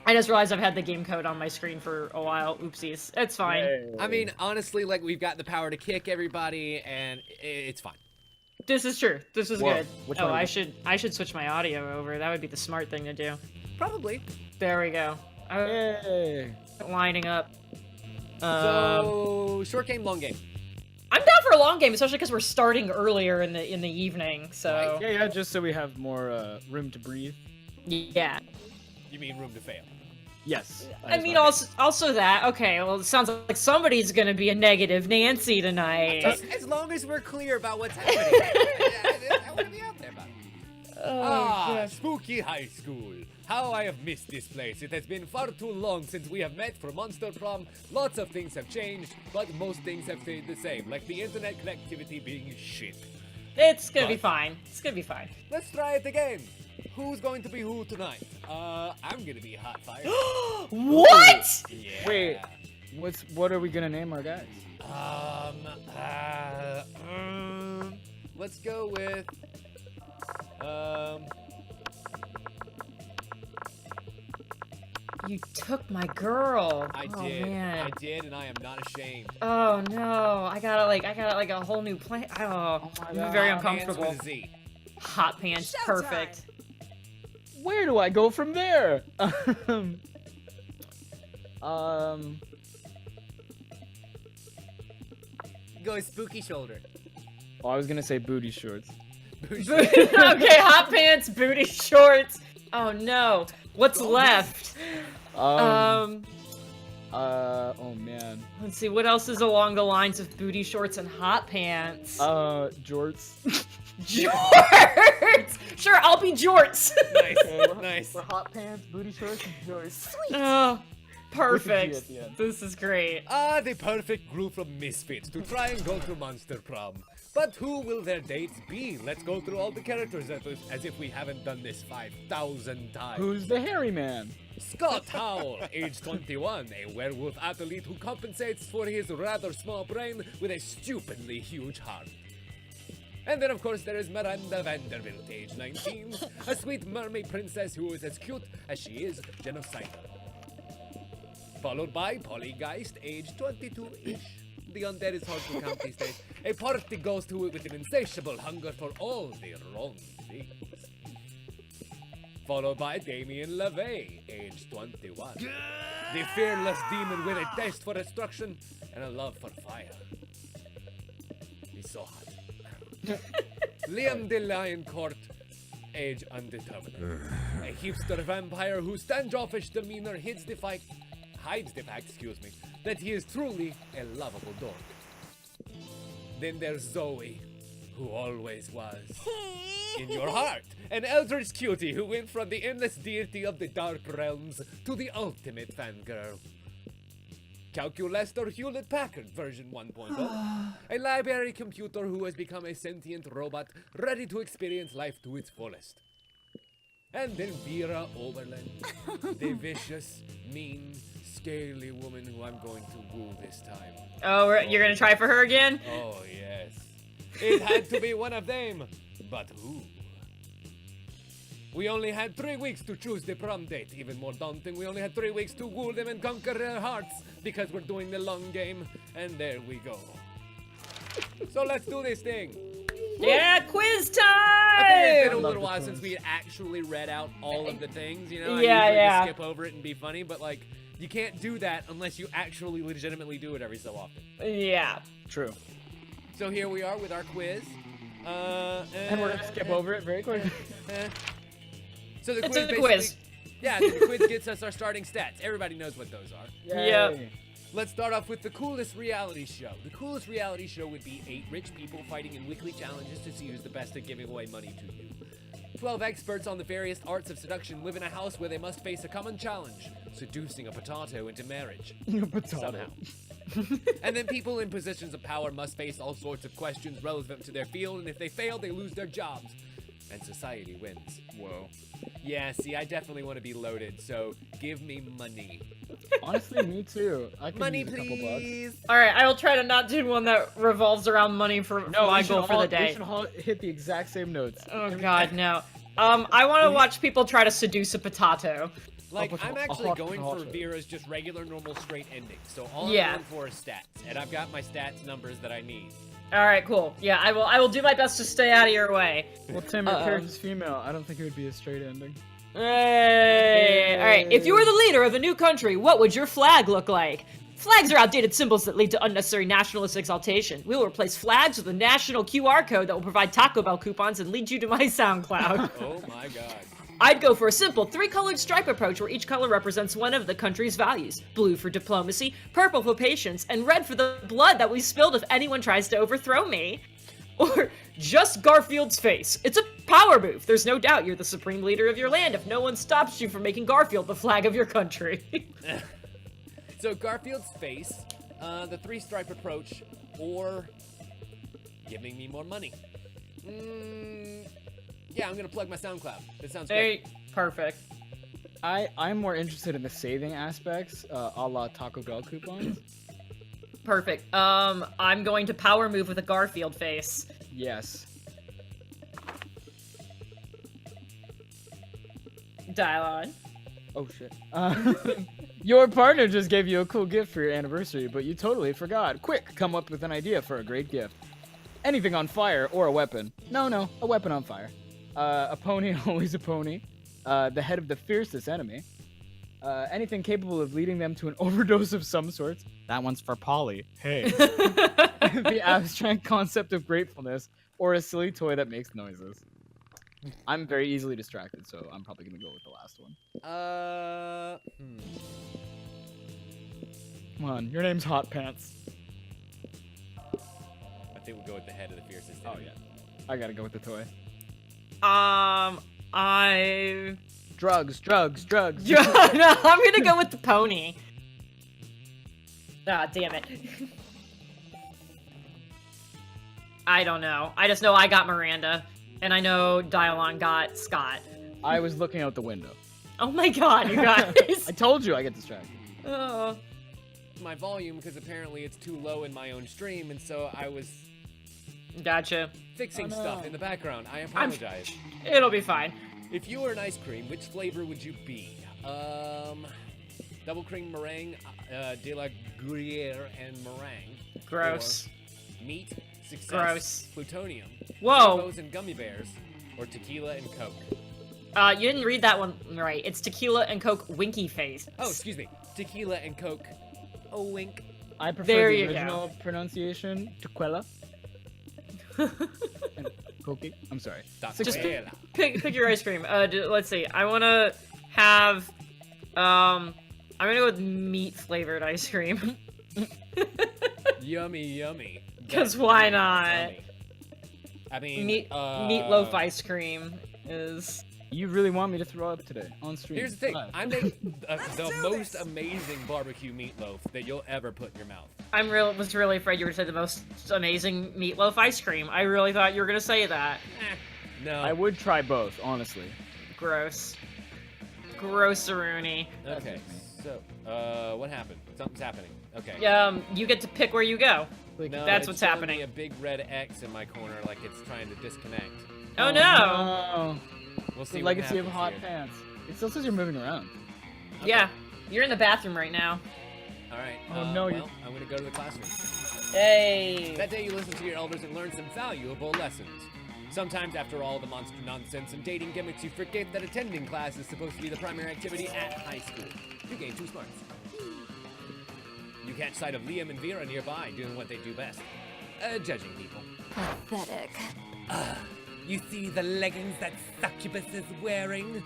I just realized I've had the game code on my screen for a while. Oopsies. It's fine. Yay. I mean, honestly, like, we've got the power to kick everybody, and it's fine. This is true. This is Whoa, good. which Oh, one are I you should switch my audio over. That would be the smart thing to do. Probably. There we go. Yay. Lining up. So, short game, long game. I'm down for a long game, especially because we're starting earlier in the evening. So Yeah, just so we have more room to breathe. yeah. You mean room to fail? Yes. I mean, also that. Okay, well, it sounds like somebody's gonna be a negative Nancy tonight. As long as we're clear about what's happening. I want to be out there about it. gosh. Spooky High School. How I have missed this place. It has been far too long since we have met for Monster Prom. Lots of things have changed, but most things have stayed the same, like the internet connectivity being shit. It's gonna be fine. It's gonna be fine. Let's try it again. Who's going to be who tonight? I'm gonna be Hot Fire. What? Yeah. Wait, what are we gonna name our guys? Let's go with, You took my girl. I Oh, did. man. I did, and I am not ashamed. Oh no, I got like a whole new plan. Oh, my I'm God. very Hot Pants uncomfortable. with a Z. Hot pants, perfect. Where do I go from there? Go spooky shoulder. Oh, I was gonna say booty shorts. Okay, hot pants, booty shorts. Oh no, what's left? Oh man. Let's see, what else is along the lines of booty shorts and hot pants? Jorts. Jorts! Sure, I'll be jorts. Nice, nice. For hot pants, booty shorts, and jorts. Oh, With a G perfect. at the end. This is great. The perfect group of misfits to try and go to Monster Prom. But who will their dates be? Let's go through all the characters as if we haven't done this 5,000 times. Who's the hairy man? Scott Howell, age 21, a werewolf athlete who compensates for his rather small brain with a stupidly huge heart. And then, of course, there is Miranda Vanderbilt, age 19, a sweet mermaid princess who is as cute as she is genocidal. Followed by Pollygeist, age 22-ish. The undead is hard to count these days. A party ghost who with an insatiable hunger for all the wrong things. Followed by Damien LaVey, age 21. The fearless demon with a taste for destruction and a love for fire. He's so hot. Liam de Lioncourt, age undetermined. A hipster vampire whose standoffish demeanor hides the fact, that he is truly a lovable dork. Then there's Zoe, who always was in your heart, an eldritch cutie who went from the endless deity of the dark realms to the ultimate fangirl. Calculester Hewlett-Packard version 1.0, a library computer who has become a sentient robot ready to experience life to its fullest. And then Vera Oberlin, the vicious, mean, scaly woman who I'm going to woo this time. Oh, you're gonna try for her again? Oh, yes. It had to be one of them. But who? We only had 3 weeks to choose the prom date. Even more daunting, we only had 3 weeks to woo them and conquer their hearts because we're doing the long game. And there we go. So let's do this thing. Yeah, quiz I think it's been time! a little the while quiz. since we had actually read out all of the things, you know? Yeah, I usually yeah. just skip over it and be funny, but like, you can't do that unless you actually legitimately do it every so often. Yeah. True. So here we are with our quiz. And we're gonna skip over it very quickly. So the It's quiz a basically, quiz. yeah, the quiz gets us our starting stats. Everybody knows what those are. Yep. Yay. Let's start off with the coolest reality show. The coolest reality show would be 8 rich people fighting in weekly challenges to see who's the best at giving away money to you. 12 experts on the various arts of seduction live in a house where they must face a common challenge, seducing a potato into marriage. Potato. Somehow. And then people in positions of power must face all sorts of questions relevant to their field, and if they fail, they lose their jobs. And society wins. Whoa. Yeah, see, I definitely want to be loaded, so give me money. Honestly, me too. I could Money, use a couple bucks. please! Alright, I will try to not do one that revolves around money for my we should goal for all- the We day. should all hit the exact same notes. Oh god, no. I want to watch people try to seduce a potato. Like, with I'm a actually hot going for potato. Vera's just regular, normal, straight ending. So all Yeah. I'm going for is stats, and I've got my stats numbers that I need. All right, cool. Yeah, I will do my best to stay out of your way. Well, Tim, your character's female. I don't think it would be a straight ending. Hey. All right. If you were the leader of a new country, what would your flag look like? Flags are outdated symbols that lead to unnecessary nationalist exaltation. We will replace flags with a national QR code that will provide Taco Bell coupons and lead you to my SoundCloud. Oh my god. I'd go for a simple 3-colored stripe approach where each color represents one of the country's values. Blue for diplomacy, purple for patience, and red for the blood that we spilled if anyone tries to overthrow me. Or just Garfield's face. It's a power move. There's no doubt you're the supreme leader of your land if no one stops you from making Garfield the flag of your country. So Garfield's face, the 3-stripe approach, or giving me more money. Yeah, I'm gonna plug my SoundCloud. That sounds great. Hey, perfect. I'm more interested in the saving aspects, a la Taco Bell coupons. Perfect. I'm going to power move with a Garfield face. Yes. Dial on. Oh shit. Your partner just gave you a cool gift for your anniversary, but you totally forgot. Quick, come up with an idea for a great gift. Anything on fire or a weapon. No, a weapon on fire. A pony, always a pony. The head of the fiercest enemy. Anything capable of leading them to an overdose of some sort. That one's for Polly. Hey. The abstract concept of gratefulness, or a silly toy that makes noises. I'm very easily distracted, so I'm probably gonna go with the last one. Come on, your name's Hot Pants. I think we'll go with the head of the fiercest. Oh yeah, I gotta go with the toy. I... Drugs. No, I'm gonna go with the pony. Ah, damn it. I don't know. I just know I got Miranda, and I know Dialon got Scott. I was looking out the window. Oh my god, you guys. I told you I get distracted. Oh. My volume, because apparently it's too low in my own stream, and so I was Gotcha. fixing Oh, no. stuff in the background. I apologize. It'll be fine. If you were an ice cream, which flavor would you be? Double cream meringue, de la Gruyere, and meringue. Gross. Or meat, success, Gross. plutonium, Whoa. rainbows and gummy bears, or tequila and Coke. You didn't read that one right. It's tequila and Coke winky face. Oh, excuse me. Tequila and Coke. Oh, wink. I prefer There the you go. original pronunciation, tequila. And Cokie. I'm sorry. Just Tequila. pick your ice cream. Let's see. I want to have, I'm gonna go with meat flavored ice cream. Yummy, yummy. 'Cause why not? Yummy. I mean, Meatloaf ice cream is... You really want me to throw up today on stream? Here's the thing. Live. I make the most amazing barbecue meatloaf that you'll ever put in your mouth. Was really afraid you were gonna say the most amazing meatloaf ice cream. I really thought you were gonna say that. No. I would try both, honestly. Gross. Gross-a-rooney. Okay. So, what happened? Something's happening. Okay. You get to pick where you go. Like, No, That's it's what's showing happening. me a big red X in my corner, like it's trying to disconnect. Oh no! We'll The see. legacy what of Hot happens here. Pants. It still says you're moving around. Okay. Yeah, you're in the bathroom right now. All right. Oh, no, well, I'm gonna go to the classroom. Hey! That day you listen to your elders and learn some valuable lessons. Sometimes after all the monster nonsense and dating gimmicks, you forget that attending class is supposed to be the primary activity at high school. You gain 2 smarts. You catch sight of Liam and Vera nearby doing what they do best. Judging people. Pathetic. You see the leggings that Succubus is wearing?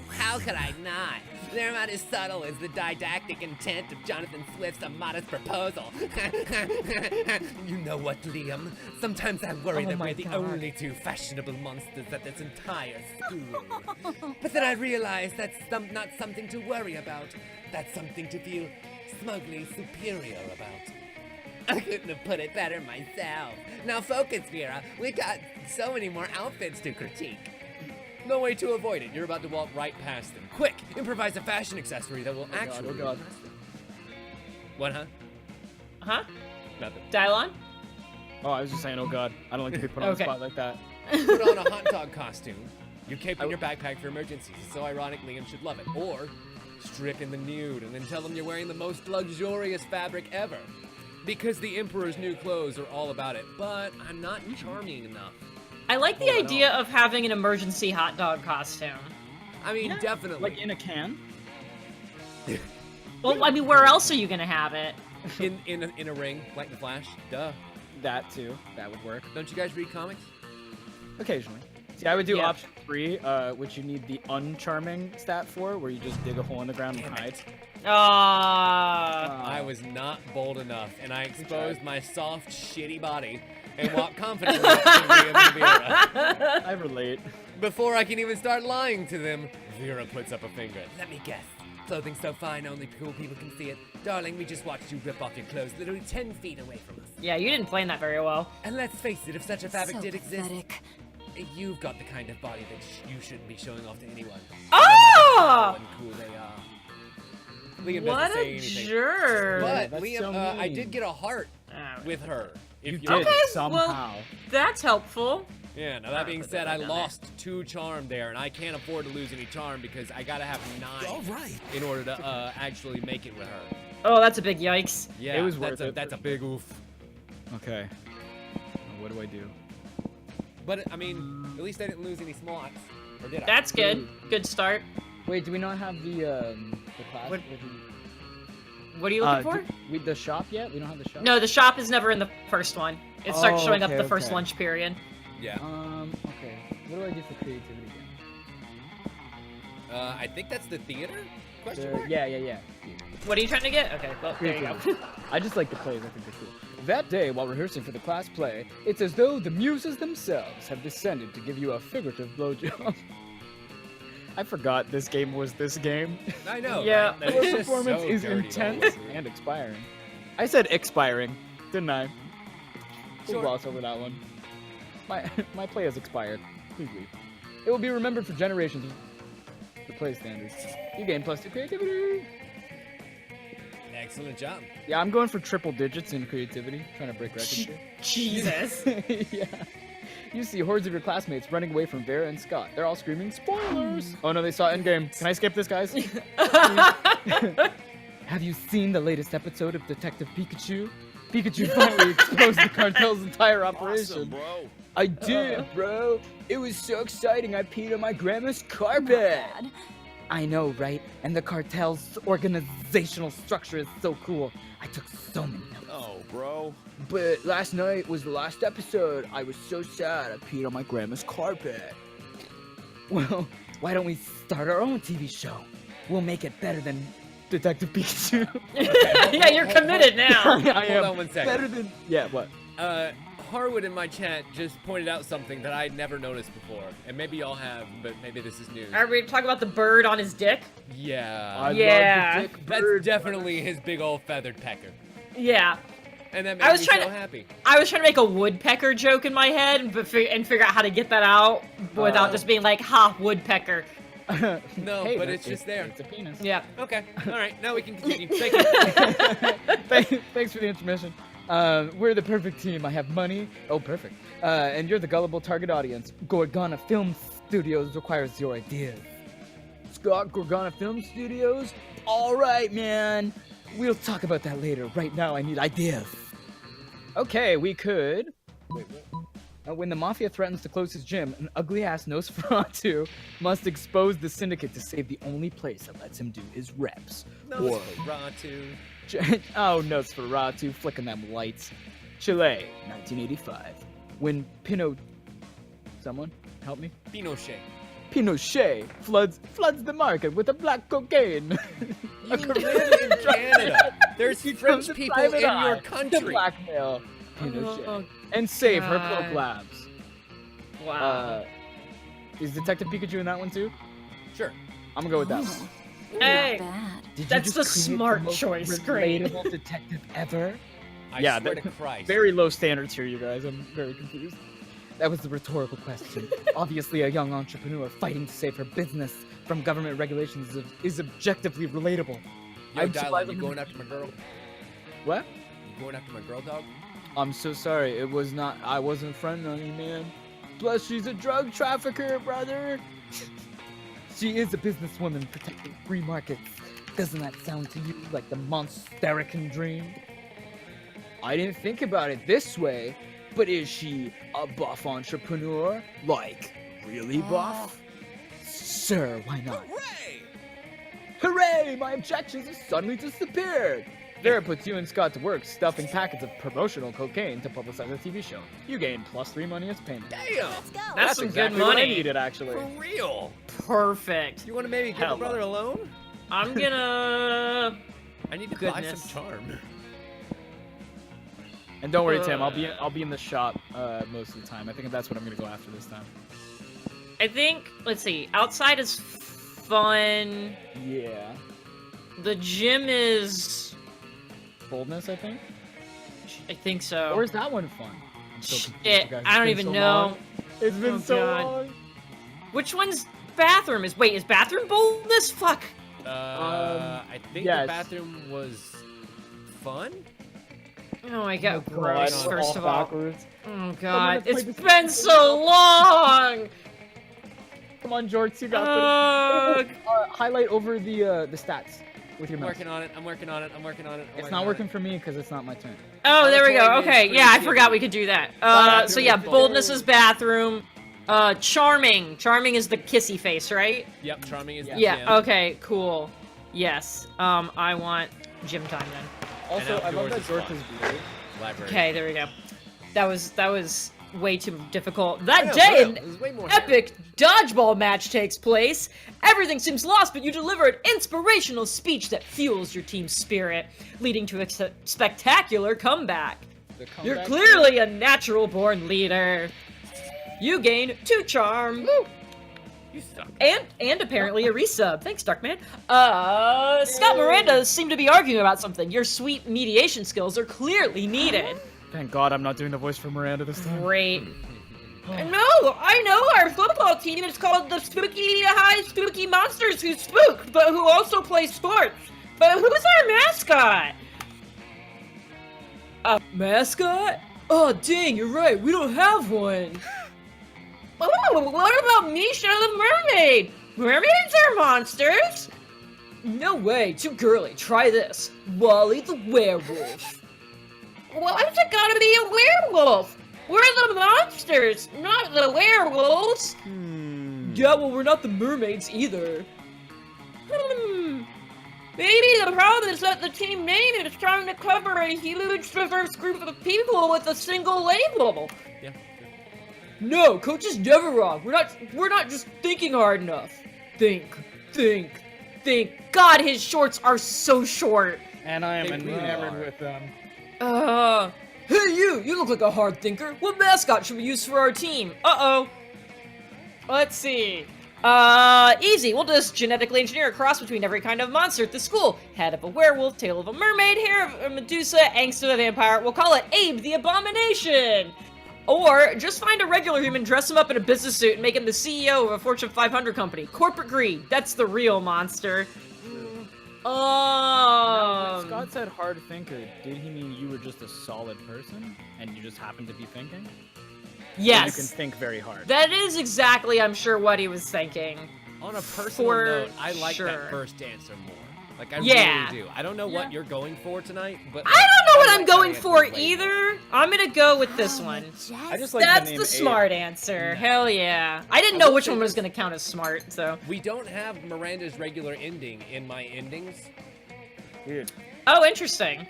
How could I not? They're about as subtle as the didactic intent of Jonathan Swift's A Modest Proposal. You know what, Liam? Sometimes I worry that we're the only 2 fashionable monsters at this entire school. But then I realize that's not something to worry about. That's something to feel smugly superior about. I couldn't have put it better myself. Now focus, Vera. We got so many more outfits to critique. No way to avoid it. You're about to walk right past them. Quick, improvise a fashion accessory that will actually... Oh god. What, huh? Huh? Nothing. Dylon? Oh, I was just saying, oh god. I don't like to be put on Okay. the spot like that. Put on a hot dog costume. You keep in your backpack for emergencies. It's so ironic Liam should love it. Or strip in the nude and then tell him you're wearing the most luxurious fabric ever. Because the Emperor's new clothes are all about it. But I'm not charming enough. I like the idea of having an emergency hot dog costume. I mean, definitely. Like in a can? Well, I mean, where else are you gonna have it? in a ring, like the Flash. Duh. That too. That would work. Don't you guys read comics? Occasionally. See, I would do Yeah. option 3, which you need the uncharming stat for, where you just dig a hole in the ground and hide. Ah. I was not bold enough, and I exposed my soft, shitty body and walked confidently up to Liam and Vera. I relate. Before I can even start lying to them, Vera puts up a finger. Let me guess. Clothing so fine only cool people can see it. Darling, we just watched you rip off your clothes literally 10 feet away from us. Yeah, you didn't plan that very well. And let's face it, if such a fabric So did exist, pathetic. you've got the kind of body that you shouldn't be showing off to anyone. Oh! And cool they are. Liam What doesn't say a anything. jerk. But that's Liam, so I mean. did get a heart Oh. with her. You If did Okay, somehow. well- That's helpful. Yeah, now that being put said, that I down lost 2 charm there, and I can't afford to lose any charm because I gotta have 9 in order to actually make it with her. Oh, that's a big yikes. Yeah, It was that's worth it, That's for a big oof. Okay. What do I do? But I mean, at least I didn't lose any slots, or did I? That's good. Good start. Wait, do we not have the class? What- What are you looking for? The shop yet? We don't have the shop? No, the shop is never in the first one. It starts Oh, showing up okay, the first okay. lunch period. Yeah. Okay. What do I do for creativity again? I think that's the theater? Question mark? Yeah. What are you trying to get? Okay, well, there you go. Creativity. I just like the plays. I think they're cool. That day, while rehearsing for the class play, it's as though the muses themselves have descended to give you a figurative blowjob. I forgot this game was this game. I know. Yeah. right? That Your is just performance so is dirty intense all over. and expiring. I said expiring, didn't I? We'll Sure. gloss over that one. My play has expired. Please leave. It will be remembered for generations. The play standards. You gain +2 creativity. Excellent job. Yeah, I'm going for triple digits in creativity. Trying to break records here. Jesus. Yeah. You see hordes of your classmates running away from Vera and Scott. They're all screaming, "Spoilers!" Oh no, they saw Endgame. Can I skip this, guys? Have you seen the latest episode of Detective Pikachu? Pikachu finally exposed the cartel's entire operation. bro. I did, bro. It was so exciting. I peed on my grandma's carpet. Bad. I know, right? And the cartel's organizational structure is so cool. I took so many notes. Oh, bro. But last night was the last episode. I was so sad I peed on my grandma's carpet. Well, why don't we start our own TV show? We'll make it better than Detective Pikachu. Yeah, you're committed now. I Hold am on one second. better than... Yeah, what? Harwood in my chat just pointed out something that I'd never noticed before. And maybe y'all have, but maybe this is news. Are we talking about the bird on his dick? Yeah. I Yeah. love the dick That's bird. definitely his big old feathered pecker. Yeah. And that I made was me trying so to- happy. I was trying to make a woodpecker joke in my head, but figure out how to get that out without just being like, "Ha, woodpecker." No, Hey, but that's it's just there. It's a penis. Yeah. Okay. All right. Now we can continue. Thank you. Thanks for the intermission. We're the perfect team. I have money. Oh, perfect. And you're the gullible target audience. Gorgana Film Studios requires your ideas. Scott, Gorgana Film Studios? All right, man. We'll talk about that later. Right now, I need ideas. Okay, we could... Wait, what? When the Mafia threatens to close his gym, an ugly-ass Nosferatu must expose the Syndicate to save the only place that lets him do his reps. Or- Nosferatu. Oh, Nosferatu, flicking them lights. Chile, 1985. When Someone help me? Pinochet. Pinochet floods the market with a black cocaine. You live in Canada. There's He French comes to people private in eye your to country. blackmail Pinochet Oh, and save her God. cloak labs. Wow. Is Detective Pikachu in that one too? Sure. I'm gonna go with that one. Oh, Hey. not bad. Did you That's just the create smart most choice, great. Relatable detective ever. I Yeah, swear that- to Christ. Very low standards here, you guys. I'm very confused. That was the rhetorical question. Obviously, a young entrepreneur fighting to save her business from government regulations is objectively relatable. Yo, I'm Dahlia, surprised- you going after my girl? What? You going after my girl, dog? I'm so sorry. I wasn't friend on you, man. Plus, she's a drug trafficker, brother. She is a businesswoman protecting free markets. Doesn't that sound to you like the Monsterican dream? I didn't think about it this way, but is she a buff entrepreneur? Like, really buff? Sure, why not? Hooray! Hooray! My objections have suddenly disappeared! There puts you and Scott to work stuffing packets of promotional cocaine to publicize a TV show. You gain +3 money as payment. Damn! Let's go. That's some exactly good what I money. needed, actually. For real? Perfect. You want to maybe give Hell a brother a loan? I'm gonna. I need to buy Goodness. some charm. And don't worry, Tim. I'll be in the shop most of the time. I think that's what I'm gonna go after this time. I think. Let's see. Outside is fun. Yeah. The gym is. Boldness, I think. I think so. Or is that one fun? I'm so confused, Shit, guys. I don't It's been even so know. long. It's been Oh, so God. long. Which one's bathroom is? Wait, is bathroom boldness? Fuck. I think yes. the bathroom was fun. Oh my god, Oh, gross. God, First all of all. backwards. Oh god, play it's this been so long. Come on, George, you got Ugh. this. Highlight over the stats with your I'm mouse. working on it. I'm working on it. I'm working on it. It's not working for me because it's not my turn. Oh, there we go. Auditory Okay, means yeah, I creativity. forgot we could do that. So Bathroom yeah, is boldness bold. is bathroom. Charming. Charming is the kissy face, right? Yep, charming is the Yeah. gym. Okay. Cool. Yes. I want gym time then. Also, I love outdoors that is George fun. is blue. Library. Okay, there we go. That was way too difficult. I That know, day, for real, an it was way more epic dodgeball match takes place. Everything seems lost, but you deliver an inspirational speech that fuels your team's spirit, leading to a spectacular comeback. The You're comeback- clearly a natural-born leader. You gain 2 charm. You suck. And apparently a resub. Thanks, Darkman. Scott Miranda seem to be arguing about something. Your sweet mediation skills are clearly needed. Thank God I'm not doing the voice for Miranda this time. Great. No, I know our football team is called the Spooky High Spooky Monsters Who Spook, but who also play sports. But who's our mascot? A mascot? Oh, dang, you're right. We don't have one. Oh, what about Misha the mermaid? Mermaids are monsters? No way, too girly. Try this. Wally the werewolf. Why's it gotta be a werewolf? We're the monsters, not the werewolves. Yeah, well, we're not the mermaids either. Maybe the problem is that the team name is trying to cover a huge diverse group of people with a single label. Yeah. No, coach is never wrong. We're not just thinking hard enough. Think. God, his shorts are so short. And I am They really enamored are. with them. Hey you look like a hard thinker. What mascot should we use for our team? Uh-oh. Let's see. Easy. We'll just genetically engineer a cross between every kind of monster at the school. Head of a werewolf, tail of a mermaid, hair of a Medusa, angst of a vampire. We'll call it Abe the Abomination. Or just find a regular human, dress him up in a business suit, and make him the CEO of a Fortune 500 company. Corporate greed. That's the real monster. Now, when Scott said hard thinker, did he mean you were just a solid person and you just happened to be thinking? Or you can Yes. think very hard. That is exactly, I'm sure, what he was thinking. On a personal For note, I like sure. that first answer more. Like, I Yeah. really do. I don't know what you're going for tonight, but I don't know what like I'm that going answer for way more. either. I'm gonna go with this one. I just like That's name the Abe. smart answer. Hell yeah. I didn't I know will which say one was this. gonna count as smart, so. We don't have Miranda's regular ending in my endings. Weird. Oh, interesting.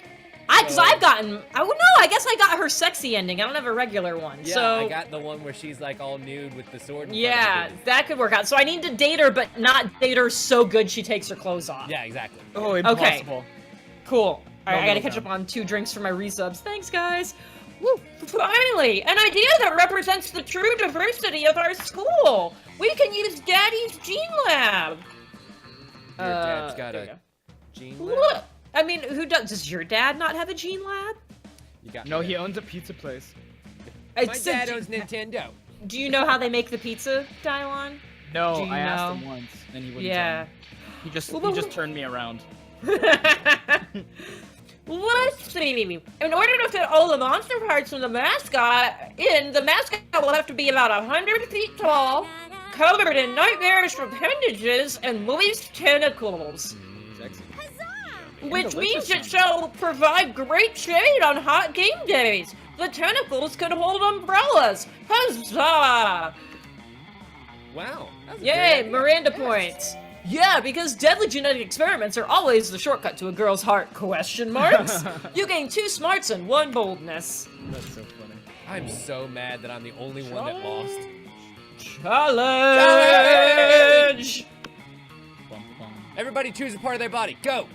Cause So- I've gotten, I guess I got her sexy ending. I don't have a regular one, Yeah, so. I got the one where she's like all nude with the sword. in front of Yeah, her. that could work out. So I need to date her, but not date her so good she takes her clothes off. Yeah, exactly. Oh, impossible. Cool. All right, I gotta middle catch ground. up on 2 drinks for my resubs. Thanks, guys. Woo. Finally, an idea that represents the true diversity of our school. We can use Daddy's Gene Lab. Your dad's got there you a go. gene What? lab? I mean, who does? Does your dad not have a Gene Lab? You got No, me he there. owns a pizza place. My It's a dad G- owns Nintendo. Do you know how they make the pizza, Dylon? No, Do you I asked know? him once, and he wouldn't Yeah. tell me. He just turned me around. Let's see. In order to fit all the monster parts from the mascot in, the mascot will have to be about 100 feet tall, covered in nightmarish appendages and moist tentacles. Sexy. Which means delicious it shall provide great shade on hot game days. The tentacles can hold umbrellas. Huzzah! Wow. That's a Yay, great idea. Miranda Yes. points. Yeah, because deadly genetic experiments are always the shortcut to a girl's heart, question marks. You gain 2 smarts and 1 boldness. That's so funny. I'm so mad that I'm the only one that lost. Challenge! Bum, bum. Everybody choose a part of their body. Go.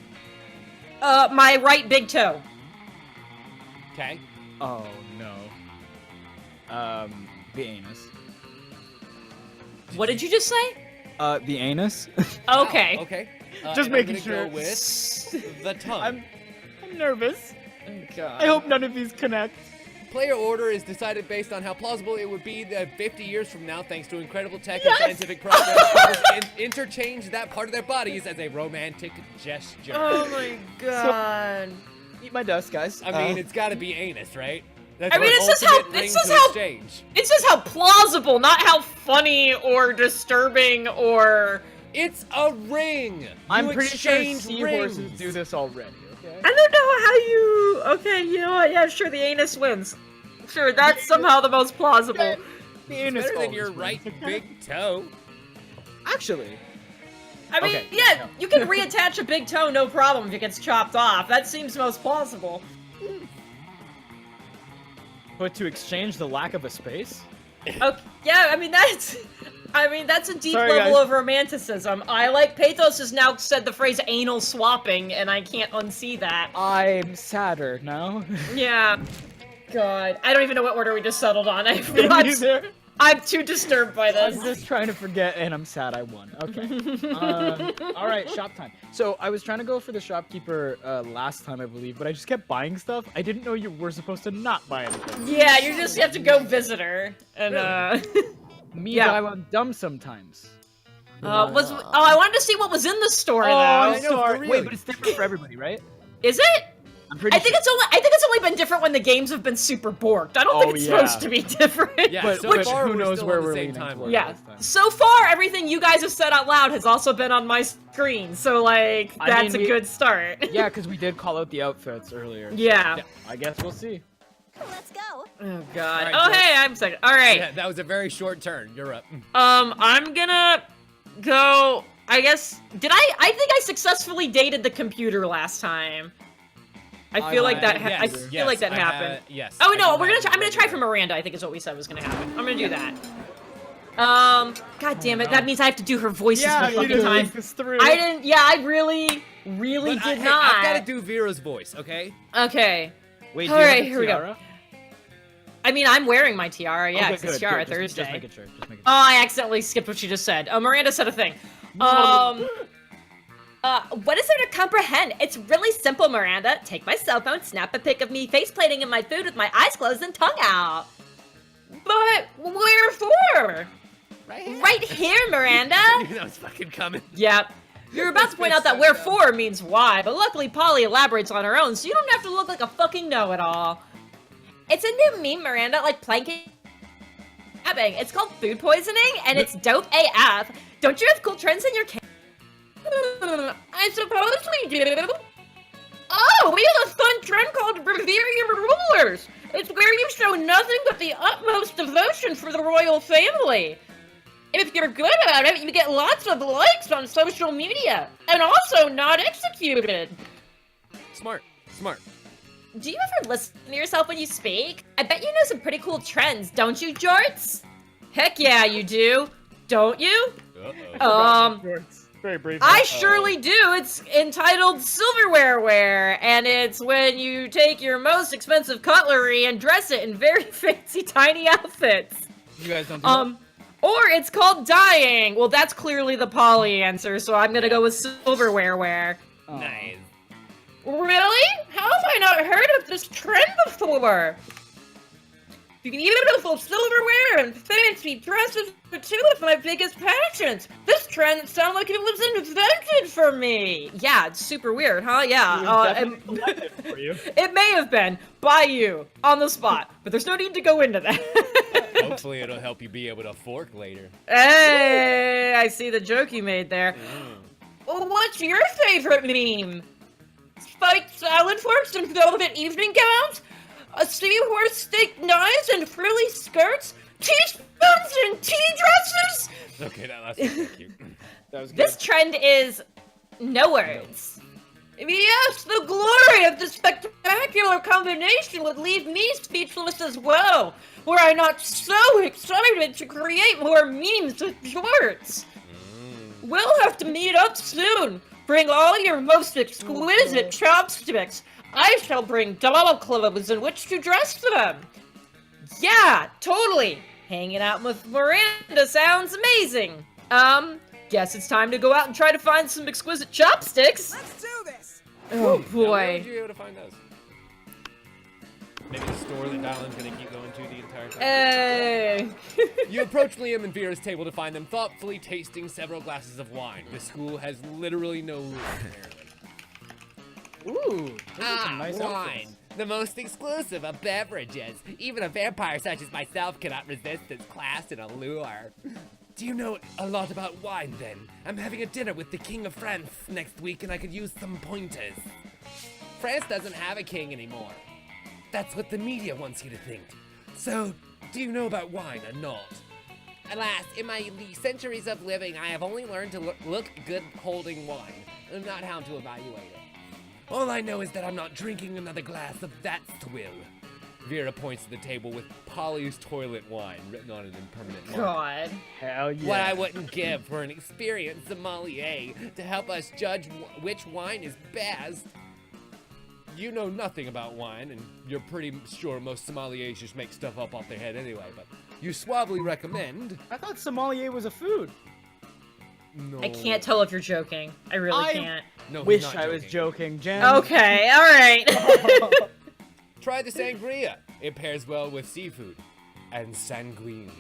My right big toe. Okay. Oh no. The anus. What did you just say? The anus. Okay. Okay. Just and making I'm gonna sure. go with the tongue. I'm nervous. Oh, God. I hope none of these connect. Player order is decided based on how plausible it would be that 50 years from now, thanks to incredible tech and scientific progress, players interchange that part of their bodies as a romantic gesture. Oh my god. Eat my dust, guys. I mean, it's got to be anus, right? That's I mean, what it says how- ultimate it ring says to how- exchange. It says how plausible, not how funny or disturbing or... It's a ring. I'm You pretty sure exchange seahorses rings. do this already. Okay. I don't know how you... Okay, you know what? Yeah, sure, the anus wins. Sure, that's somehow the most plausible. The It's anus better than always your wins. right big toe. Actually, I mean, Okay, yeah, no. you can reattach a big toe, no problem, if it gets chopped off. That seems most plausible. but to exchange the lack of a space. Okay, yeah, I mean, that's a deep Sorry, level guys. of romanticism. Pathos has now said the phrase anal swapping, and I can't unsee that. I'm sadder now. Yeah. God, I don't even know what order we just settled on. Neither. I'm too disturbed by I'm this. just trying to forget, and I'm sad I won. Okay. All right, shop time. So I was trying to go for the shopkeeper last time, I believe, but I just kept buying stuff. I didn't know you were supposed to not buy anything. Yeah, you have to go visit her. And, Me, Yeah. I'm dumb sometimes. I wanted to see what was in the store, Oh, though. I know, sorry. for real. Wait, but it's different for everybody, right? Is it? I'm pretty I think sure. it's only been different when the games have been super borked. I don't think Oh, it's yeah. supposed to be different. Yeah, But- so but far who we're knows still where on the we're same leaning timeline. towards. Yeah. Last time. So far, everything you guys have said out loud has also been on my screen, so like I that's mean, a good start. Yeah, because we did call out the outfits earlier. so, Yeah. I guess we'll see. Let's go. Oh god. Alright, Oh Joe. hey, I'm second. All right. Yeah, that was a very short turn. You're up. I'm gonna go. I guess. I think I successfully dated the computer last time. I feel like that. I feel like that happened. Yes. Oh I no, do we're gonna. have I'm gonna try for Miranda. I think is what we said was gonna happen. I'm gonna do that. God damn it. That means I have to do her voices the fucking time. I didn't. Yeah, I really But did hey, not. I've got to do Vera's voice, okay? Okay. Wait, All do you have right, a here we go. tiara? I mean, I'm wearing my tiara. Yeah, Okay, it's good, Tiara good. Thursday. Just making sure. Just making sure. Oh, I accidentally skipped what she just said. Oh, Miranda said a thing. What is there to comprehend? It's really simple, Miranda. Take my cell phone, snap a pic of me faceplating in my food with my eyes closed and tongue out. But where for? Right here, Miranda. You knew that was fucking coming. Yep. You're about to point out that so wherefore means why, but luckily Polly elaborates on her own, so you don't have to look like a fucking know-it-all. It's a new meme, Miranda, like planking. It's called food poisoning, and it's dope AF. Don't you have cool trends in your I suppose we do. Oh, we have a fun trend called Revere Your Rulers. It's where you show nothing but the utmost devotion for the royal family. If you're good about it, you get lots of likes on social media, and also not executed. Smart. Do you ever listen to yourself when you speak? I bet you know some pretty cool trends, don't you, Jorts? Heck yeah, you do. Don't you? Very brief. I surely do. It's entitled Silverware Wear, and it's when you take your most expensive cutlery and dress it in very fancy tiny outfits. You guys don't do that? Or it's called dyeing. Well, that's clearly the Polly answer, so I'm gonna go with Silverware Wear. Oh. Nice. Really? How have I not heard of this trend before? Beautiful silverware and fancy dresses are two of my biggest passions. This trend sounded like it was invented for me. Yeah, it's super weird, huh? Yeah. For you. It may have been by you on the spot, but there's no need to go into that. Hopefully it'll help you be able to fork later. Hey, I see the joke you made there. Well, what's your favorite meme? Spiked salad forks and velvet evening gowns? A seahorse steak knives and frilly skirts? Teaspoons and tea dresses? Okay, that last one's so cute. That was good. This trend is no words. Yes, the glory of this spectacular combination would leave me speechless as well. Were I not so excited to create more memes with shorts. We'll have to meet up soon. Bring all your most exquisite chopsticks. I shall bring doll clothes in which to dress them. Yeah, totally. Hanging out with Miranda sounds amazing. Guess it's time to go out and try to find some exquisite chopsticks. Let's do this! Oh Now, where boy. would you be able to find those? Maybe the store that Dylan's gonna keep going to the entire time. Hey. You approach Liam and Vera's table to find them thoughtfully tasting several glasses of wine. The school has literally no rules, apparently. Ooh, those are some nice wine. outfits. The most exclusive of beverages. Even a vampire such as myself cannot resist its class and allure. Do you know a lot about wine, then? I'm having a dinner with the King of France next week, and I could use some pointers. France doesn't have a king anymore. That's what the media wants you to think. So, do you know about wine or not? Alas, in my centuries of living, I have only learned to look good holding wine, and not how to evaluate it. All I know is that I'm not drinking another glass of that swill. Vera points to the table with Polly's toilet wine written on it in permanent marker. God. Hell yeah. What I wouldn't give for an experienced sommelier to help us judge which wine is best. You know nothing about wine, and you're pretty sure most sommeliers just make stuff up off their head anyway, but you suavely recommend... I thought sommelier was a food. No. I can't tell if you're joking. I really I- can't. No, he's Wish not I was joking, Jen. Okay, alright. Try the sangria. It pairs well with seafood. And sanguine.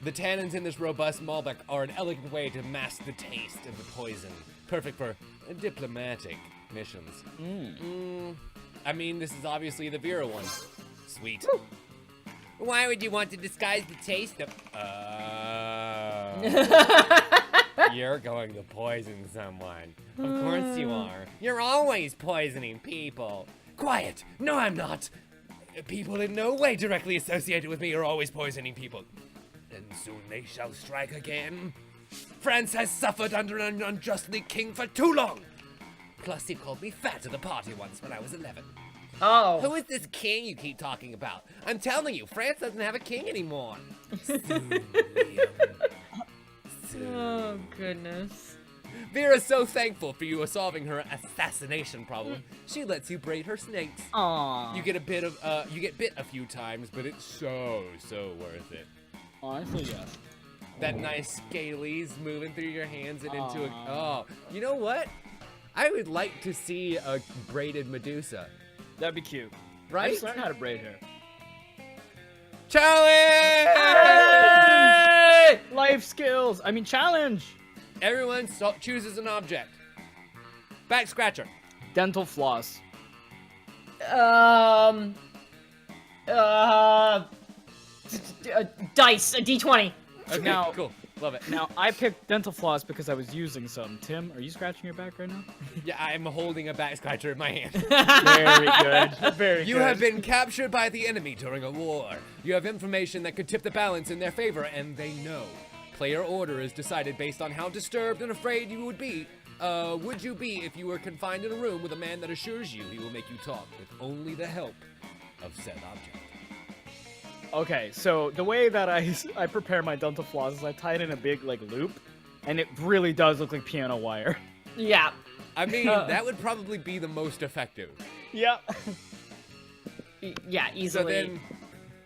The tannins in this robust Malbec are an elegant way to mask the taste of the poison. Perfect for diplomatic missions. I mean, this is obviously the Vera one. Sweet. Why would you want to disguise the taste of... You're going to poison someone. Of course you are. You're always poisoning people. Quiet. No, I'm not. People in no way directly associated with me are always poisoning people. And soon they shall strike again. France has suffered under an unjustly king for too long. Plus, he called me fat at a party once when I was 11. Oh. Who is this king you keep talking about? I'm telling you, France doesn't have a king anymore. Soon, Liam. Soon. Oh, goodness. Vera's so thankful for you solving her assassination problem. She lets you braid her snakes. Aww. You get bit a few times, but it's so worth it. Honestly, yes. That nice scalies moving through your hands and into a... Aw. Oh, you know what? I would like to see a braided Medusa. That'd be cute. I Right? just learned how to braid hair. Challenge! Hey! Life skills. I mean, challenge. Everyone chooses an object. Back scratcher. Dental floss. Dice, a d20. Okay, Now- cool. Love it. Now, I picked dental floss because I was using some. Tim, are you scratching your back right now? Yeah, I'm holding a back scratcher in my hand. Very good. Very You good. have been captured by the enemy during a war. You have information that could tip the balance in their favor, and they know. Player order is decided based on how disturbed and afraid you would be. Would you be if you were confined in a room with a man that assures you he will make you talk with only the help of said object? Okay, so the way that I prepare my dental floss is I tie it in a big like loop, and it really does look like piano wire. Yeah. I mean, that would probably be the most effective. Yep. Yeah, So easily. then,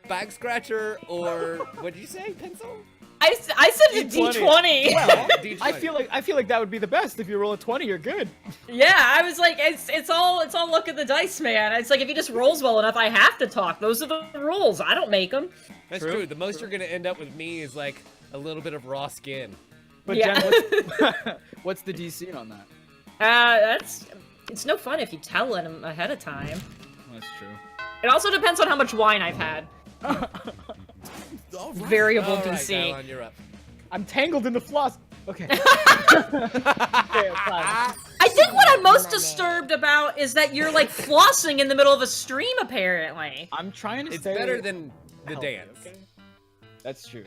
back scratcher or what did you say? Pencil? I said a D20. Well, D20. I feel like that would be the best. If you roll a 20, you're good. Yeah, I was like, it's all look at the dice, man. It's like if he just rolls well enough, I have to talk. Those are the rules. I don't make them. That's true. The most you're gonna end up with me is like a little bit of raw skin. But Yeah. Jen, what's the DC on that? It's no fun if you tell him ahead of time. That's true. It also depends on how much wine I've had. Variable All right, DC. Dylon, you're up. I'm tangled in the floss. Okay. Okay, I think what I'm most disturbed about is that you're like flossing in the middle of a stream, apparently. I'm trying to It's stay better than the healthy, dance. okay? That's true.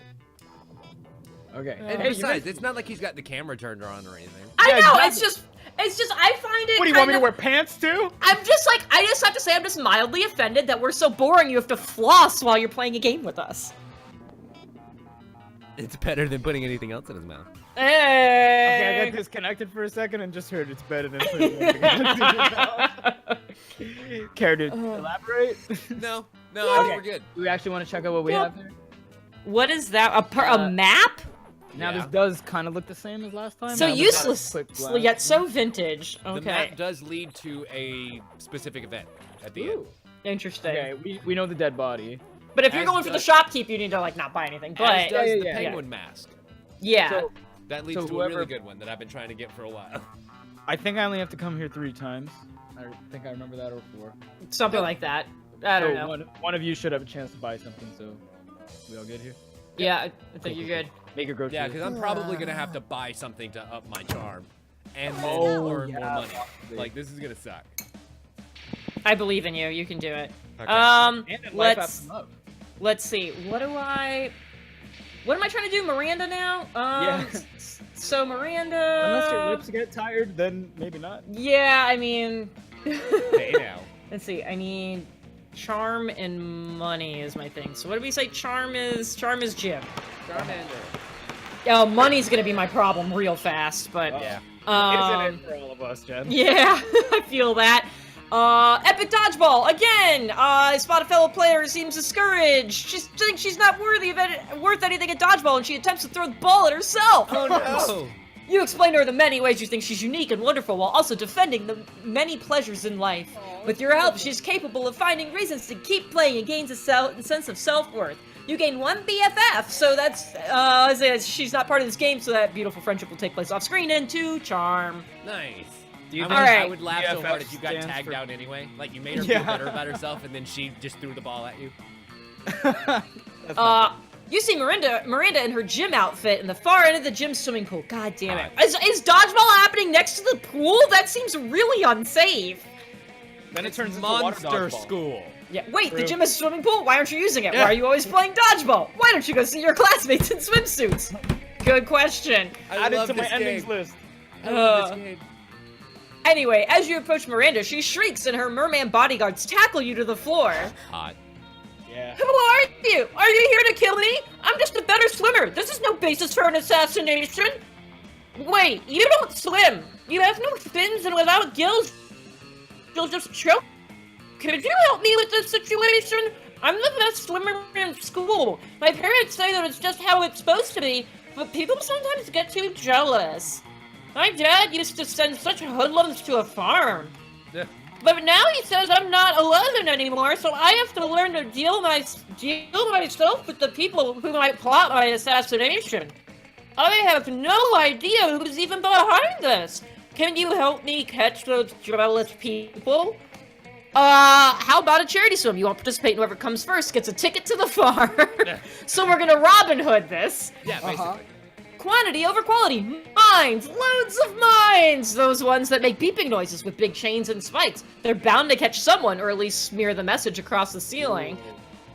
Okay. And Hey, besides, it's not like he's got the camera turned on or anything. I Yeah, know, exactly. it's just, I find it What do you want me to kind of- wear pants too? I just have to say I'm just mildly offended that we're so boring you have to floss while you're playing a game with us. It's better than putting anything else in his mouth. Okay, I Hey. got disconnected for a second and just heard it's better than putting anything else in your mouth. Care to elaborate? No, I think we're good. Do we actually want to check out what we have here? What is that? A map? Now Yeah. this does kind of look the same as last time. So Now this useless, is quick glance. yet so vintage. The Okay, map does lead to a specific event at the end. Ooh. interesting. Okay, we know the dead body. But if you're As going for the does- shopkeep, you need to like not buy anything. As But does the yeah. penguin mask. yeah, So That leads So to a whoever- really good one that I've been trying to get for a while. I think I only have to come here 3 times. I think I remember that or 4. something like that. I don't So know. one of you should have a chance to buy something. So we all good here? Yeah, I think you're good. Make your groceries. Yeah, because I'm probably gonna have to buy something to up my charm, and then Oh, earn yeah, more money. possibly. Like this is gonna suck. I believe in you. You can do it. Okay. And in life Let's after love. let's see. What am I trying to do? Miranda now? Yeah. So Miranda. Unless your lips get tired, then maybe not. Yeah, I mean. Hey now. Let's see. I need charm and money is my thing. So what did we say? Charm is Jim. Charmander. Oh, money's gonna be my problem real fast, but Yeah. Isn't it for all of us, Jen? yeah, I feel that. Epic dodgeball again. I spot a fellow player who seems discouraged. She thinks she's not worth anything at dodgeball, and she attempts to throw the ball at herself. Oh no. You explain to her the many ways you think she's unique and wonderful, while also defending the many pleasures in life. With your help, she's capable of finding reasons to keep playing and gains a sense of self-worth. You gain 1 BFF, so that's she's not part of this game, so that beautiful friendship will take place off screen. And 2 charm. Nice. Do you I think would, I Alright. would laugh so BFF hard if you got stands tagged for- out anyway. Like you made her Yeah. feel better about herself, and then she just threw the ball at you. That's not You see Miranda in her gym outfit in the far end of the gym swimming pool. God damn it. God. Is dodgeball happening next to the pool? That seems really unsafe. Then it turns into Monster water dodgeball. School. Yeah, wait, the True. gym is a swimming pool? Why aren't you using it? Why are you always playing dodgeball? Why don't you go see your classmates in swimsuits? Good question. I Add it love to my this endings game. list. I love this game. Anyway, as you approach Miranda, she shrieks and her merman bodyguards tackle you to the floor. Hot. Yeah. Who are you? Are you here to kill me? I'm just a better swimmer. This is no basis for an assassination. Wait, you don't swim. You have no fins, and without gills, you'll just choke. Could you help me with this situation? I'm the best swimmer in school. My parents say that it's just how it's supposed to be, but people sometimes get too jealous. My dad used to send such hoodlums to a farm. Yeah. But now he says I'm not 11 anymore, so I have to learn to deal myself with the people who might plot my assassination. I have no idea who's even behind this. Can you help me catch those jealous people? How about a charity swim? You won't participate, and whoever comes first gets a ticket to the farm. So we're gonna Robin Hood this. Yeah, basically. Quantity over quality. Mines! Loads of mines! Those ones that make beeping noises with big chains and spikes. They're bound to catch someone, or at least smear the message across the ceiling.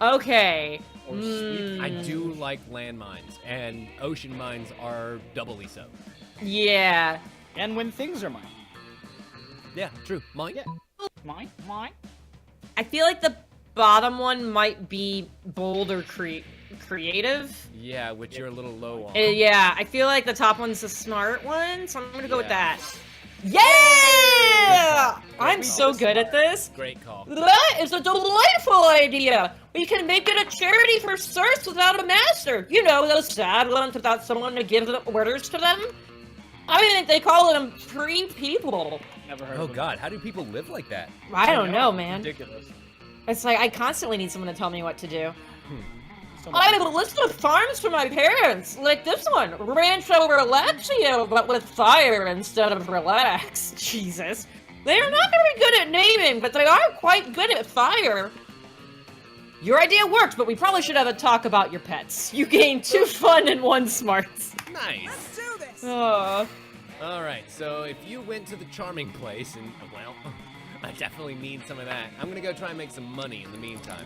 Okay. Or sweep. I do like landmines, and ocean mines are doubly so. Yeah. And when things are mine. Yeah, true. Mine? Yeah. Mine? I feel like the bottom one might be bold or creative. Yeah, which you're a little low on. Yeah, I feel like the top one's the smart one, so I'm gonna go with Yeah. that. Yeah! I'm so good at this. Great call. That is a delightful idea. We can make it a charity for serfs without a master. You know, those sad ones without someone to give the orders to them. I think they call them free people. Never heard Oh of them. God, how do people live like that? I don't know, man. Ridiculous. It's like I constantly need someone to tell me what to do. So I have a list of farms for my parents, like this one, Rancho Relaxio, but with fire instead of relax. Jesus. They are not very good at naming, but they are quite good at fire. Your idea worked, but we probably should have a talk about your pets. You gained 2 fun and 1 smarts. Nice. Let's do this. All right, so if you went to the charming place, and well, I definitely need some of that. I'm gonna go try and make some money in the meantime.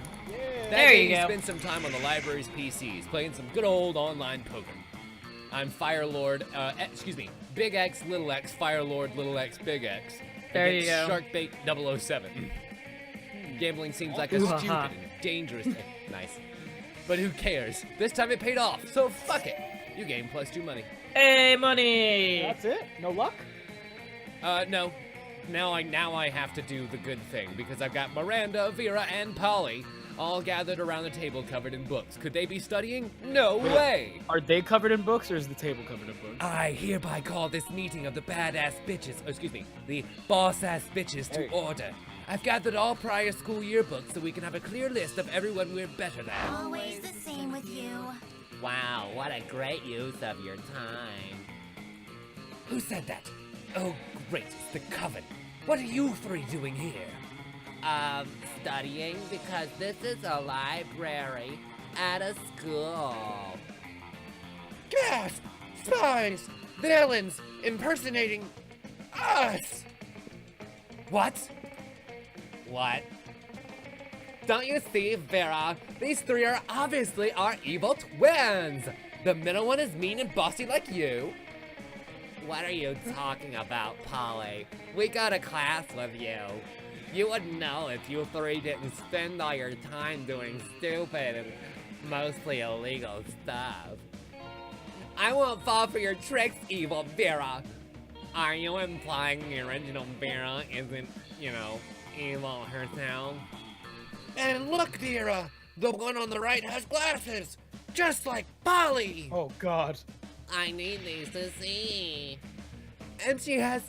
There you go. Spend some time on the library's PCs, playing some good old online poker. I'm Fire Lord, Big X, Little X, Fire Lord, Little X, Big X. There you against go. Sharkbait 007. Gambling seems like a Ooh, stupid ha, ha. and dangerous thing. Nice. But who cares? This time it paid off, so fuck it. You gain +2 money. Hey, money! That's it? No luck? No. Now I have to do the good thing because I've got Miranda, Vera, and Polly all gathered around the table covered in books. Could they be studying? No way! Are they covered in books or is the table covered in books? I hereby call this meeting of the badass bitches, the boss-ass bitches to Hey. order. I've gathered all prior school yearbooks so we can have a clear list of everyone we're better than. Always the same with you. Wow, what a great use of your time. Who said that? Oh, great, it's the Coven. What are you 3 doing here? Studying because this is a library at a school. Gasp! Spies! Villains! Impersonating us! What? What? Don't you see, Vera? These 3 are obviously our evil twins! The middle one is mean and bossy like you. What are you talking about, Polly? We go to class with you. You wouldn't know if you 3 didn't spend all your time doing stupid and mostly illegal stuff. I won't fall for your tricks, evil Vera. Are you implying the original Vera isn't, evil herself? And look, Vera! The one on the right has glasses! Just like Polly! Oh God. I need these to see. And she has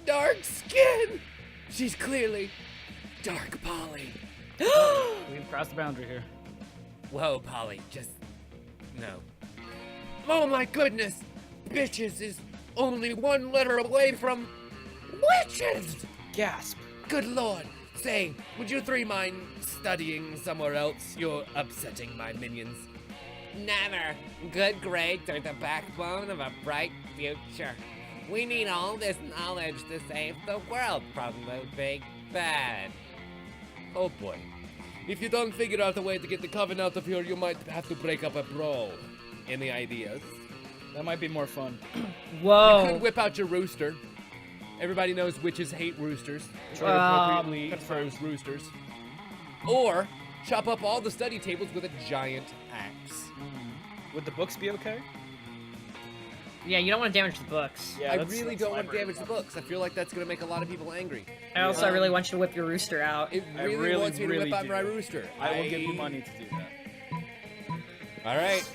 dark skin. She's clearly dark Polly. We've crossed the boundary here. Whoa, Polly, just no. Oh my goodness, bitches is only 1 letter away from witches. Gasp. Good lord. Say, would you 3 mind studying somewhere else? You're upsetting my minions. Never. Good grades are the backbone of a bright future. We need all this knowledge to save the world from the big bad. Oh boy. If you don't figure out a way to get the Coven out of here, you might have to break up a brawl. Any ideas? That might be more fun. You could Whoa. whip out your rooster. Everybody knows witches hate roosters. Try to appropriately confirms roosters. Or chop up all the study tables with a giant axe. Would the books be okay? Yeah, you don't want to damage the books. Yeah, I that's- really that's don't want to library damage the books. I feel like that's going to make a lot of people angry. I really want you to whip your rooster out. It I really, really, wants me to really whip out do. my rooster. I will give you money to do that. All right.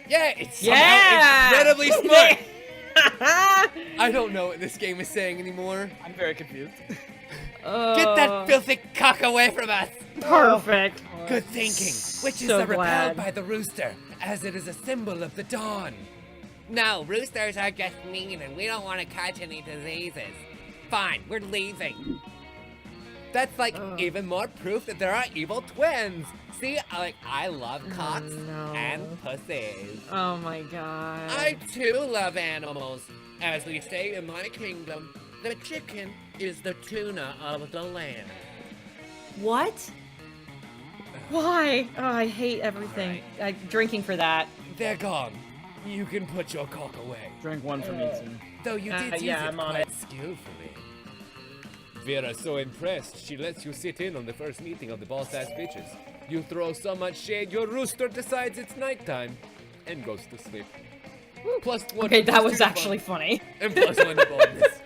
Yeah, it's Yeah! somehow incredibly smart. I don't know what this game is saying anymore. I'm very confused. Get that filthy cock away from us. Perfect. Good thinking. Witches So are repelled glad. by the rooster, as it is a symbol of the dawn. No, roosters are just mean, and we don't want to catch any diseases. Fine, we're leaving. That's like even more proof that there are evil twins. See, I love cocks no. and pussies. Oh my god. I too love animals. As we say in my kingdom, the chicken is the tuna of the land. What? Why? Oh, I hate everything. Drinking for that. They're gone. You can put your cock away. Drink 1 for me too. Though you did use yeah, it I'm on quite skillfully. Vera's so impressed, she lets you sit in on the first meeting of the boss-ass bitches. You throw so much shade, your rooster decides it's nighttime and goes to sleep. Plus 1 Okay, to that was two actually fun, funny. and plus 1 to bonus.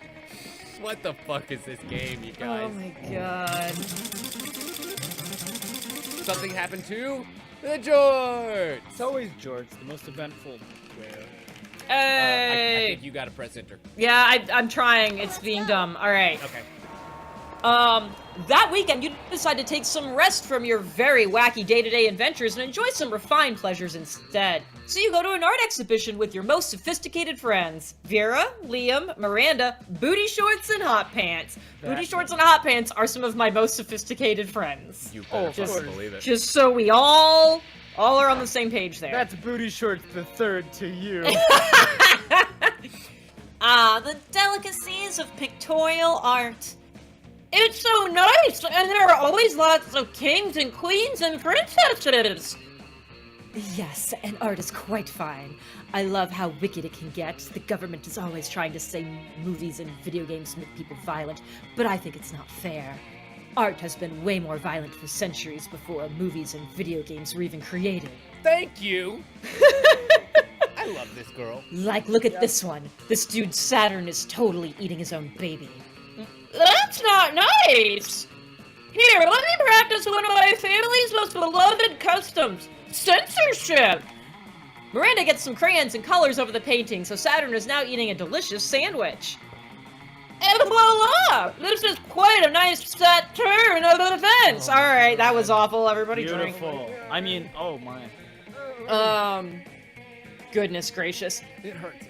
What the fuck is this game, you Oh guys? my god. Something happened to the jorts. It's always George, the most eventful player. I Hey! think you gotta press enter. Yeah, I'm trying. It's being dumb. Alright. Okay. That weekend you decide to take some rest from your very wacky day-to-day adventures and enjoy some refined pleasures instead. So you go to an art exhibition with your most sophisticated friends. Vera, Liam, Miranda, Booty Shorts, and Hot Pants. Booty Shorts and Hot Pants are some of my most sophisticated friends. You better of fucking course. believe it. Just so we all are on the same page there. That's Booty Shorts the third to you. The delicacies of pictorial art. It's so nice, and there are always lots of kings and queens and princesses. Yes, and art is quite fine. I love how wicked it can get. The government is always trying to say movies and video games make people violent, but I think it's not fair. Art has been way more violent for centuries before movies and video games were even created. Thank you. I love this girl. Like, look at this one. This dude Saturn is totally eating his own baby. That's not nice! Here, let me practice one of my family's most beloved customs. Censorship! Miranda gets some crayons and colors over the painting, so Saturn is now eating a delicious sandwich. And voila! This is quite a nice set turn of events! Alright, that was awful. Everybody drink. Beautiful. I mean, oh my. Goodness gracious. It hurts.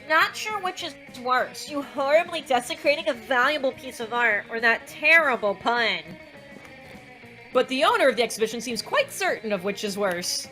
Not sure which is worse, you horribly desecrating a valuable piece of art, or that terrible pun. But the owner of the exhibition seems quite certain of which is worse.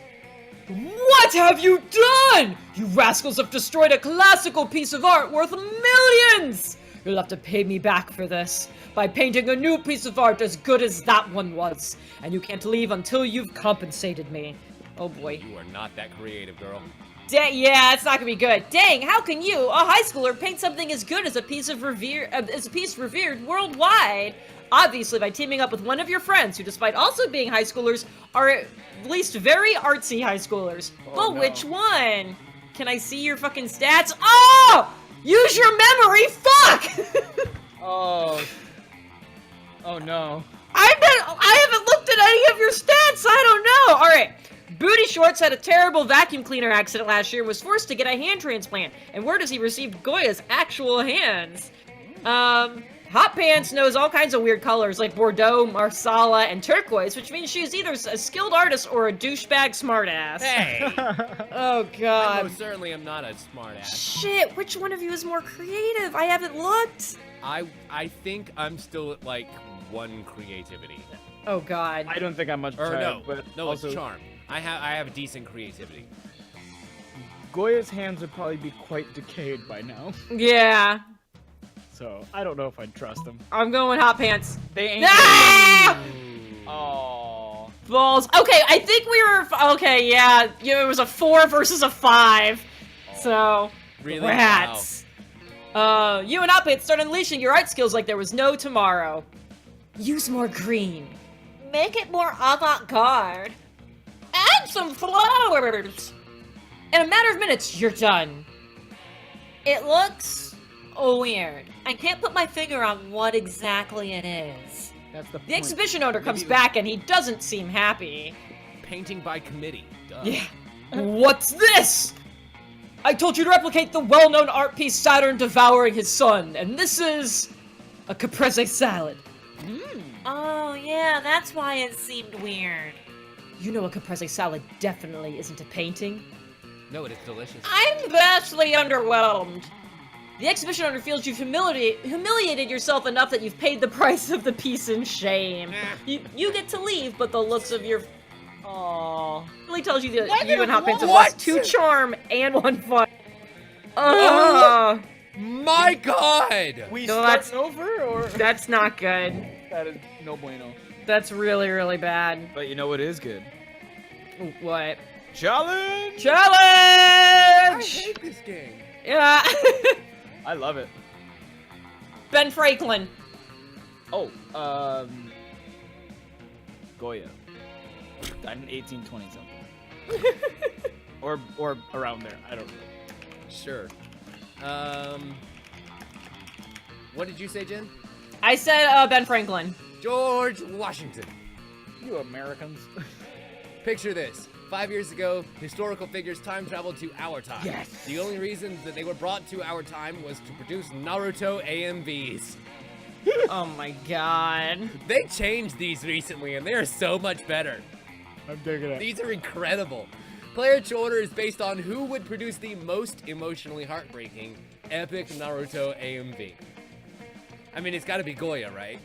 What have you done? You rascals have destroyed a classical piece of art worth millions! You'll have to pay me back for this, by painting a new piece of art as good as that one was. And you can't leave until you've compensated me. Oh boy. You are not that creative, girl. Yeah, it's not gonna be good. Dang, how can you, a high schooler, paint something as good as a piece revered worldwide? Obviously, by teaming up with one of your friends, who, despite also being high schoolers, are at least very artsy high schoolers. But no. which one? Can I see your fucking stats? Oh! Use your memory. Fuck! Oh. Oh no. I haven't looked at any of your stats. I don't know. All right. Booty Shorts had a terrible vacuum cleaner accident last year and was forced to get a hand transplant. And word is he received Goya's actual hands. Hot Pants knows all kinds of weird colors like Bordeaux, Marsala, and turquoise, which means she's either a skilled artist or a douchebag smartass. Hey! Oh I god. most certainly am not a smartass. Shit, which one of you is more creative? I haven't looked. I think I'm still at like 1 creativity. Oh god. I don't think I'm much Or tired, no, but no, also, it's charm. I have decent creativity. Goya's hands would probably be quite decayed by now. Yeah. So, I don't know if I'd trust them. I'm going with Hot Pants. They ain't. Ah! Oh. Balls. Okay, I think we were. Okay, yeah. It was a 4 versus a 5. So. Really? Rats. You and Hot Pants start unleashing your art skills like there was no tomorrow. Use more green. Make it more avant-garde. Add some flowers. In a matter of minutes, you're done. It looks weird. I can't put my finger on what exactly it is. That's the The point. exhibition owner comes Maybe- back and he doesn't seem happy. Painting by committee. Duh. Yeah. What's this? I told you to replicate the well-known art piece Saturn devouring his son, and this is a caprese salad. Oh, yeah, that's why it seemed weird. You know a caprese salad definitely isn't a painting. No, it is delicious. I'm vastly underwhelmed. The exhibition owner feels you've humiliated yourself enough that you've paid the price of the piece in shame. You get to leave, but the looks of your... Aww. Really tells you that you and Hot Pants have lost 2 charm and 1 fun. Oh! My God! We No, start that's- over, or That's not good. that is no bueno. That's really, really bad. But you know what is good? What? Challenge. I Challenge! hate this game. Yeah. I love it. Ben Franklin. Oh, Goya. Died in 1820 something. or around there. I don't know. Sure. What did you say, Jen? I said Ben Franklin. George Washington. You Americans. Picture this. 5 years ago, historical figures time traveled to our time. Yes. The only reason that they were brought to our time was to produce Naruto AMVs. Oh my god. They changed these recently, and they are so much better. I'm digging it. These are incredible. Player to order is based on who would produce the most emotionally heartbreaking, epic Naruto AMV. I mean, it's gotta be Goya, right?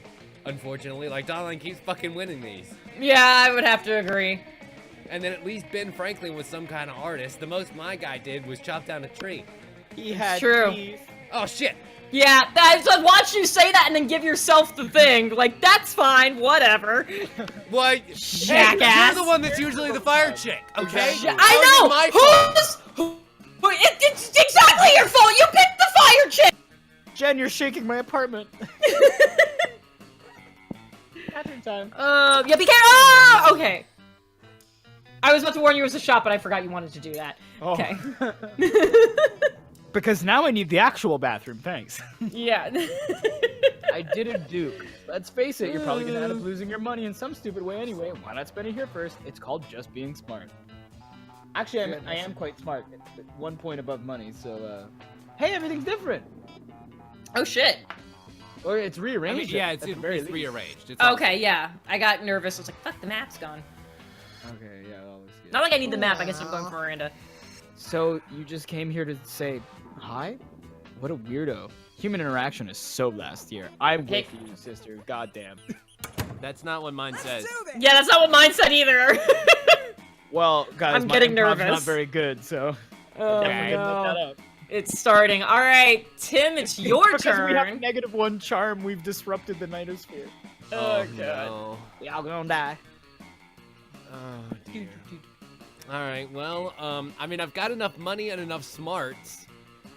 Unfortunately, like, Dahlia keeps fucking winning these. Yeah, I would have to agree. And then at least Ben Franklin was some kind of artist. The most my guy did was chop down a tree. He had True. teeth. Oh, shit. Yeah, I watch you say that and then give yourself the thing. Like, that's fine, whatever. What? Jackass. Hey, you're the one that's usually the fire chick, okay? Exactly. I know! My fault. It's exactly your fault! You picked the fire chick! Jen, you're shaking my apartment. Bathroom time. Yeah, be careful! Oh, okay. I was about to warn you it was a shot, but I forgot you wanted to do that. Oh. Okay. Because now I need the actual bathroom, thanks. Yeah. I did a Duke. Let's face it, you're probably gonna end up losing your money in some stupid way anyway. Why not spend it here first? It's called just being smart. Actually, I am quite smart. 1 point above money, so, hey, everything's different! Oh, shit. Or it's I rearranged. mean, yeah, at it's the very least. rearranged. It's Okay, yeah. I got nervous. I was like, fuck, the map's gone. Okay, yeah, that looks good. Not like I need the map. I guess I'm going for Miranda. So, you just came here to say hi? What a weirdo. Human interaction is so last year. I'm Okay. with you, sister. Goddamn. That's not what mine says. Yeah, that's not what mine said either. Well, guys, I'm my getting improv's nervous. not very good, so Oh, definitely gonna look that no. up. It's starting. All right, Tim, it's your Because we have a turn. -1 charm, we've disrupted the Nightosphere. Oh, God. no. We all gonna die. Oh, dear. Alright, well, I mean, I've got enough money and enough smarts.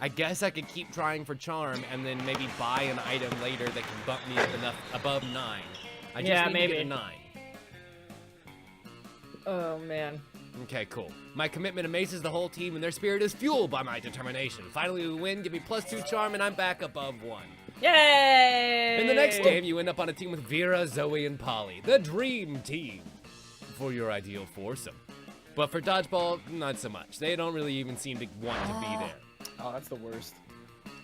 I guess I could keep trying for charm and then maybe buy an item later that can bump me up enough above 9. I just Yeah, need to maybe. get a 9. Oh, man. Okay, cool. My commitment amazes the whole team, and their spirit is fueled by my determination. Finally, we win, give me +2 charm, and I'm back above 1. Yay! In the next game, you end up on a team with Vera, Zoe, and Polly. The dream team for your ideal foursome. But for dodgeball, not so much. They don't really even seem to want to be there. Oh, that's the worst.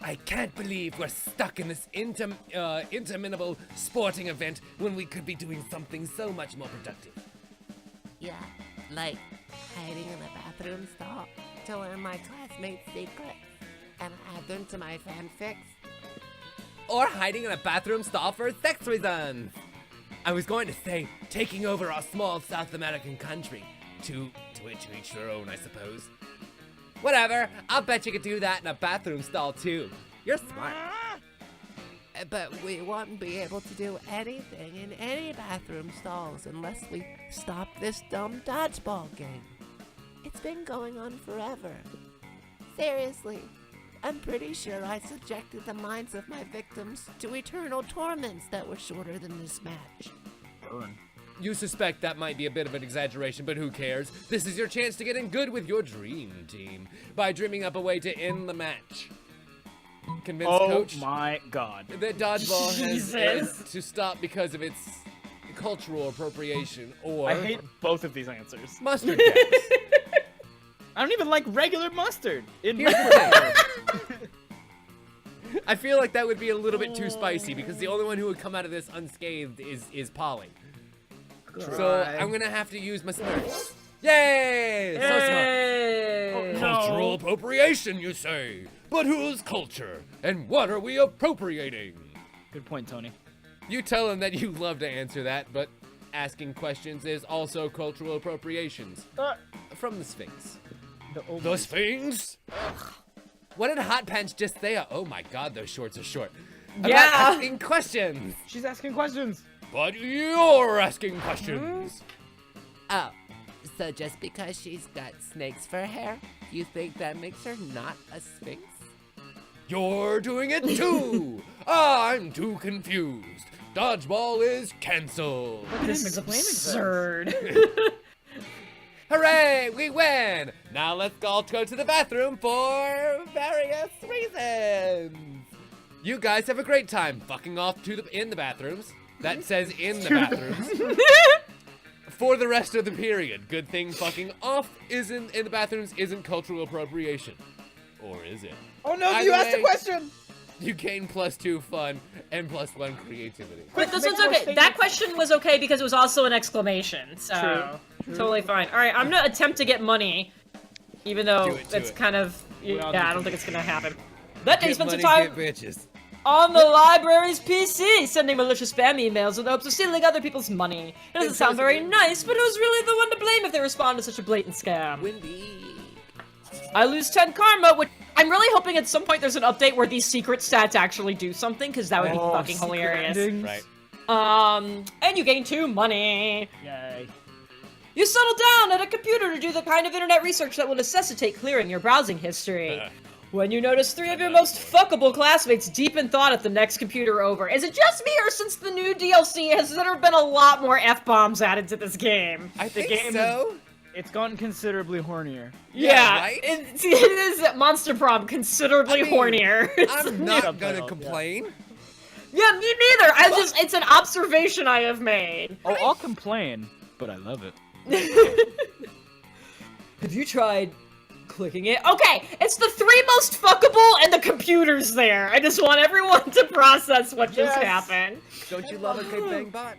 I can't believe we're stuck in this interminable sporting event when we could be doing something so much more productive. Yeah, like hiding in a bathroom stall to learn my classmates' secrets and add them to my fanfics. Or hiding in a bathroom stall for sex reasons. I was going to say, taking over a small South American country. To each their own, I suppose. Whatever, I'll bet you could do that in a bathroom stall too. You're smart. But we won't be able to do anything in any bathroom stalls unless we stop this dumb dodgeball game. It's been going on forever. Seriously, I'm pretty sure I subjected the minds of my victims to eternal torments that were shorter than this match. Burn. You suspect that might be a bit of an exaggeration, but who cares? This is your chance to get in good with your dream team by dreaming up a way to end the match. Convince Coach my god. that dodgeball Jesus. has to stop because of its cultural appropriation, or I hate both of these answers. mustard gas. I don't even like regular mustard. Here's the thing. I feel like that would be a little bit too spicy because the only one who would come out of this unscathed is Polly. So I'm gonna have to use my smarts. Yay! So smart. Hey! Cultural appropriation, you say? But whose culture? And what are we appropriating? Good point, Tony. You tell him that you love to answer that, but asking questions is also cultural appropriations. From the Sphinx. The Sphinx? What did Hot Pants just say? Oh my god, those shorts are short. About Yeah. asking questions. She's asking questions. But you're asking questions. Oh, so just because she's got snakes for hair, you think that makes her not a sphinx? You're doing it too. I'm too confused. Dodgeball is cancelled. This is absurd. Hooray, we win! Now let's all go to the bathroom for various reasons. You guys have a great time fucking off in the bathrooms. That says in the bathrooms. For the rest of the period. Good thing fucking off isn't in the bathrooms isn't cultural appropriation. Or is it? Oh no, Either you asked a way, question! You gain +2 fun and +1 creativity. But this Make one's more okay. statements. That question was okay because it was also an exclamation. So totally fine. All right, I'm gonna attempt to get money, even though Do it. it's kind of all I don't think it's gonna happen. That day Get spent some money, time get bitches. on the library's PC, sending malicious spam emails with the hopes of stealing other people's money. It doesn't sound very nice, but who's really the one to blame if they respond to such a blatant scam? Windy. I lose 10 karma, which I'm really hoping at some point there's an update where these secret stats actually do something, because that would be fucking secret hilarious. endings. Right. And you gain 2 money. Yay. You settle down at a computer to do the kind of internet research that will necessitate clearing your browsing history. When you notice 3 of your most fuckable classmates deep in thought at the next computer over. Is it just me, or since the new DLC has there been a lot more F-bombs added to this game? I think game so. It's gotten considerably hornier. Yeah, right? it is Monster Prom considerably I mean, hornier. I'm not Subtitle, gonna yeah. complain. Yeah, me neither. It's an observation I have made. Oh, I'll complain, but I love it. Have you tried clicking it? Okay, it's the 3 most fuckable and the computer's there. I just want everyone to process what just Yes. happened. Don't you love a good bang bot?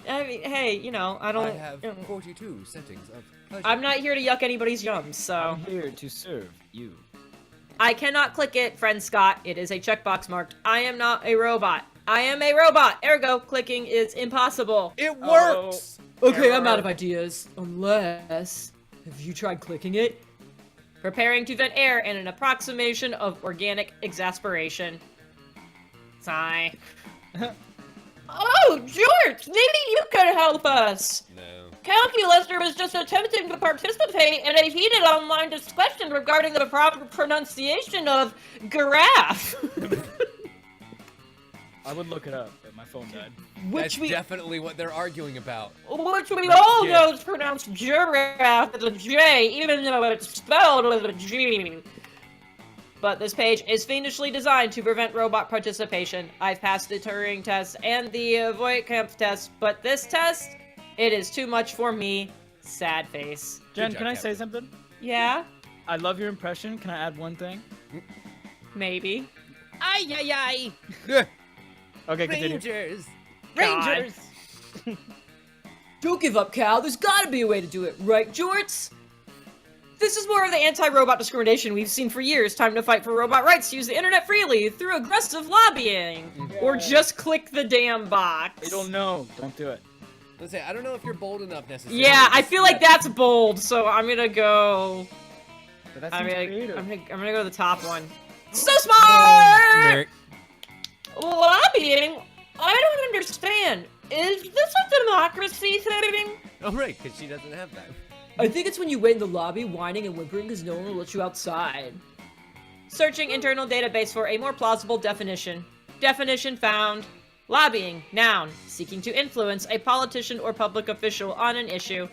I mean, hey, you know, I don't. I have 42 settings of pleasure. I'm not here to yuck anybody's yums, so I'm here to serve you. I cannot click it, friend Scott. It is a checkbox marked. I am not a robot. I am a robot. Ergo, clicking is impossible. It works! Okay, I'm Error. out of ideas. Unless... Have you tried clicking it? Preparing to vent air in an approximation of organic exasperation. Sigh. Oh, George! Maybe you could help us! No. Calculus was just attempting to participate in a heated online discussion regarding the proper pronunciation of giraffe. I would look it up, but my phone died. That's definitely what they're arguing about. Which we all Yeah. know is pronounced giraffe with a J, even though it's spelled with a G. But this page is fiendishly designed to prevent robot participation. I've passed the Turing test and the Voight-Kampf test, but this test, it is too much for me. Sad face. Jen, job, can I Captain. say something? Yeah? I love your impression. Can I add one thing? Maybe. Ay, ay, ay. Okay, continue. Rangers! God. Don't give up, Cal. There's gotta be a way to do it, right, Jorts? This is more of the anti-robot discrimination we've seen for years. Time to fight for robot rights to use the internet freely through aggressive lobbying. Or just click the damn box. They don't know. Don't do it. Let's say, I don't know if you're bold enough necessarily. Yeah, I feel like that's bold, so I'm gonna go... But that I'm seems gonna, creative. I'm gonna go to the top one. So smart! Lobbying? I don't understand. Is this a democracy thing? Oh, right, because she doesn't have that. I think it's when you wait in the lobby, whining and whimpering because no one will let you outside. Searching internal database for a more plausible definition. Definition found. Lobbying, noun, seeking to influence a politician or public official on an issue.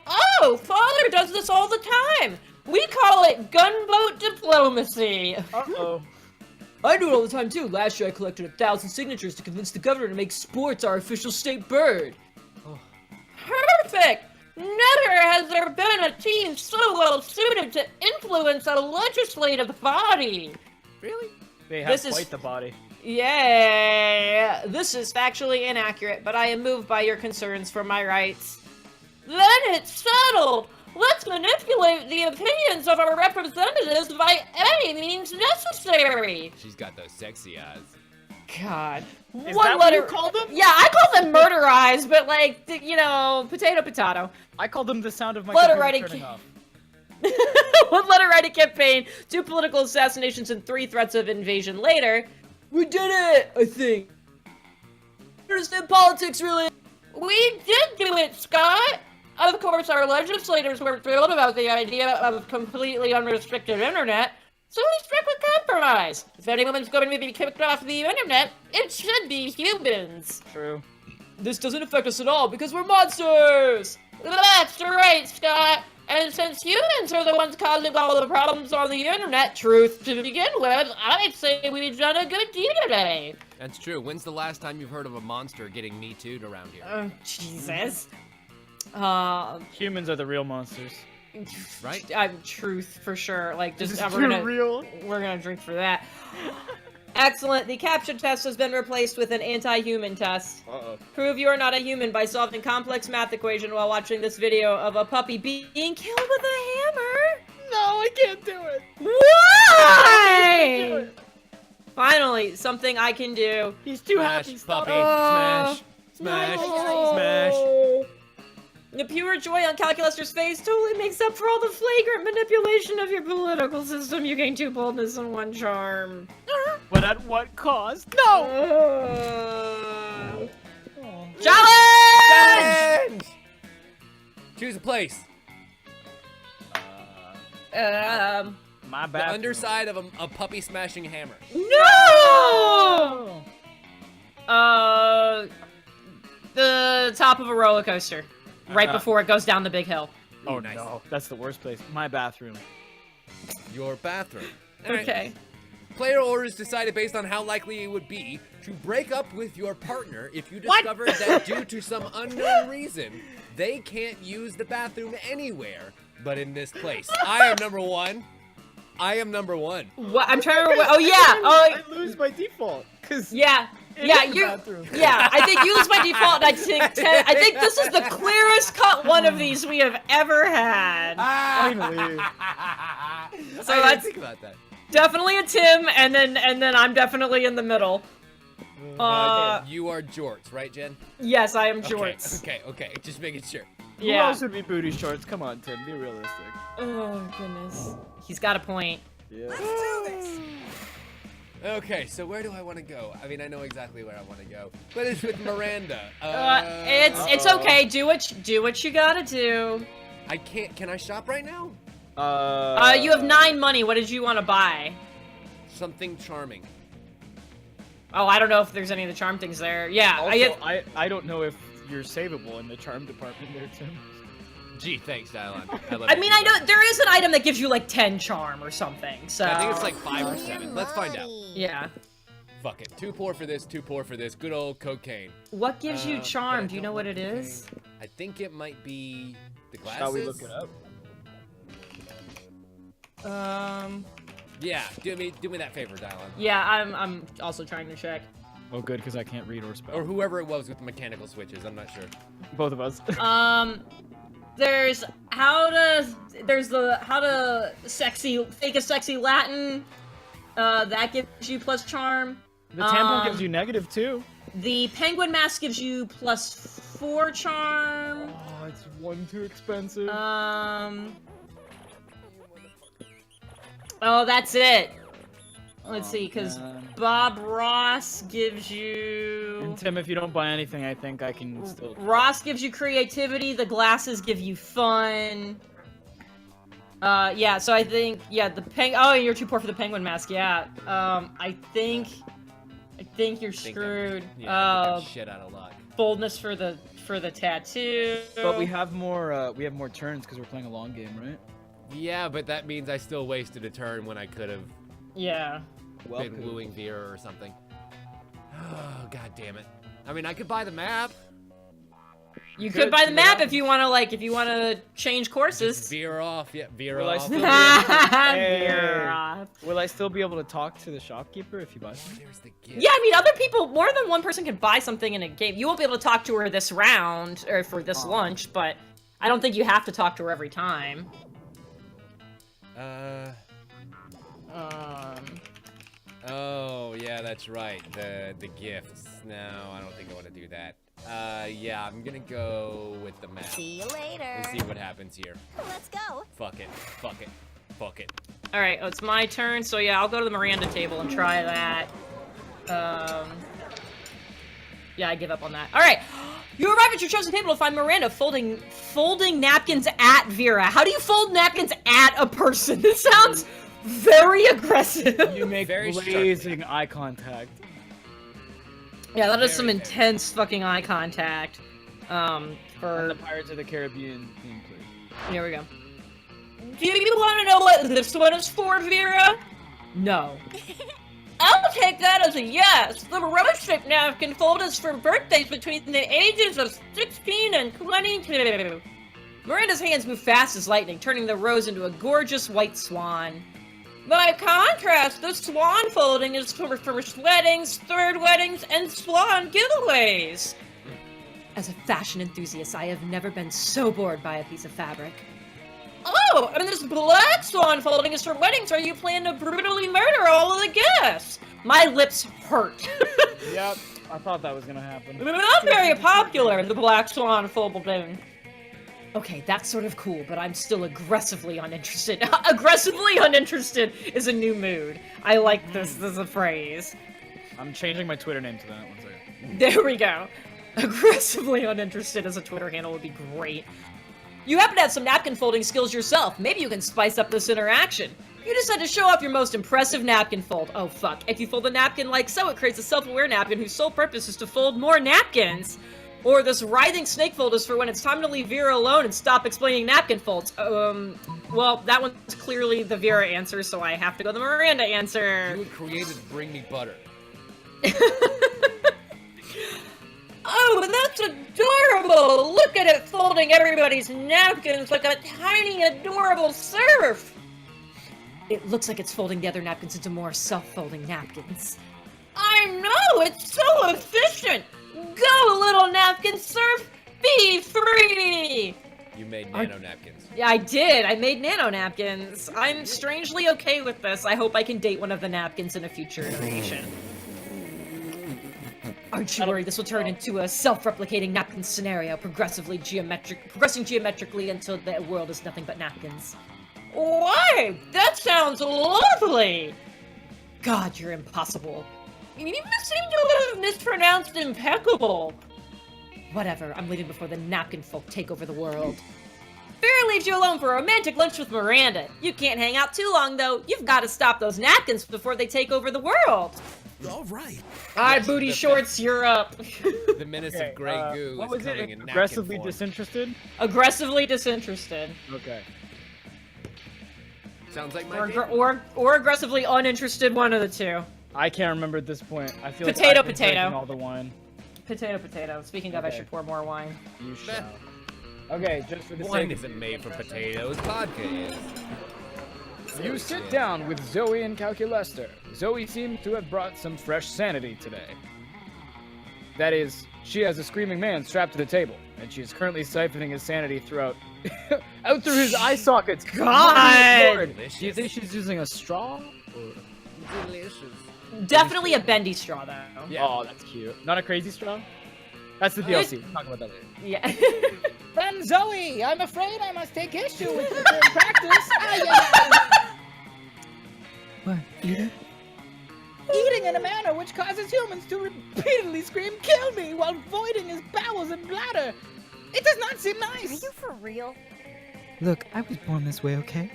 Oh, Father does this all the time! We call it gunboat diplomacy. Uh-oh. I do it all the time too. Last year I collected 1,000 signatures to convince the governor to make sports our official state bird. Perfect! Never has there been a team so well suited to influence a legislative body. Really? They have This is- quite the body. Yeah, this is factually inaccurate, but I am moved by your concerns for my rights. Then it's settled. Let's manipulate the opinions of our representatives by any means necessary. She's got those sexy eyes. God. Is that what you call them? Yeah, I call them murder eyes, but like, you know, potato, potato. I call them the sound of my Letter computer writing turning off. One letter writing campaign, 2 political assassinations, and 3 threats of invasion later. We did it, I think. Understand politics, really? We did do it, Scott! Of course, our legislators were thrilled about the idea of completely unrestricted internet, so we struck a compromise. If anyone's going to be kicked off the internet, it should be humans. True. This doesn't affect us at all because we're monsters! That's right, Scott. And since humans are the ones causing all the problems on the internet, truth to begin with, I'd say we've done a good deed today. That's true. When's the last time you've heard of a monster getting Me Too'd around here? Oh, Jesus. Humans are the real monsters. Right? Truth for sure. Like, just This is we're gonna real. we're gonna drink for that. Excellent. The capture test has been replaced with an anti-human test. Uh-oh. Prove you are not a human by solving complex math equation while watching this video of a puppy being killed with a hammer. No, I can't do it. Why? Finally, something I can do. He's too Smash, happy. Stop puppy. it. Smash. No. Smash. The pure joy on Calculus's face totally makes up for all the flagrant manipulation of your political system. You gain 2 boldness and 1 charm. But at what cost? No! Challenge! Choose a place. My The bad. underside of a puppy smashing hammer. No! The top of a roller coaster. Right before it goes down the big hill. Oh Nice. no, that's the worst place. My bathroom. Your bathroom. All right. Okay. Player orders decided based on how likely it would be to break up with your partner if you discovered that due to some unknown reason, they can't use the bathroom anywhere but in this place. I am number 1. I am number 1. What? I'm trying to remember. Oh, yeah. I lose by default. Cause Yeah. Yeah, is the you. bathroom. Yeah, I think you lose by default. And I think this is the clearest cut one of these we have ever had. Finally. So I didn't that's think about that. definitely a Tim, and then I'm definitely in the middle. You are Jorts, right, Jen? Yes, I am Jorts. Okay. Just making sure. Who Yeah. else would be booty shorts? Come on, Tim. Be realistic. Oh goodness. He's got a point. Yeah. Okay, so where do I want to go? I mean, I know exactly where I want to go, but it's with Miranda. It's okay. Do what you gotta do. I can't. Can I shop right now? You have 9 money. What did you want to buy? Something charming. Oh, I don't know if there's any of the charm things there. Yeah, Also, I don't know if you're savable in the charm department there, Tim. Gee, thanks, Dahlia. I love I you. mean, I know there is an item that gives you like 10 charm or something. So I think it's like 5 or 7. Let's find out. yeah. Fuck it. 2 poor for this, 2 poor for this. Good old cocaine. What gives you But I charm? Do you don't know what want it is? cocaine. I think it might be the glasses. Shall we look it up? Yeah, do me that favor, Dahlia. Yeah, I'm also trying to check. Oh, good, because I can't read or spell. Or whoever it was with the mechanical switches. I'm not sure. Both of us. There's how to fake a sexy Latin. That gives you plus charm. The tampon gives you -2. The penguin mask gives you plus 4 charm. Oh, it's 1 too expensive. Oh, that's it. Let's see, because man. Bob Ross gives you... And Tim, if you don't buy anything, I think I can still... Ross gives you creativity, the glasses give you fun. Yeah, so I think, yeah, oh, you're too poor for the penguin mask, yeah. I think you're screwed. Yeah, I think I'm shit out of luck. Boldness for the tattoo. But we have more turns because we're playing a long game, right? Yeah, but that means I still wasted a turn when I could have Yeah. been wooing Vera or something. Oh, god damn it. I mean, I could buy the map. You Good, could buy the yeah. map if you want to change courses. Veer off. Yeah, veer Will I off. still Veer off. Will I still be able to talk to the shopkeeper if you buy something? There's the gift. Yeah, I mean, other people, more than one person can buy something in a game. You won't be able to talk to her this round, or for this lunch, but I don't think you have to talk to her every time. Oh, yeah, that's right. The gifts. No, I don't think I want to do that. Yeah, I'm gonna go with the map. See you later. Let's see what happens here. Let's go. Fuck it. Fuck it. Fuck it. All right, it's my turn, so yeah, I'll go to the Miranda table and try that. Yeah, I give up on that. All right, you arrive at your chosen table to find Miranda folding napkins at Vera. How do you fold napkins at a person? This sounds very aggressive. You make Very blazing eye contact. Yeah, that is some Very, intense fucking eye contact. And For the Pirates of the Caribbean theme, please. here we go. Do you want to know what this one is for, Vera? No. I'll take that as a yes. The rose-shaped napkin fold is for birthdays between the ages of 16 and 22. Miranda's hands move fast as lightning, turning the rose into a gorgeous white swan. By contrast, the swan folding is for first weddings, third weddings, and swan giveaways. As a fashion enthusiast, I have never been so bored by a piece of fabric. Oh, and this black swan folding is for weddings where you plan to brutally murder all of the guests. My lips hurt. Yep, I thought that was gonna happen. Not very popular, the black swan folding. Okay, that's sort of cool, but I'm still aggressively uninterested. Aggressively uninterested is a new mood. I like this as a phrase. I'm changing my Twitter name to that. 1 second. There we go. Aggressively uninterested as a Twitter handle would be great. You happen to have some napkin folding skills yourself. Maybe you can spice up this interaction. You decide to show off your most impressive napkin fold. Oh fuck. If you fold a napkin like so, it creates a self-aware napkin whose sole purpose is to fold more napkins. Or this writhing snake fold is for when it's time to leave Vera alone and stop explaining napkin folds. Well, that one's clearly the Vera answer, so I have to go the Miranda answer. You created Bring Me Butter. Oh, that's adorable! Look at it folding everybody's napkins like a tiny, adorable serf! It looks like it's folding the other napkins into more self-folding napkins. I know! It's so efficient! Go, little napkin serf! Be free! You made nano napkins. Yeah, I did. I made nano napkins. I'm strangely okay with this. I hope I can date one of the napkins in a future iteration. Aren't you worried this will turn into a self-replicating napkin scenario, progressing geometrically until the world is nothing but napkins? Why? That sounds lovely! God, you're impossible. You seem to have mispronounced impeccable. Whatever, I'm leaving before the napkin folk take over the world. Vera leaves you alone for a romantic lunch with Miranda. You can't hang out too long, though. You've got to stop those napkins before they take over the world. All right. Alright, booty shorts, you're up. The menace of gray goo what is was coming it? in napkin Aggressively form. disinterested? Aggressively disinterested. Okay. Sounds like my Or, favorite. or aggressively uninterested, one of the two. I can't remember at this point. I feel Potato, like I've been potato. drinking all the wine. Potato. Speaking of, I Okay. should pour more wine. You shall. Okay, just for the Wine sake isn't made from potatoes. Vodka is. You sit down with Zoe and Calculester. Zoe seems to have brought some fresh sanity today. That is, she has a screaming man strapped to the table, and she is currently siphoning his sanity out through his eye sockets. God! My Lord. Delicious. Do you think she's using a straw? Delicious. Definitely a bendy straw, though. Yeah. Oh, that's cute. Not a crazy straw? That's the DLC. We'll talk about that later. Yeah. Then Zoe, I'm afraid I must take issue with your current practice. What? Eating in a manner which causes humans to repeatedly scream, "Kill me!" while voiding his bowels and bladder. It does not seem Are nice. you for real? Look, I was born this way, okay?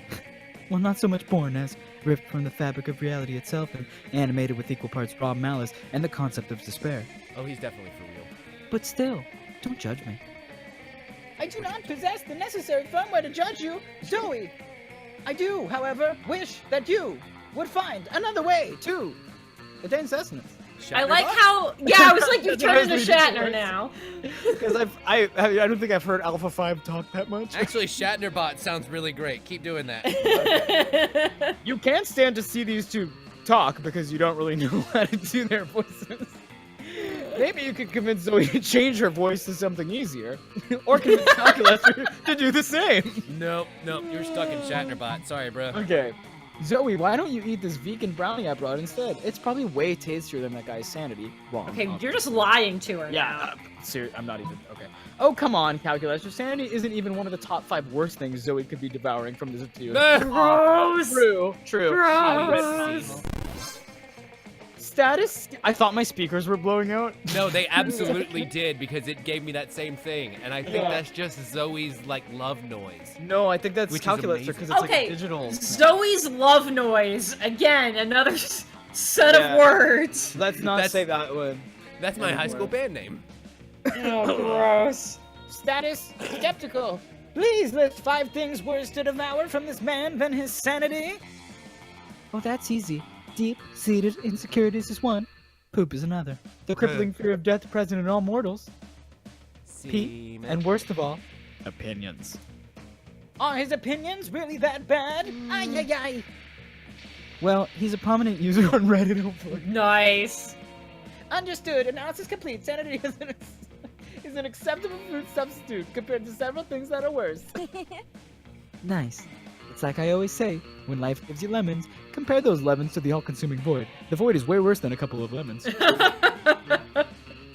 Well, not so much born as ripped from the fabric of reality itself and animated with equal parts raw malice and the concept of despair. Oh, he's definitely for real. But still, don't judge me. I do not possess the necessary firmware to judge you, Zoe. I do, however, wish that you would find another way to attain sustenance. I like how. Yeah, I was like, you've turned into Shatner now. Because I don't think I've heard Alpha 5 talk that much. Actually, Shatnerbot sounds really great. Keep doing that. You can't stand to see these two talk because you don't really know how to do their voices. Maybe you could convince Zoe to change her voice to something easier, or convince Calculator to do the same. Nope, you're stuck in Shatnerbot. Sorry, bro. Okay, Zoe, why don't you eat this vegan brownie I brought instead? It's probably way tastier than that guy's sanity. Wrong. Okay, you're just lying to her now. Yeah, serious. I'm not even. Okay. Oh, come on, Calculator. Sanity isn't even one of the top 5 worst things Zoe could be devouring from this view. Gross! True. Gross! Status? I thought my speakers were blowing out. No, they absolutely did because it gave me that same thing, and I think Yeah. that's just Zoe's like love noise. No, I think that's Which is Calculator amazing. because it's Okay, like a digital. Zoe's love noise. Again, another set Yeah. of words. Let's not That's- say that one. That's my high school Anymore. band name. Oh, gross. Status skeptical. Please list 5 things worse to devour from this man than his sanity. Oh, that's easy. Deep-seated insecurities is one. Poop is another. The crippling fear of death present in all mortals. P, and worst of all, opinions. Are his opinions really that bad? Ay, ay, ay. Well, he's a prominent user on Reddit, hopefully. Nice. Understood. Analysis complete. Sanity is an acceptable food substitute compared to several things that are worse. Nice. It's like I always say, when life gives you lemons, compare those lemons to the all-consuming void. The void is way worse than a couple of lemons.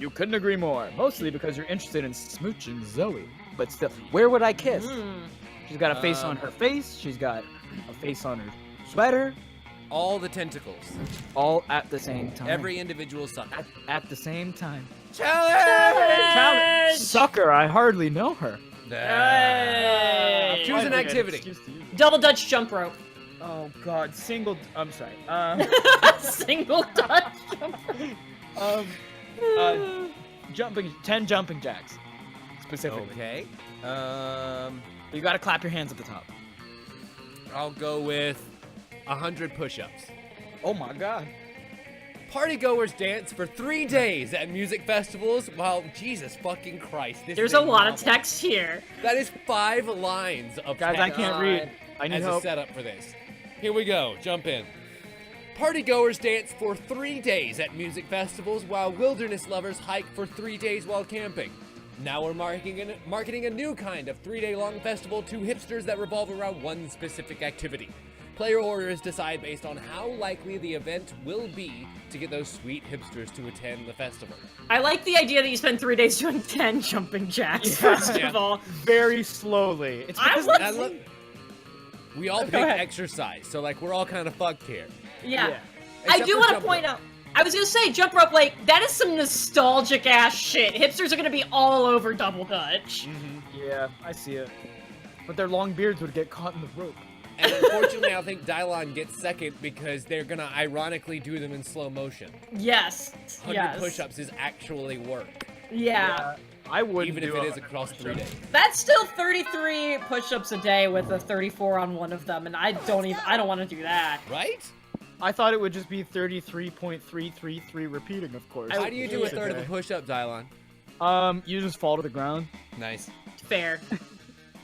You couldn't agree more. Mostly because you're interested in smooching Zoe. But still, where would I kiss? She's got a face on her face. She's got a face on her sweater. All the tentacles. All at the same time. Every individual sucker. At the same time. Challenge! Sucker, I hardly know her. Hey. Choose an activity. Double Dutch jump rope. Oh god, I'm sorry. Single Dutch jump rope. 10 jumping jacks. Specifically. Okay. You gotta clap your hands at the top. I'll go with 100 push-ups. Oh my god. Partygoers dance for 3 days at music festivals while Jesus fucking Christ. This There's is a lot of novel. text here. That is 5 lines of Guys, text. I can't read. I need as help. a setup for this. Here we go. Jump in. Partygoers dance for 3 days at music festivals while wilderness lovers hike for 3 days while camping. Now we're marketing a new kind of 3-day-long festival to hipsters that revolve around one specific activity. Player orders decide based on how likely the event will be to get those sweet hipsters to attend the festival. I like the idea that you spend 3 days doing 10 jumping jacks, first of all. Very slowly. It's I because would- And look, we all pick ahead. exercise, so like we're all kind of fucked here. Yeah. Yeah. I Except do for want to jump point rope. out, I was going to say, jump rope, like, that is some nostalgic ass shit. Hipsters are going to be all over Double Dutch. Yeah, I see it. But their long beards would get caught in the rope. And unfortunately, I think Dahlia gets second because they're gonna ironically do them in slow motion. Yes. 100 Yes. push-ups is actually work, Yeah. I wouldn't even if do it is 100 across 3 push-ups. days. That's still 33 push-ups a day with a 34 on one of them, and I don't want to do that. Right? I thought it would just be 33.333 repeating, of course. How do you do a third of a push-up, Dylon? You just fall to the ground. Nice. Fair.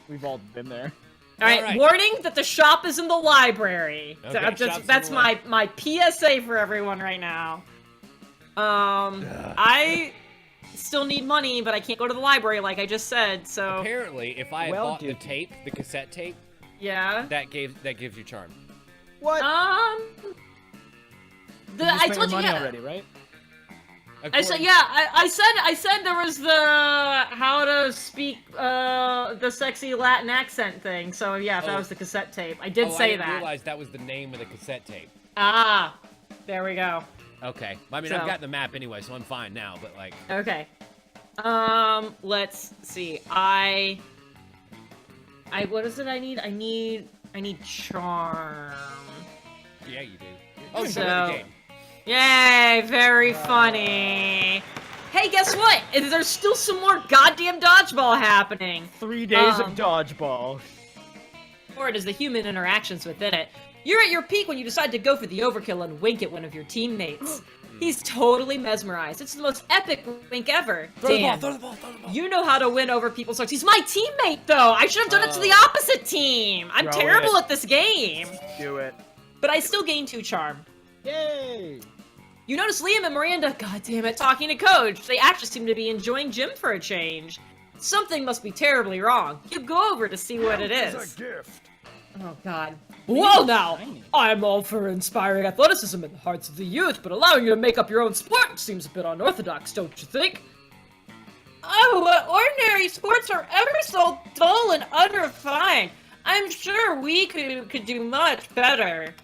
We've all been there. All right, Alright. warning that the shop is in the library. Okay, That's shop's in that's the my PSA for everyone right now. I still need money, but I can't go to the library like I just said. So Apparently, if I had Well, bought the dude. tape, the cassette tape, yeah. that gives you charm. What? I You spent your told you money yeah. already, right? I said yeah. I said there was the how to speak the sexy Latin accent thing. So yeah, if that Oh. was the cassette tape, I did I say didn't that. realize that was the name of the cassette tape. Ah, there we go. Okay. I mean, So- I've got the map anyway, so I'm fine now. But like, Okay. Let's see. What is it I need? I need charm. yeah, you do. Oh, So- so the game. Yay, very funny. Hey, guess what? There's still some more goddamn dodgeball happening. 3 days of Um, dodgeball. Or it is the human interactions within it. You're at your peak when you decide to go for the overkill and wink at one of your teammates. He's totally mesmerized. It's the most epic wink ever. Dan, Throw the ball, throw the ball. you know how to win over people's hearts. He's my teammate, though. I should have done it to the opposite team. I'm Throw terrible it. at this game. Do it. But I still gain 2 charm. Yay! You notice Liam and Miranda, god damn it, talking to Coach. They actually seem to be enjoying gym for a change. Something must be terribly wrong. You go over to see what it is. Gift. Oh god. Well now, tiny. I'm all for inspiring athleticism in the hearts of the youth, but allowing you to make up your own sport seems a bit unorthodox, don't you think? Oh, what ordinary sports are ever so dull and unrefined. I'm sure we could do much better.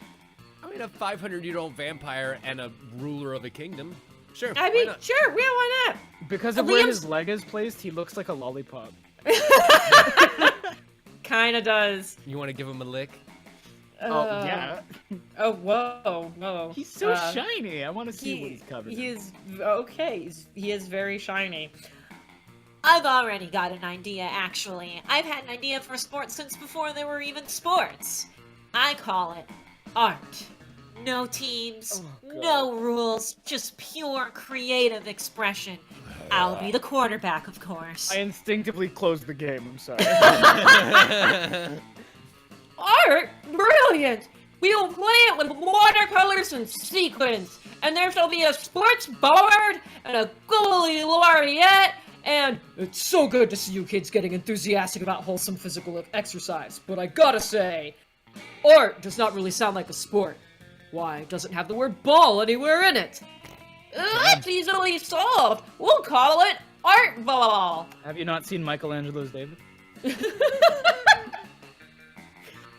I mean, a 500-year-old vampire and a ruler of a kingdom. Sure. I why mean, not? sure, yeah, why not? Because of where Liam's- his leg is placed, he looks like a lollipop. Kinda does. You want to give him a lick? Oh, yeah. Oh, whoa. He's so shiny. I want to see what he's covered in. He is okay. He is very shiny. I've already got an idea, actually. I've had an idea for sports since before there were even sports. I call it art. No teams, no rules, just pure creative expression. I'll be the quarterback, of course. I instinctively closed the game. I'm sorry. Art? Brilliant! We will play it with watercolors and sequins, and there shall be a sports board and a goalie laureate, and it's so good to see you kids getting enthusiastic about wholesome physical exercise, but I gotta say, art does not really sound like a sport. Why, it doesn't have the word ball anywhere in it. That's easily solved. We'll call it art ball. Have you not seen Michelangelo's David?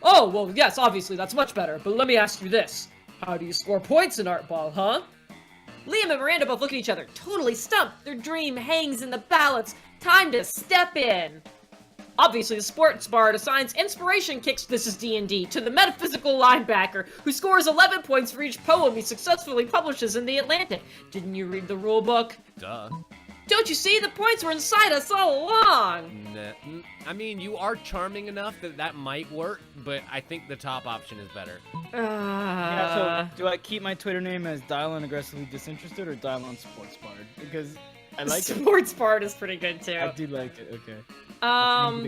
Oh, well, yes, obviously, that's much better, but let me ask you this. How do you score points in art ball, huh? Liam and Miranda both look at each other, totally stumped. Their dream hangs in the balance. Time to step in. Obviously, the sports bard assigns inspiration kicks, this is D&D, to the metaphysical linebacker, who scores 11 points for each poem he successfully publishes in the Atlantic. Didn't you read the rule book? Duh. Don't you see? The points were inside us all along! I mean, you are charming enough that that might work, but I think the top option is better. Yeah, so do I keep my Twitter name as Dylon Aggressively Disinterested or Dylon Sports Bard? Because I like it. Sports bard is pretty good, too. I do like it, okay. Dylon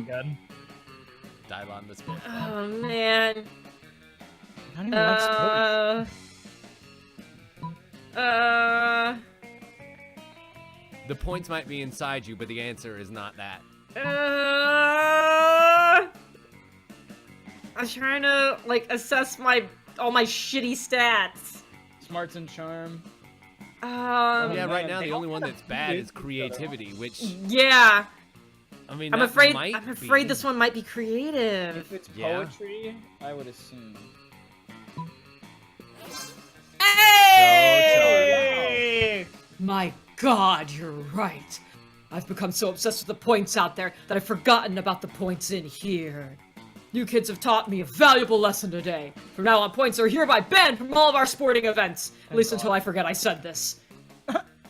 the Sports Bard. Oh, man. I don't even like sports. The points might be inside you, but the answer is not that. I'm trying to, like, assess all my shitty stats. Smarts and charm. Yeah, right man, now they the all only one kinda that's bad is creative, creativity, which, Yeah, I mean, I'm that afraid. might I'm be. afraid this one might be creative. If it's Yeah. poetry, I would assume. Hey! My God, you're right. I've become so obsessed with the points out there that I've forgotten about the points in here. You kids have taught me a valuable lesson today. From now on, points are hereby banned from all of our sporting events. At least until I forget I said this.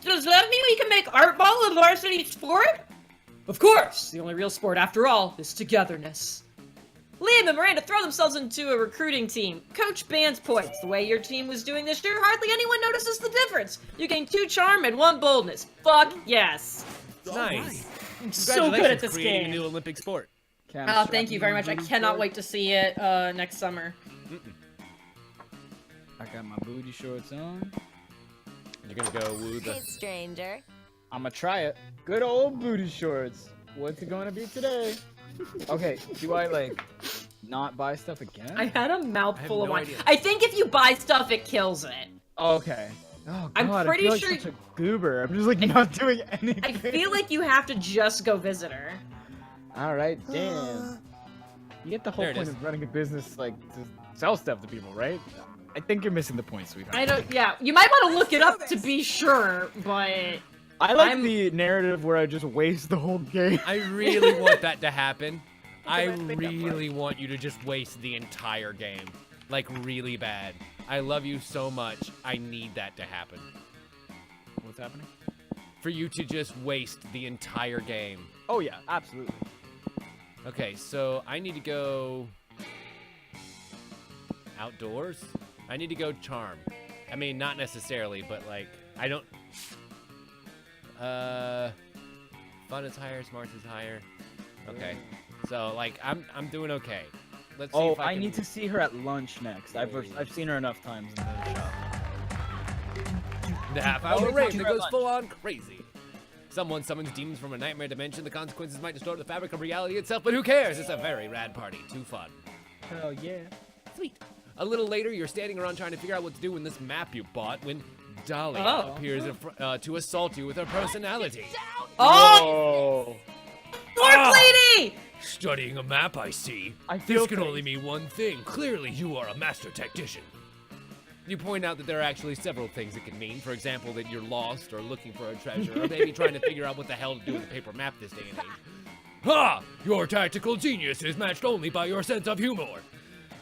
Does that mean we can make art ball a varsity sport? Of course! The only real sport, after all, is togetherness. Liam and Miranda throw themselves into a recruiting team. Coach bans points. The way your team was doing this year, hardly anyone notices the difference. You gain 2 charm and 1 boldness. Fuck yes. Nice. I'm so good at this creating game. a new Olympic sport. Oh, thank you very much. I cannot wait to see it next summer. I got my booty shorts on. You're gonna go woo the. Hey, stranger. I'ma try it. Good old booty shorts. What's it gonna be today? Okay, do I like not buy stuff again? I had a mouthful of no wine. idea. I think if you buy stuff, it kills it. Okay. Oh, I'm God, pretty I feel like sure- such a goober. I'm just like not doing anything. I feel like you have to just go visit her. All right, damn. You get the whole There it point is. of running a business, like to sell stuff to people, right? I think you're missing the point, sweetheart. I don't. Yeah, you might want to look it up to be sure, but I like I'm- the narrative where I just waste the whole game. I really want that to happen. I really want you to just waste the entire game. Like, really bad. I love you so much. I need that to happen. What's happening? For you to just waste the entire game. Oh yeah, absolutely. Okay, so I need to go outdoors. I need to go charm. I mean, not necessarily, but like, I don't. Fun is higher, smarts is higher. Okay, so like, I'm doing okay. Let's see Oh, if I I can... need to see her at lunch next. I've seen her enough times in the shop. The half-hour rave that goes full-on crazy. Someone summons demons from a nightmare dimension. The consequences might distort the fabric of reality itself, but who cares? It's a very rad party. Too fun. Hell yeah. Sweet. A little later, you're standing around trying to figure out what to do in this map you bought when Dahlia Oh. appears to assault you with her personality. oh, Orc lady! Studying a map, I see. I feel This can things. only mean one thing. Clearly, you are a master tactician. You point out that there are actually several things it can mean. For example, that you're lost or looking for a treasure, or maybe trying to figure out what the hell to do with a paper map this day and age. Ha! Your tactical genius is matched only by your sense of humor.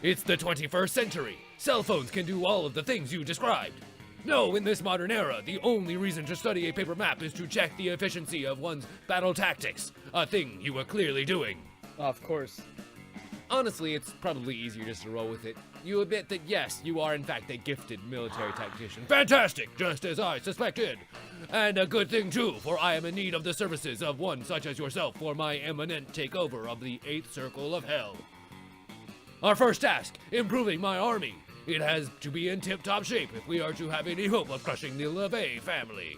It's the 21st century. Cell phones can do all of the things you described. No, in this modern era, the only reason to study a paper map is to check the efficiency of one's battle tactics, a thing you were clearly doing. Of course. Honestly, it's probably easier just to roll with it. You admit that yes, you are in fact a gifted military tactician. Fantastic, just as I suspected. And a good thing too, for I am in need of the services of one such as yourself for my imminent takeover of the 8th Circle of Hell. Our first task, improving my army. It has to be in tip-top shape if we are to have any hope of crushing the LeVay family.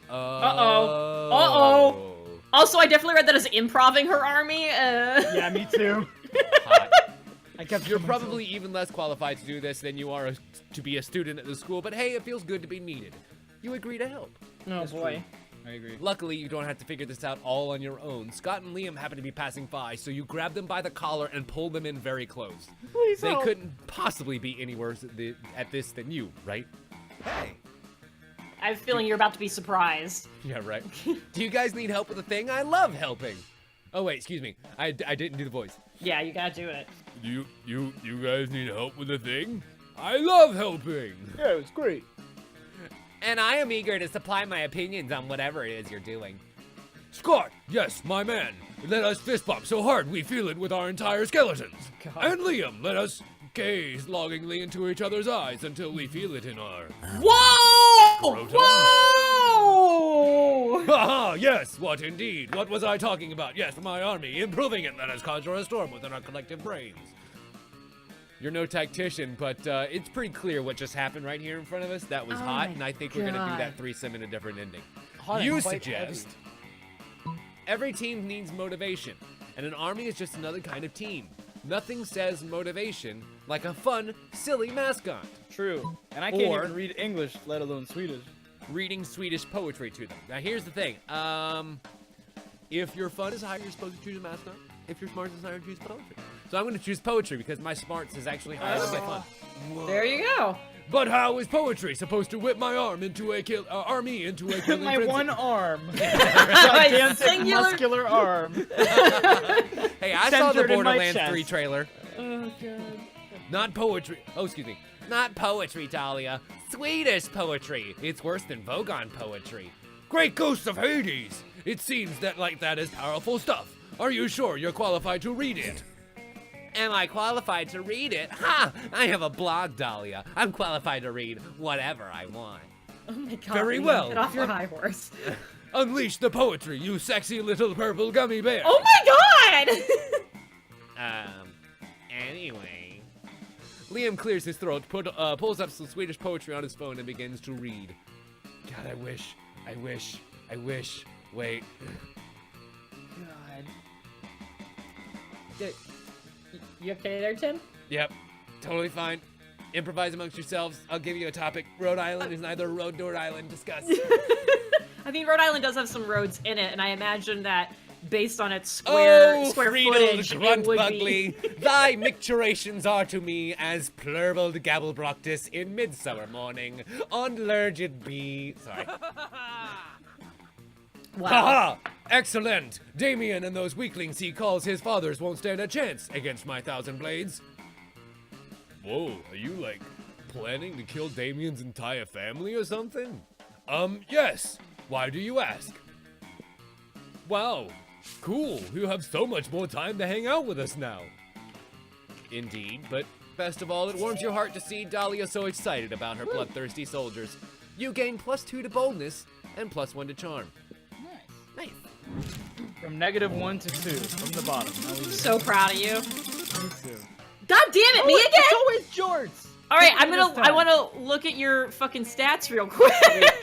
Uh-oh. Also, I definitely read that as improving her army. Yeah, me too. I kept You're probably even less qualified to do this than you are to be a student at the school, but hey, it feels good to be needed. You agree to help. Oh boy. I agree. Luckily, you don't have to figure this out all on your own. Scott and Liam happen to be passing by, so you grab them by the collar and pull them in very close. Please They help. couldn't possibly be any worse at this than you, right? Hey, I have a feeling you're about to be surprised. Yeah, right. Do you guys need help with a thing? I love helping. Oh wait, excuse me. I didn't do the voice. Yeah, you gotta do it. You guys need help with a thing? I love helping. Yeah, it was great. And I am eager to supply my opinions on whatever it is you're doing. Scott, yes, my man. Let us fist bump so hard we feel it with our entire skeletons. And Liam, let us gaze longingly into each other's eyes until we feel it in our... Whoa! Rotom. Whoa! Haha, yes, what indeed? What was I talking about? Yes, my army, improving it, let us conjure a storm within our collective brains. You're no tactician, but it's pretty clear what just happened right here in front of us. That was hot, my and I think we're gonna do God. that threesome in a different ending. Hot You and quite suggest every team needs motivation, and an army is just another kind of team. Nothing says motivation like a fun, silly mascot. True. And I can't Or- even read English, let alone Swedish. Reading Swedish poetry to them. Now here's the thing. If your fun is higher, you're supposed to choose a mascot. If your smarts is higher, choose poetry. So I'm going to choose poetry because my smarts is actually higher than my fun. There you go. But how is poetry supposed to whip my arm into a army into a killing My frenzy? one arm. My Gigantic singular. muscular arm. Hey, I saw the centered in my Borderlands chest. 3 trailer. Oh god. Not poetry. Oh, excuse me. Not poetry, Dahlia. Swedish poetry. It's worse than Vogon poetry. Great ghosts of Hades. It seems that that is powerful stuff. Are you sure you're qualified to read it? Am I qualified to read it? Ha! I have a blog, Dahlia. I'm qualified to read whatever I want. Oh my god. Very Liam, well. Get off your high horse. Unleash the poetry, you sexy little purple gummy bear. Oh my god! Anyway. Liam clears his throat, pulls up some Swedish poetry on his phone and begins to read. God, I wish. Wait. God. You okay there, Tim? Yep, totally fine. Improvise amongst yourselves. I'll give you a topic. Rhode Island is neither a road nor island. Discuss. I mean, Rhode Island does have some roads in it, and I imagine that based on its square footage, grunt it would bugly, be... thy micturations are to me as plurbled gabblebroctus in midsummer morning on lurgid bee. Sorry. Wow. Haha! Excellent! Damien and those weaklings he calls his fathers won't stand a chance against my 1,000 blades. Whoa, are you, planning to kill Damien's entire family or something? Yes. Why do you ask? Wow, cool. You have so much more time to hang out with us now. Indeed, but best of all, it warms your heart to see Dahlia so excited about her bloodthirsty soldiers. You gain +2 to boldness and +1 to charm. Nice. From -1 to 2, from the bottom. So proud of you. Me too. God damn it, me again! It's always Jorts! All right, This I time. want to look at your fucking stats real quick.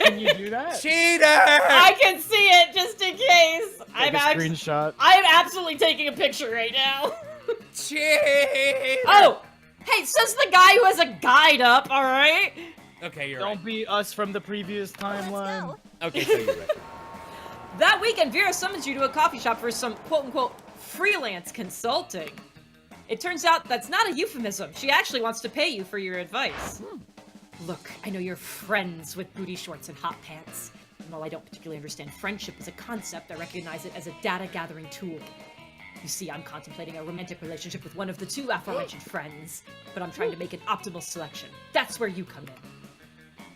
Can you do that? Cheater! I can see it just in case. Take a screenshot. I am absolutely taking a picture right now. Cheater! Oh, hey, says the guy who has a guide up. All right. Okay, you're Don't be us from the previous timeline. go. right. Okay, so you're right. That weekend, Vera summons you to a coffee shop for some quote-unquote freelance consulting. It turns out that's not a euphemism. She actually wants to pay you for your advice. Look, I know you're friends with booty shorts and hot pants. And while I don't particularly understand friendship as a concept, I recognize it as a data-gathering tool. You see, I'm contemplating a romantic relationship with one of the two aforementioned friends, but I'm trying to make an optimal selection. That's where you come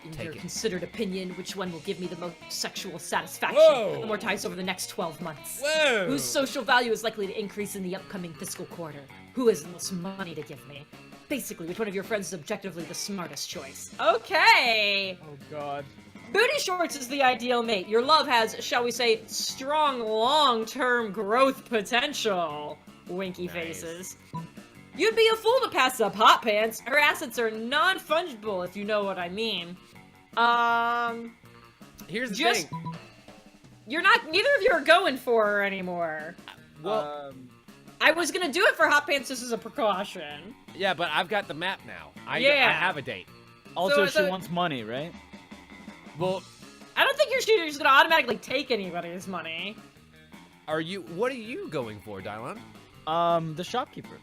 in. In Take your it. considered opinion, which one will give me the most sexual satisfaction Whoa. amortized over the next 12 months? Whoa! Whose social value is likely to increase in the upcoming fiscal quarter? Who has the most money to give me? Basically, which one of your friends is objectively the smartest choice? Okay! Oh God. Booty shorts is the ideal mate. Your love has, shall we say, strong long-term growth potential. Winky Nice. faces. You'd be a fool to pass up hot pants. Her assets are non-fungible, if you know what I mean. Here's the Just- thing. Neither of you are going for her anymore. Well, I was gonna do it for hot pants just as a precaution. yeah, but I've got the map now. I Yeah. have a date. Also, So- she wants money, right? Well, I don't think you're just gonna automatically take anybody's money. what are you going for, Dylon? The shopkeeper.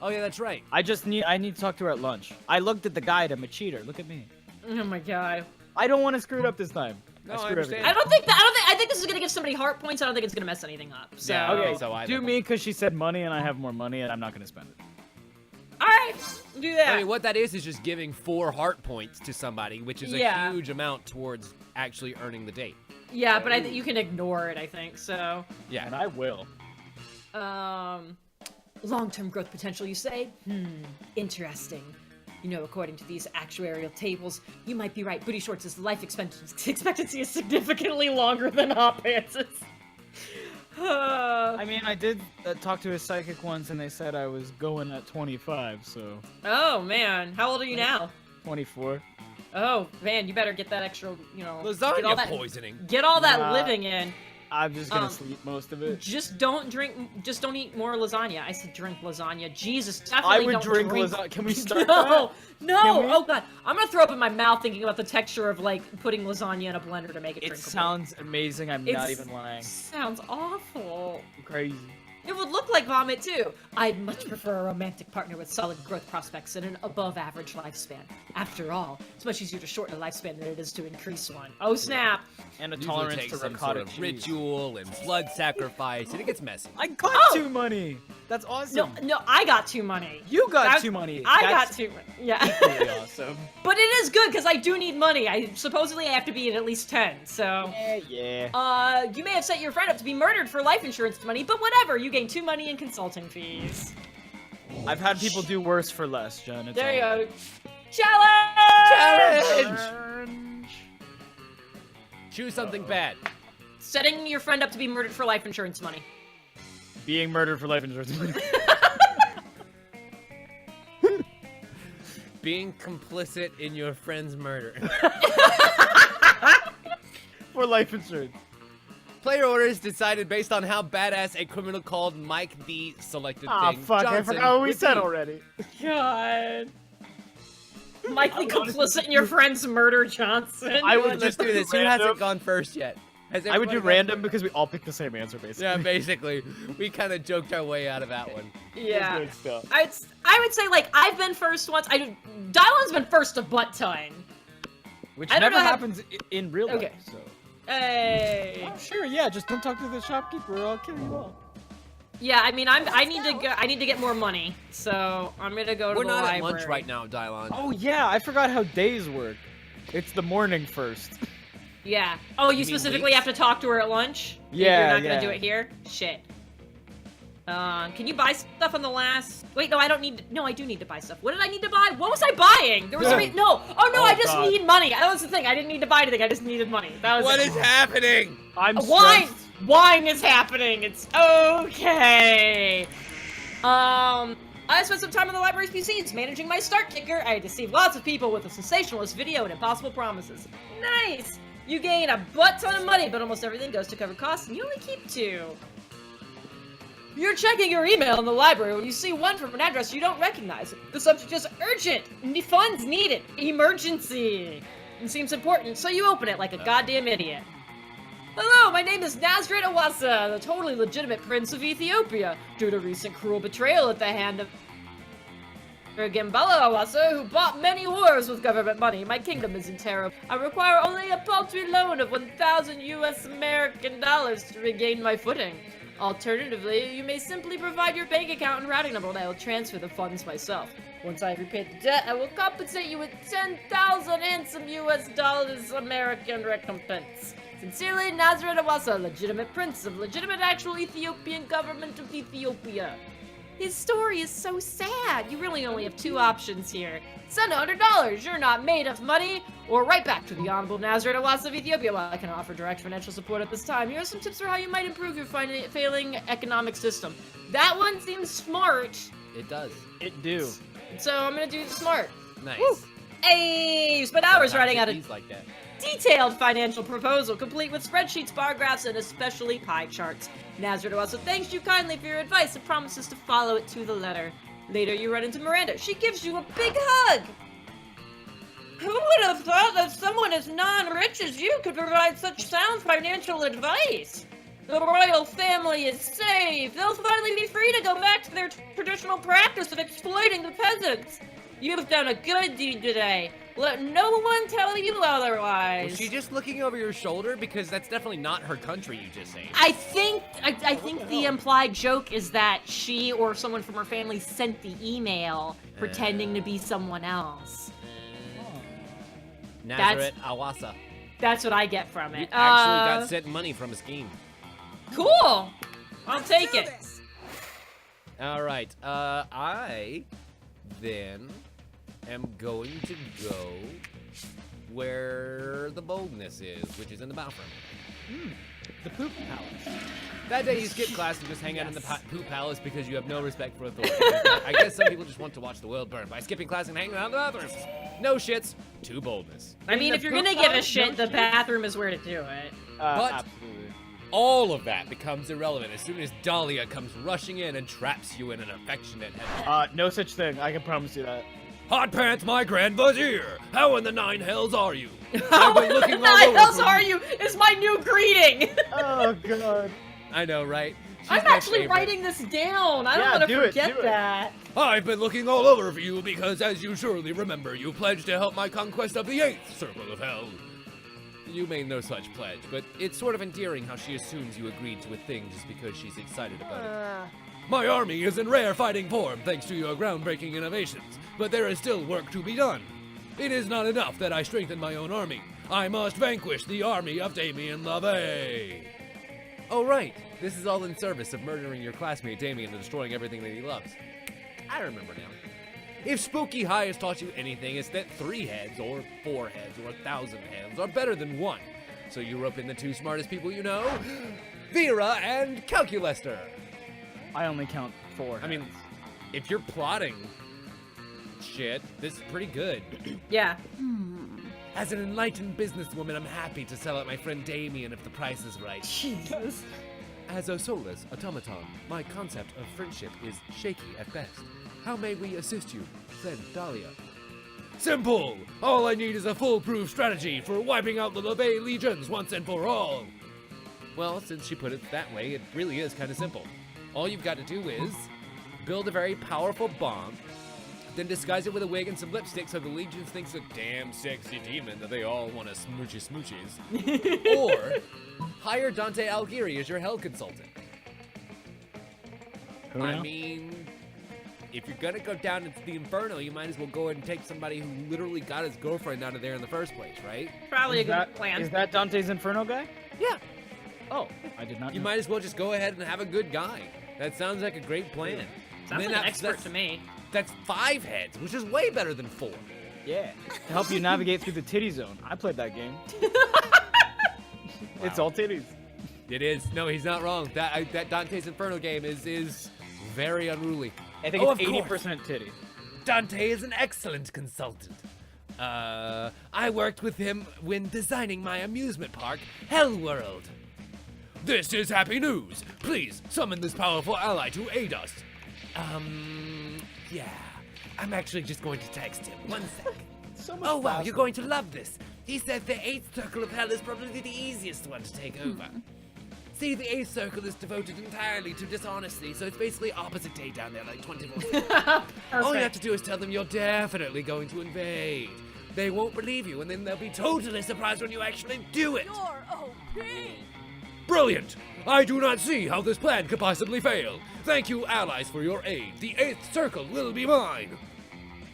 Oh yeah, that's right. I need to talk to her at lunch. I looked at the guide. I'm a cheater. Look at me. Oh my god. I don't want to screw it up this time. No, I screwed understand. everything. I think this is gonna give somebody heart points. I don't think it's gonna mess anything up. So. Yeah, Okay, so either. do me because she said money and I have more money and I'm not gonna spend it. Alright, do that. I mean, what that is just giving 4 heart points to somebody, which is Yeah. a huge amount towards actually earning the date. Yeah, but I think you can ignore it, I think, so. Yeah. And I will. Long-term growth potential, you say? Interesting. You know, according to these actuarial tables, you might be right. Booty shorts' life expectancy is significantly longer than hot pants'. I mean, I did talk to a psychic once and they said I was going at 25, so Oh, man. How old are you now? 24. Oh, man, you better get that extra, get all Lasagna that, poisoning. Get all that Nah. living in. I'm just gonna Um, sleep most of it. Just don't eat more lasagna. I said drink lasagna. Jesus, I definitely would don't drink lasagna. Can we start No, no. Can we? Oh god, I'm gonna throw up in my mouth thinking about the texture of like putting lasagna in a blender to make it It drinkable. sounds amazing. I'm not It's- even lying. Sounds awful. Crazy. It would look like vomit too. I'd much prefer a romantic partner with solid growth prospects and an above-average lifespan. After all, it's much easier to shorten a lifespan than it is to increase one. Oh snap! And a Usually tolerance takes to some ricotta sort of cheese. ritual and blood sacrifice, and it gets messy. I got Oh! 2 money. That's awesome. No, I got too money. You got That- 2 money. I That's got too money. Yeah. equally awesome. But it is good because I do need money. I supposedly have to be at least 10. So, Yeah. you may have set your friend up to be murdered for life insurance money, but whatever. You gain 2 money in consulting fees. I've had people do worse for less, Jen. It's There you all go. Challenge! Challenge! Choose something bad. Setting your friend up to be murdered for life insurance money. Being murdered for life insurance. Being complicit in your friend's murder. For life insurance. Player orders decided based on how badass a criminal called Mike the selected Ah, thing. fuck. I Johnson forgot what we would said be. already. God. Likely complicit in your friend's murder, Johnson. I would Let's just do this. Who random. hasn't gone first yet? Has I would do everybody gone random first? because we all picked the same answer, basically. Yeah, basically. We kind of joked our way out of that one. Yeah. Good stuff. I would say, like, I've been first once. Dylon's been first a butt ton. Which I don't never know how- happens in real life, Okay. so. Hey. Oh, sure, yeah, just don't talk to the shopkeeper or I'll kill you all. Yeah, I mean, I need to get more money, so I'm gonna go to We're the not library. at lunch right now, Dylon. Oh, yeah, I forgot how days work. It's the morning first. Yeah. Oh, you mean specifically weeks? have to talk to her at lunch? Yeah, You're not gonna yeah. do it here? Shit. Can you buy stuff on the last? Wait, no, I don't need to. No, I do need to buy stuff. What did I need to buy? What was I buying? There was a no. Oh no, Oh, I just God. need money. That was the thing. I didn't need to buy anything. I just needed money. That was What it. is happening? I'm Wine! stressed. Wine is happening. It's okay. I spent some time on the library's PCs managing my start kicker. I deceived lots of people with a sensationalist video and impossible promises. Nice! You gain a butt ton of money, but almost everything goes to cover costs, and you only keep 2. You're checking your email in the library when you see one from an address you don't recognize. The subject is urgent. Funds needed. Emergency. It seems important, so you open it like a goddamn idiot. Hello, my name is Nazret Awasa, the totally legitimate prince of Ethiopia. Due to recent cruel betrayal at the hand of Gambala Awasa, who bought many wars with government money, my kingdom is in terror. I require only a paltry loan of 1,000 US American dollars to regain my footing. Alternatively, you may simply provide your bank account and routing number and I will transfer the funds myself. Once I have repaid the debt, I will compensate you with 10,000 handsome US dollars American recompense. Sincerely, Nazareth Awasa, legitimate prince of legitimate actual Ethiopian government of Ethiopia. His story is so sad. You really only have two options here. Send $100, you're not made of money, or right back to the Honorable Nazareth Awasa of Ethiopia. While I can offer direct financial support at this time, here are some tips for how you might improve your failing economic system. That one seems smart, It does. It do. so I'm gonna do smart. Nice. Woo. Hey, spent hours writing out a He's like that. detailed financial proposal, complete with spreadsheets, bar graphs, and especially pie charts. Nazareth also thanks you kindly for your advice and promises to follow it to the letter. Later, you run into Miranda. She gives you a big hug. Who would have thought that someone as non-rich as you could provide such sound financial advice? The royal family is saved. They'll finally be free to go back to their traditional practice of exploiting the peasants. You've done a good deed today. Let no one tell you otherwise. Was she just looking over your shoulder? Because that's definitely not her country you just saved. I think the implied joke is that she or someone from her family sent the email pretending to be someone else. Nazareth Awasa. That's what I get from You it. actually got sent money from a scheme. Cool. I'll take it. All right. I then am going to go where the boldness is, which is in the bathroom. The poop palace. That day you skip class and just hang out in the poop palace because you have no respect for authority. I guess some people just want to watch the world burn by skipping class and hanging out in the bathroom. No shits, to boldness. I mean, if you're gonna give a shit, the bathroom is where to do it. But- Absolutely. All of that becomes irrelevant as soon as Dahlia comes rushing in and traps you in an affectionate head. No such thing. I can promise you that. Hot Pants, my Grand Vizier! How in the nine hells are you? How I've been in the looking all nine over hells for are you? Is my new greeting. Oh god. I know, right? She's I'm my actually favorite. writing this down. I don't Yeah, want to do it, forget do it. that. I've been looking all over for you because, as you surely remember, you pledged to help my conquest of the 8th Circle of Hell. You made no such pledge, but it's sort of endearing how she assumes you agreed to a thing just because she's excited about it. My army is in rare fighting form thanks to your groundbreaking innovations, but there is still work to be done. It is not enough that I strengthen my own army. I must vanquish the army of Damien LaVey. Oh right, this is all in service of murdering your classmate Damien and destroying everything that he loves. I remember now. If Spooky High has taught you anything, it's that 3 heads, or 4 heads, or 1,000 heads are better than 1. So you rope in the 2 smartest people you know, Vera and Calculester. I only count 4. I mean, if you're plotting shit, this is pretty good. Yeah. As an enlightened businesswoman, I'm happy to sell out my friend Damien if the price is right. Jesus. As a soulless automaton, my concept of friendship is shaky at best. How may we assist you? Said Dahlia. Simple! All I need is a foolproof strategy for wiping out the LaVey legions once and for all. Well, since she put it that way, it really is kind of simple. All you've got to do is build a very powerful bomb, then disguise it with a wig and some lipstick so the legions thinks a damn sexy demon that they all want to smooches. Or hire Dante Alighieri as your hell consultant. Who I now? mean, if you're gonna go down into the Inferno, you might as well go ahead and take somebody who literally got his girlfriend out of there in the first place, right? Probably a good That- plan. Is that Dante's Inferno guy? Yeah. Oh, I did not You know. might as well just go ahead and have a good guy. That sounds like a great plan. Sounds And like an then expert to me. That's 5 heads, which is way better than 4. Yeah. To help you navigate through the titty zone. I played that game. It's all titties. It is. No, he's not wrong. That Dante's Inferno game is very unruly. I think Oh, it's of course. 80% titty. Dante is an excellent consultant. I worked with him when designing my amusement park, Hell World. This is happy news. Please summon this powerful ally to aid us. Yeah. I'm actually just going to text him. 1 sec. So much Oh wow, faster. you're going to love this. He said the 8th Circle of Hell is probably the easiest one to take over. See, the 8th Circle is devoted entirely to dishonesty, so it's basically opposite day down there, like 24/7. All you have to do is tell them you're definitely going to invade. They won't believe you, and then they'll be totally surprised when you actually do it. Brilliant! I do not see how this plan could possibly fail. Thank you, allies, for your aid. The 8th Circle will be mine.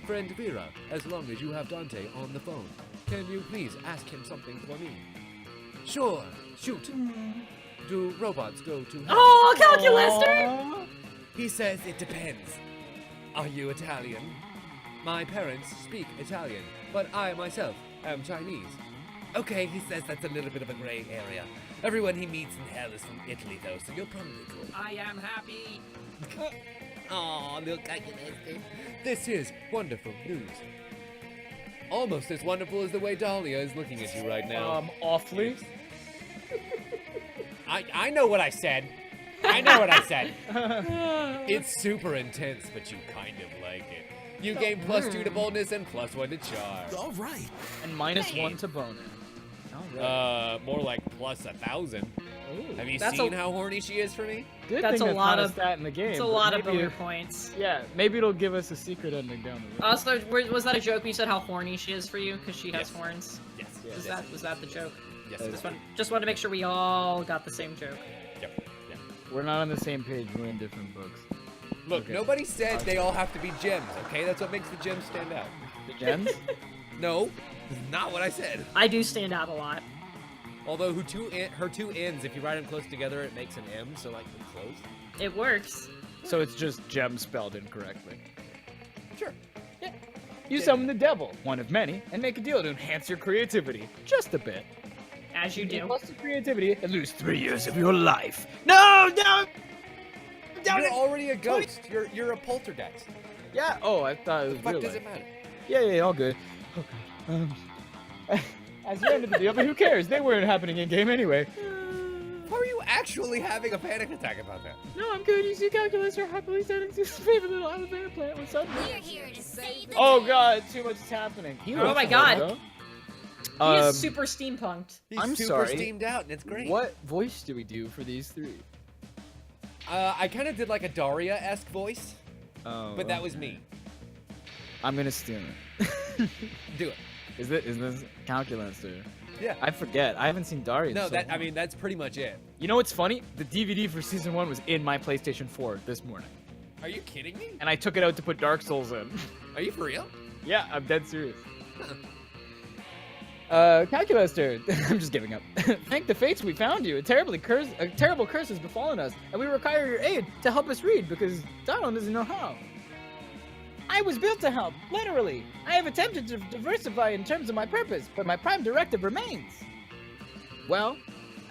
Friend Vera, as long as you have Dante on the phone, can you please ask him something for me? Sure, shoot. Do robots go to hell? Oh, Calculaster! Aw. He says it depends. Are you Italian? My parents speak Italian, but I myself am Chinese. Okay, he says that's a little bit of a gray area. Everyone he meets in hell is from Italy, though, so you're probably cool. I am happy. Aw, little calculator. This is wonderful news. Almost as wonderful as the way Dahlia is looking at you right now. Awfully. I know what I said. I know what I said. It's super intense, but you kind of like it. You gain +2 to boldness and +1 to charm. All right. And -1 to bonus. Alright. More like +1,000. Ooh. Have you That's seen how horny she is for me? Good That's thing a lot not of- stat in the game. It's a but lot of maybe bonus if- points. Yeah, maybe it'll give us a secret ending down the road. Also, was that a joke when you said how horny she is for you? Because she has Yes. horns. Yes. Was that the joke? Yes. Just wanted to make sure we all got the same joke. Yep. Yep. We're not on the same page. We're in different books. Look, Okay. nobody said they all have to be gems, okay? That's what makes the gems stand out. The gens? No, this is not what I said. I do stand out a lot. Although her two ends, if you write them close together, it makes an M, so like they're close. It works. So it's just gem spelled incorrectly. Sure. You summon the devil, one of many, and make a deal to enhance your creativity. Just a bit. As you do. Plus the creativity and lose 3 years of your life. No! You're already a ghost. You're a poltergeist. Yeah, oh, I thought it was Fuck real does life. it matter? Yeah, all good. Okay. As you ended the deal, but who cares? They weren't happening in-game anyway. How are you actually having a panic attack about that? No, I'm good. You see Calculator happily setting to his favorite little aloe vera plant with sun. We're here to save the Oh day. god, too much is happening. Oh my god. He Um, is super steampunked. He's I'm super sorry. steamed out, and it's great. What voice do we do for these three? I kind of did like a Daria-esque voice, Oh, but that was me. I'm gonna steal it. Do it. Is this Calculator? Yeah. I forget. I haven't seen Daria. in No, so that I long. mean that's pretty much it. You know what's funny? The DVD for season 1 was in my PlayStation 4 this morning, Are you kidding me? and I took it out to put Dark Souls in. Are you for real? Yeah, I'm dead serious. Calculator, I'm just giving up. Thank the fates we found you. A terrible curse has befallen us, and we require your aid to help us read because Donald doesn't know how. I was built to help, literally. I have attempted to diversify in terms of my purpose, but my prime directive remains. Well,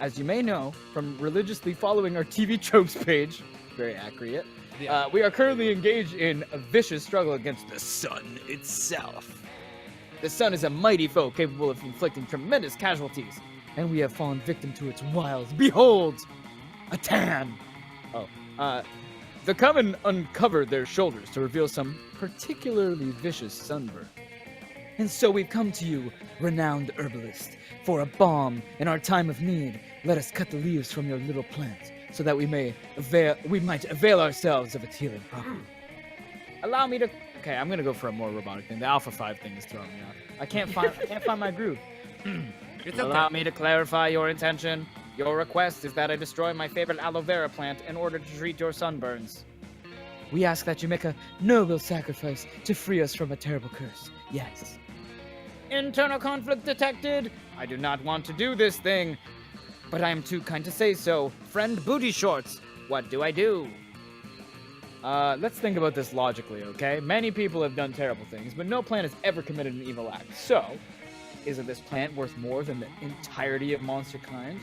as you may know from religiously following our TV tropes page, very accurate, Yeah. we are currently engaged in a vicious struggle against the sun itself. The sun is a mighty foe capable of inflicting tremendous casualties, and we have fallen victim to its wiles. Behold, a tan! The Coven uncovered their shoulders to reveal some particularly vicious sunburn. And so we've come to you, renowned herbalist, for a balm in our time of need. Let us cut the leaves from your little plant, so that we might avail ourselves of its healing property. Allow me to. Okay, I'm gonna go for a more robotic thing. The Alpha 5 thing is throwing me off. I can't find my groove. It's Allow okay. me to clarify your intention. Your request is that I destroy my favorite aloe vera plant in order to treat your sunburns. We ask that you make a noble sacrifice to free us from a terrible curse. Yes. Internal conflict detected. I do not want to do this thing, but I am too kind to say so. Friend Booty Shorts, what do I do? Let's think about this logically, okay? Many people have done terrible things, but no plant has ever committed an evil act. So, isn't this plant worth more than the entirety of monster kind?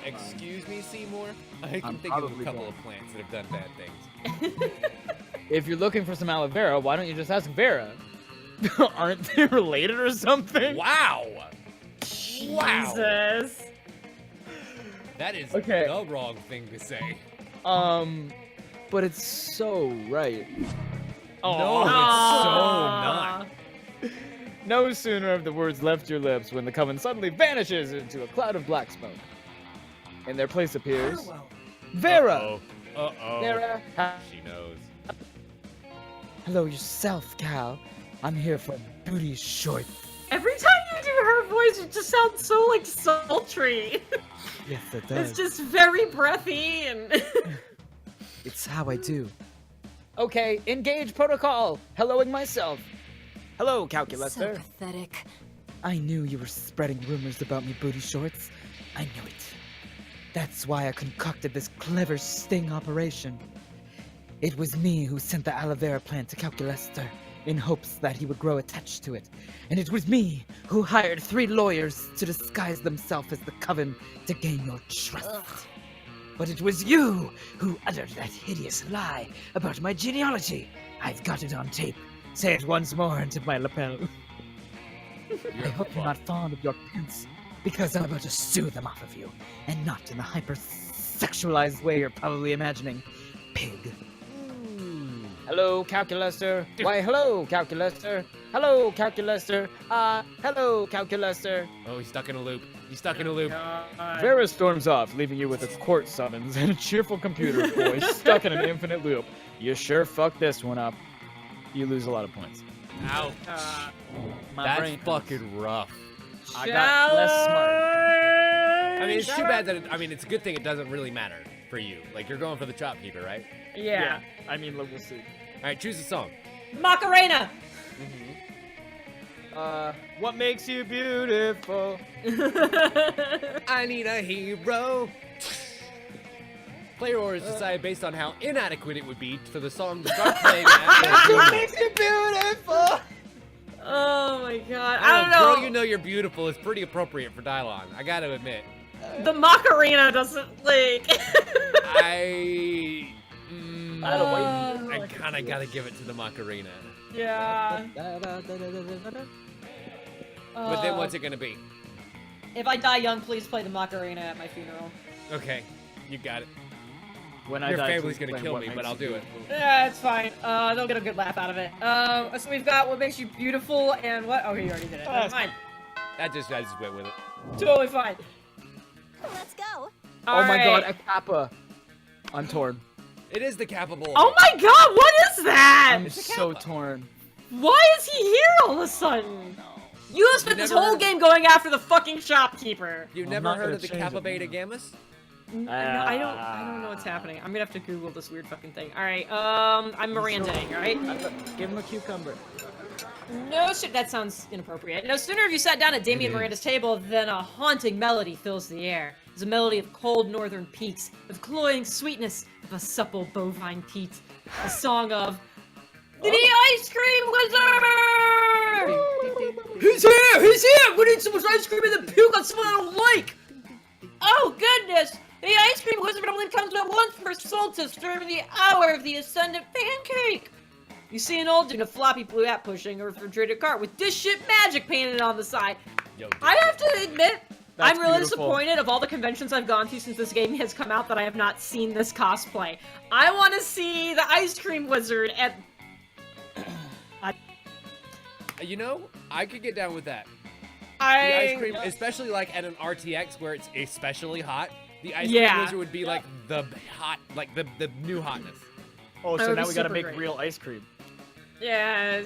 Excuse me, Seymour. I can I'm think of a probably couple wrong. of plants that have done bad things. If you're looking for some aloe vera, why don't you just ask Vera? Aren't they related or something? Wow. Wow. Jesus. That is Okay. the wrong thing to say. But it's so right. No, it's so not. No sooner have the words left your lips when the coven suddenly vanishes into a cloud of black smoke. In their place appears Vera. Uh-oh. Vera. She knows. Hello yourself, Cal. I'm here for Booty Short. Every time you do her voice, it just sounds so like sultry. Yes, it does. It's just very breathy and. It's how I do. Okay, engage protocol. Helloing myself. Hello, So Calculator. pathetic. I knew you were spreading rumors about me booty shorts. I knew it. That's why I concocted this clever sting operation. It was me who sent the aloe vera plant to Calculester in hopes that he would grow attached to it. And it was me who hired 3 lawyers to disguise themselves as the coven to gain your trust. But it was you who uttered that hideous lie about my genealogy. I've got it on tape. Say it once more into my lapel. I hope you're not fond of your pants, because I'm about to sue them off of you, and not in the hyper-sexualized way you're probably imagining. Pig. Hello, Calculator. Why, hello, Calculator. Hello, Calculator. Hello, Calculator. Oh, he's stuck in a loop. He's stuck in a loop. Vera storms off, leaving you with a court summons and a cheerful computer boy stuck in an infinite loop. You sure fucked this one up. You lose a lot of points. Ouch. My That's brain fucking rough. I got less smart. I mean, it's too bad that it's a good thing it doesn't really matter for you. Like, you're going for the shopkeeper, right? Yeah. I mean, we'll see. All right, choose a song. Macarena! What makes you beautiful? I need a hero. Player orders decided based on how inadequate it would be for the song to start playing at What makes you beautiful? Oh my god. I don't know. Girl, you know you're beautiful is pretty appropriate for Dylon. I gotta admit. The Macarena doesn't like. I I kind of gotta give it to the Macarena. Yeah. But then what's it gonna be? If I die young, please play the Macarena at my funeral. Okay, you got it. When I Your die, family's please gonna play kill What me, Makes but I'll You do it. Beautiful. Yeah, it's fine. They'll get a good laugh out of it. So we've got what makes you beautiful and what? Oh, you already did it. Never mind. I just went with it. Totally fine. Let's go. Oh my god, Alright. a kappa. I'm torn. It is the capable. Oh my god, what is that? I'm so torn. Why is he here all of a sudden? You have spent this never- whole game going after the fucking shopkeeper. You've I'm never not heard gonna of the change Kappa it Beta now. Gammas? No, I don't know what's happening. I'm gonna have to Google this weird fucking thing. Alright, I'm Mirandaing, right? Give him a cucumber. No, that sounds inappropriate. No sooner have you sat down at Damien Miranda's table than a haunting melody fills the air. It's a melody of cold northern peaks, of cloying sweetness, of a supple bovine teat. A song of the Ice Cream Wizard! He's here! He's here! We need so much ice cream and then puke on someone I don't like! Oh goodness! The Ice Cream Wizard only comes at once for solstice during the hour of the ascendant pancake! You see an old dude in a floppy blue hat pushing a refrigerated cart with this shit magic painted on the side. Yo, I have to admit, That's I'm really beautiful. disappointed of all the conventions I've gone to since this game has come out that I have not seen this cosplay. I want to see the Ice Cream Wizard at... you know, I could get down with that. The I... ice cream, especially like at an RTX where it's especially hot, the ice Yeah. cream wizard would be like the hot, like the new hotness. Oh, That so would now be we gotta super make great. real ice cream. Yeah,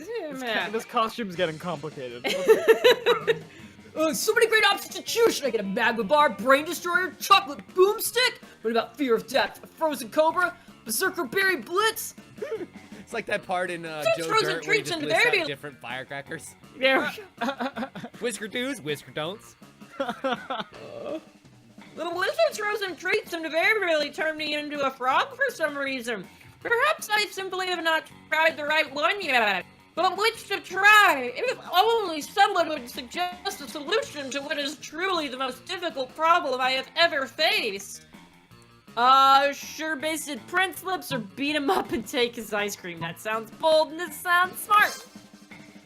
This costume's getting complicated. So many great options to choose. Should I get a Magma Bar, Brain Destroyer, Chocolate Boomstick? What about Fear of Death, a Frozen Cobra, Berserker Berry Blitz? It's like that part in Since Joe frozen Dirt where he treats just and lists very- out different firecrackers. Yeah. Whisker do's, whisker don'ts. Little Wizard's frozen treats invariably turn me into a frog for some reason. Perhaps I simply have not tried the right one yet. But which to try? If only someone would suggest a solution to what is truly the most difficult problem I have ever faced. Sure-basted Prince Lips or beat him up and take his ice cream. That sounds bold and it sounds smart.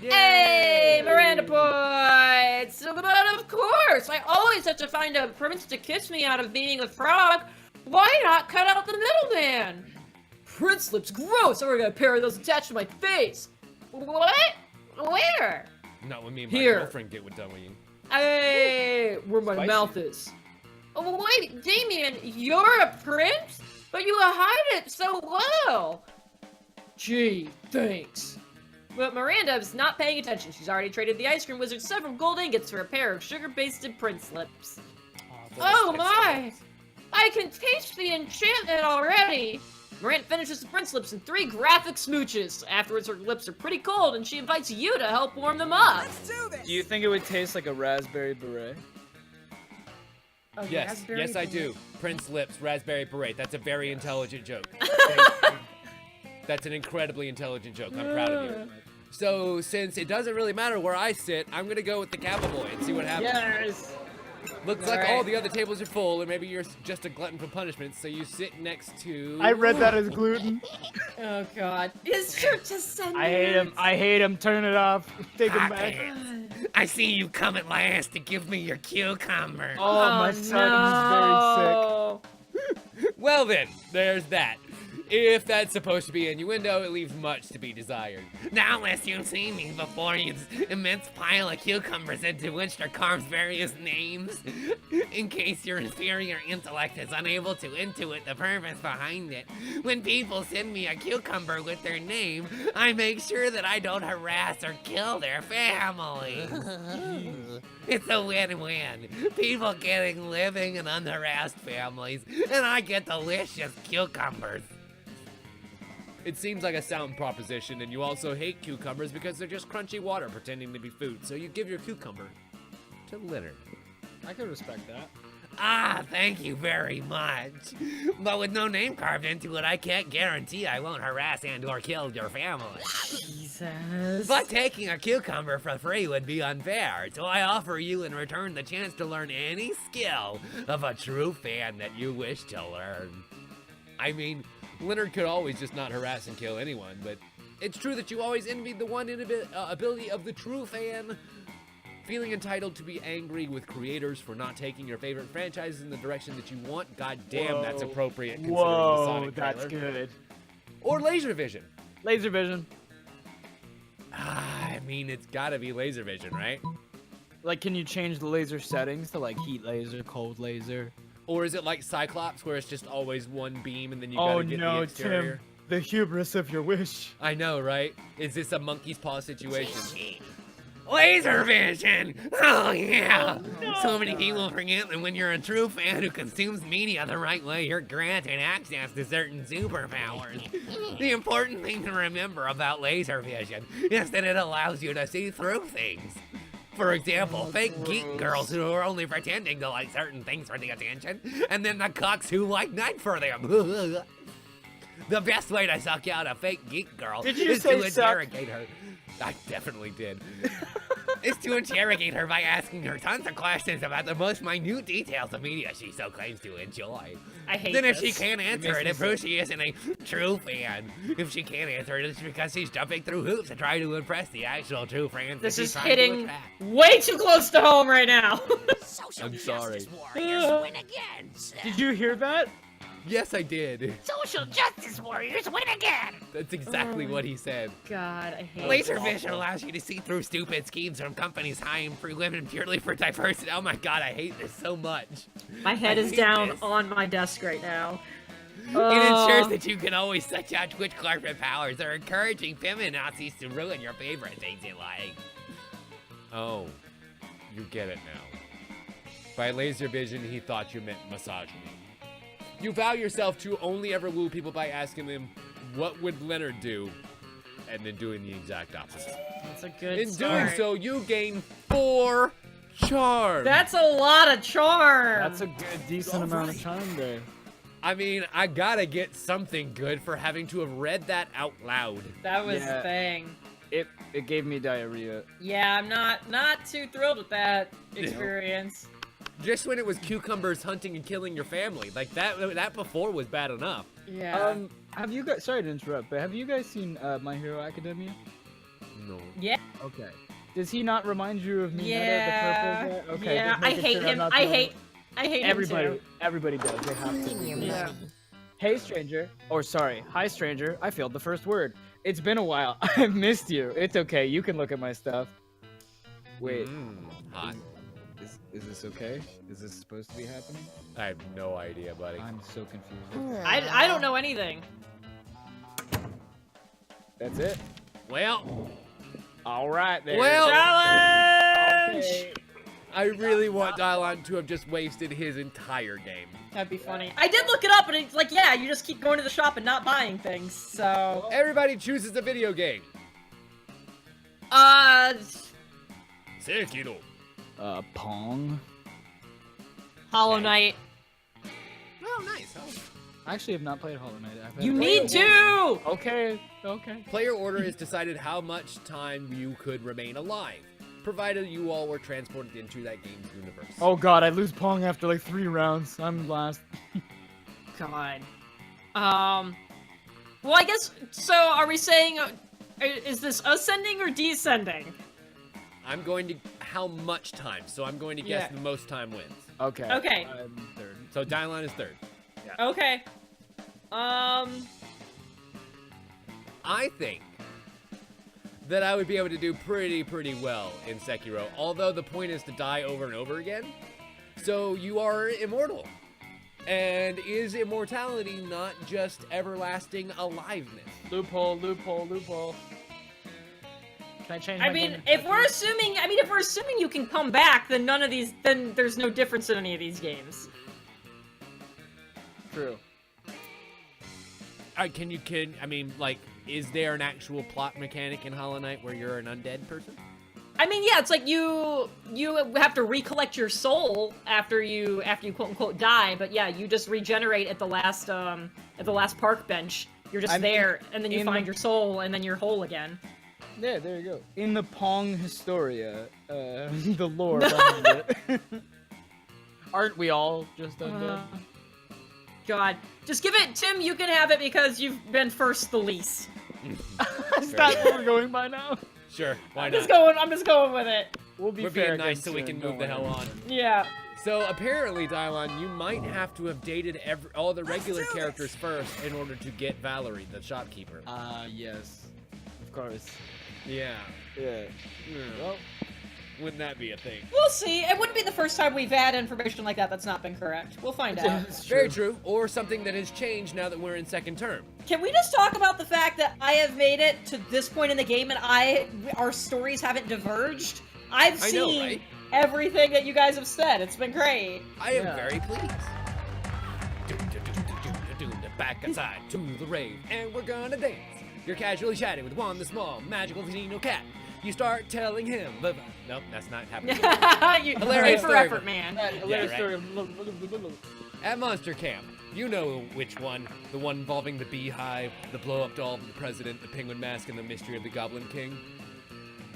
Hey, Miranda points! But of course, I always have to find a prince to kiss me out of being a frog. Why not cut out the middleman? Prince Lips, gross! I'm gonna pair of those attached to my face. What? Where? Not when me and my Here. girlfriend get done with you. Hey, where my Spicy. mouth is. Oh, wait, Damien, you're a prince? But you hide it so well. Gee, thanks. But Miranda is not paying attention. She's already traded the ice cream wizard several gold ingots for a pair of sugar-basted Prince Lips. Oh my! I can taste the enchantment already. Morant finishes the Prince lips in 3 graphic smooches. Afterwards, her lips are pretty cold, and she invites you to help warm them up. Do you think it would taste like a raspberry beret? Yes, yes I do. Prince lips, raspberry beret. That's a very intelligent joke. That's an incredibly intelligent joke. I'm proud of you. So, since it doesn't really matter where I sit, I'm gonna go with the Kappa Boy and see what happens. Yes! Looks like all the other tables are full, or maybe you're just a glutton for punishment, so you sit next to... I read that as gluten. Oh god. His shirt just sent I hate him. I hate him. Turn it off. Take him back. I see you come at last to give me your cucumber. Oh, my son is very sick. Well then, there's that. If that's supposed to be innuendo, it leaves much to be desired. Now unless you see me before you immense pile of cucumbers into which are carved various names, in case your inferior intellect is unable to intuit the purpose behind it. When people send me a cucumber with their name, I make sure that I don't harass or kill their family. It's a win-win. People getting living and unharassed families, and I get delicious cucumbers. It seems like a sound proposition, and you also hate cucumbers because they're just crunchy water pretending to be food, so you give your cucumber to Leonard. I could respect that. Ah, thank you very much. But with no name carved into it, I can't guarantee I won't harass and or kill your family. Jesus. But taking a cucumber for free would be unfair, so I offer you in return the chance to learn any skill of a true fan that you wish to learn. I mean, Leonard could always just not harass and kill anyone, but it's true that you always envied the one ability of the true fan. Feeling entitled to be angry with creators for not taking your favorite franchises in the direction that you want. God damn, that's appropriate considering the Sonic trailer. That's good. Or laser vision. Laser vision. I mean, it's gotta be laser vision, right? Like, can you change the laser settings to like heat laser, cold laser? Or is it like Cyclops, where it's just always one beam and then you gotta get the exterior? Tim. The hubris of your wish. I know, right? Is this a monkey's paw situation? Laser vision! Oh yeah! So many people forget that when you're a true fan who consumes media the right way, you're granted access to certain superpowers. The important thing to remember about laser vision is that it allows you to see through things. For example, fake geek girls who are only pretending to like certain things for the attention, and then the cucks who like night for them. The best way to suck out a fake geek girl is to interrogate her. I definitely did. Is to interrogate her by asking her tons of questions about the most minute details of media she so claims to enjoy. I hate Then if this. she can't answer it, it proves she isn't a true fan. If she can't answer it, it's because she's jumping through hoops to try to impress the actual true fans. This that she's is trying to hitting attract. way too close to home right now. I'm sorry. Warriors win again. Did you hear that? Yes, I did. Social justice warriors win again. That's exactly what he said. God, I hate Laser vision allows you to see through stupid schemes from companies hiring for women purely for diversity. Oh my god, I hate this so much. My head I is hate down this. on my desk right now. It ensures that you can always such out Twitch corporate powers or encouraging feminazis to ruin your favorite things you like. Oh, you get it now. By laser vision, he thought you meant misogyny. You vow yourself to only ever woo people by asking them, what would Leonard do? And then doing the exact opposite. That's a good In start. doing so, you gain 4 charm. That's a lot of charm. That's a good, decent amount of charm there. I mean, I gotta get something good for having to have read that out loud. That was Yeah. the thing. It gave me diarrhea. Yeah, I'm not too thrilled with that experience. Just when it was cucumbers hunting and killing your family. Like, that before was bad enough. Yeah. Have you guys? Sorry to interrupt, but have you guys seen My Hero Academia? No. Yeah. Okay. Does he not remind you of me? Yeah. The purple guy? Okay. Yeah. just I making hate sure I'm him. not I the hate him Everybody. too. Everybody does. They have to. Yeah. Hey, stranger. Or sorry, hi, stranger. I failed the first word. It's been a while. I've missed you. It's okay. You can look at my stuff. Wait. Hot. Is this okay? Is this supposed to be happening? I have no idea, buddy. I'm so confused. I don't know anything. That's it. Well, All right, there. Well- Challenge. Okay. I really want Dylon to have just wasted his entire game. That'd be funny. I did look it up, and it's like, yeah, you just keep going to the shop and not buying things, so... Everybody chooses a video game. Sekiro. Pong. Hollow Knight. Oh, nice. I actually have not played Hollow Knight. I've had You it. need to! Okay. Player order has decided how much time you could remain alive, provided you all were transported into that game's universe. Oh god, I lose Pong after like 3 rounds. I'm last. God. Well, I guess, so are we saying, is this ascending or descending? I'm going to... How much time? So I'm going to guess the most time wins. Okay. Okay. I'm third. So Dylon is third. Okay. I think that I would be able to do pretty well in Sekiro, although the point is to die over and over again. So you are immortal. And is immortality not just everlasting aliveness? Loophole. Can I change my I mean, game? if we're assuming you can come back, then then there's no difference in any of these games. True. Is there an actual plot mechanic in Hollow Knight where you're an undead person? I mean, yeah, it's like you have to recollect your soul after you quote unquote die, but yeah, you just regenerate at the last park bench. You're just there, and then you find your soul, and then you're whole again. Yeah, there you go. In the Pong Historia, the lore behind it. Aren't we all just undead? God, just give it, Tim. You can have it because you've been first the least. Is that what we're going by now? Sure, why I'm not? just going with it. We're We're being nice so we can move the hell on. Yeah. So apparently, Dylon, you might have to have dated all the regular characters first in order to get Valerie, the shopkeeper. Yes. Of course. Yeah. Yeah. Well, Wouldn't that be a thing? We'll see. It wouldn't be the first time we've had information like that that's not been correct. We'll find out. it's Very true. Or something that has changed now that we're in second term. Can we just talk about the fact that I have made it to this point in the game and our stories haven't diverged? I've seen everything that you guys have said. It's been great. I am very pleased. Back outside to the rave, and we're gonna dance. You're casually chatting with Juan the Small, magical Veneno cat. You start telling him, but nope, that's not happening. Hilarious for effort, man. hilarious right. story. At Monster Camp, you know which one. The one involving the beehive, the blow-up doll of the president, the penguin mask, and the mystery of the Goblin King.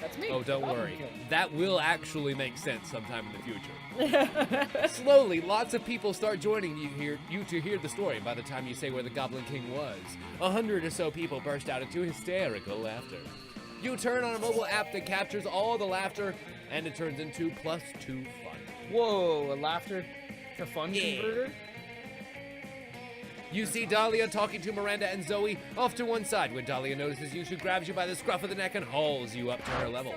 That's me. Oh, don't worry. That will actually make sense sometime in the future. Slowly, lots of people start joining you to hear the story by the time you say where the Goblin King was. 100 or so people burst out into hysterical laughter. You turn on a mobile app that captures all the laughter, and it turns into +2 fun. Whoa, a laughter to fun converter? You see Dahlia talking to Miranda and Zoe off to one side when Dahlia notices you. She grabs you by the scruff of the neck and hauls you up to her level.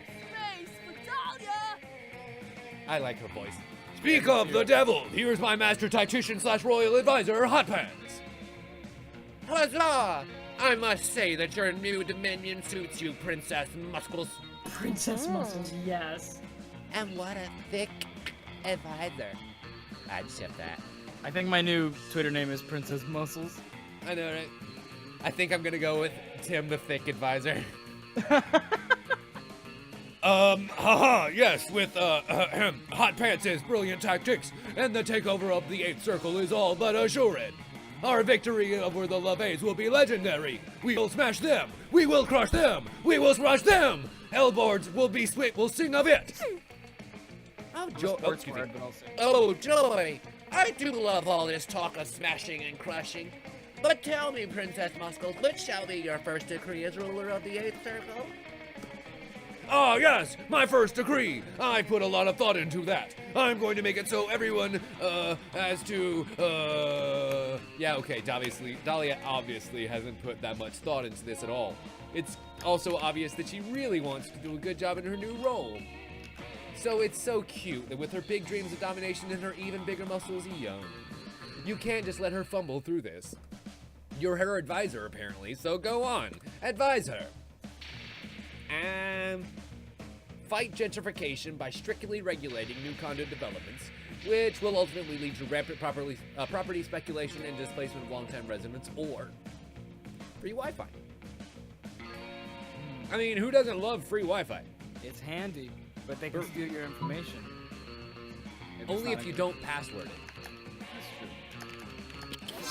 I like her voice. Speak of the devil! Here's my master tactician / royal advisor, Hot Pants! Huzzah! I must say that your new dominion suits you, Princess Muscles. Princess Muscles, yes. And what a thick advisor. I'd ship that. I think my new Twitter name is Princess Muscles. I know, right? I think I'm gonna go with Tim the Thick Advisor. Yes, with, Hot Pants' brilliant tactics, and the takeover of the 8th Circle is all but assured. Our victory over the LaVeys will be legendary. We will smash them. We will crush them. We will crush them. Hellboards will be sweet. We'll sing of it. Oh, joy. Oh, excuse me. Oh, joy. I do love all this talk of smashing and crushing. But tell me, Princess Muscles, which shall be your first decree as ruler of the 8th Circle? Oh, yes, my first decree. I put a lot of thought into that. I'm going to make it so everyone, has to, Yeah, okay, Dahlia obviously hasn't put that much thought into this at all. It's also obvious that she really wants to do a good job in her new role. So it's so cute that with her big dreams of domination and her even bigger muscles young, you can't just let her fumble through this. You're her advisor, apparently, so go on. Advise her. And fight gentrification by strictly regulating new condo developments, which will ultimately lead to rampant property speculation and displacement of longtime residents, or free Wi-Fi. I mean, who doesn't love free Wi-Fi? It's handy, but they can steal your information. Only if you don't password it. That's true.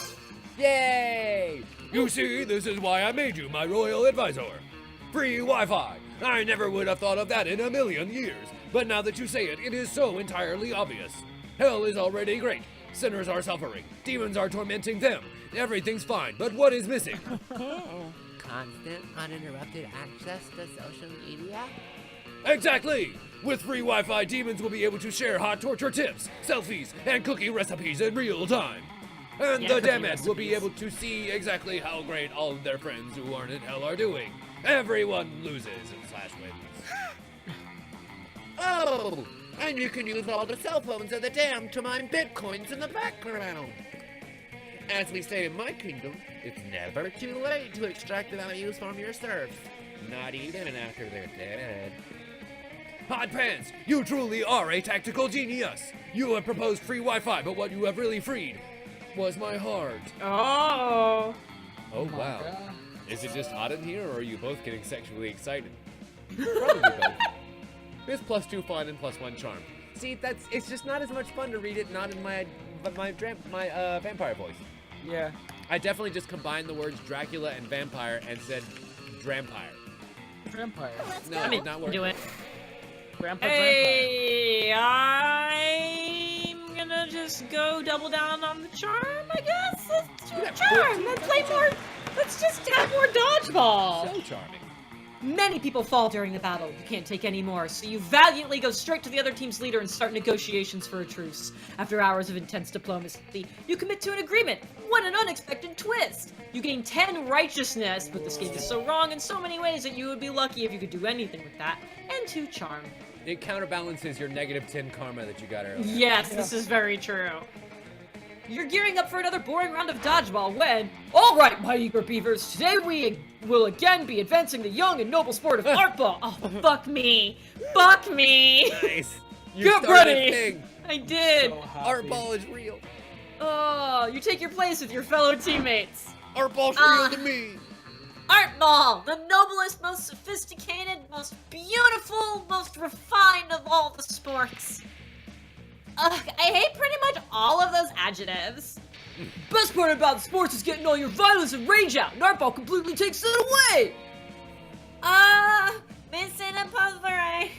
Yay! You see, this is why I made you my royal advisor. Free Wi-Fi. I never would have thought of that in a million years. But now that you say it, it is so entirely obvious. Hell is already great. Sinners are suffering. Demons are tormenting them. Everything's fine, but what is missing? Constant, uninterrupted access to social media? Exactly! With free Wi-Fi, demons will be able to share hot torture tips, selfies, and cookie recipes in real time. And the cookie damned will be recipes. able to see exactly how great all of their friends who aren't in hell are doing. Everyone loses / wins. Oh, and you can use all the cell phones of the damned to mine bitcoins in the background. As we say in my kingdom, it's never too late to extract the values from your serfs. Not even after they're dead. Hot Pants, you truly are a tactical genius. You have proposed free Wi-Fi, but what you have really freed was my heart. Oh. Oh, my wow. God. Is it just hot in here, or are you both getting sexually excited? Probably both. It's +2 fun and +1 charm. See, it's just not as much fun to read it not in my vampire voice. Yeah. I definitely just combined the words Dracula and vampire and said Drampire. Vampire. No, I it mean, did not work. do it. Grandpa Hey, I'm gonna just go double down on the charm, I guess. Let's do charm. Let's play more. Let's just have more dodgeball. So charming. Many people fall during the battle. You can't take any more, so you valiantly go straight to the other team's leader and start negotiations for a truce. After hours of intense diplomacy, you commit to an agreement. What an unexpected twist! You gain 10 righteousness, but this game is so wrong in so many ways that you would be lucky if you could do anything with that. And 2 charm. It counterbalances your -10 karma that you got earlier. Yes, this is very true. You're gearing up for another boring round of dodgeball when... Alright, my eager beavers, today we will again be advancing the young and noble sport of artball. Oh, fuck me. Fuck me. Nice. You Get started a ready. thing. I did. So happy. Art ball is real. Oh, you take your place with your fellow teammates. Art ball's Ah. real to me. Art ball, the noblest, most sophisticated, most beautiful, most refined of all the sports. Ugh, I hate pretty much all of those adjectives. Best part about sports is getting all your violence and rage out. And art ball completely takes it away. Vincent and Puzzler,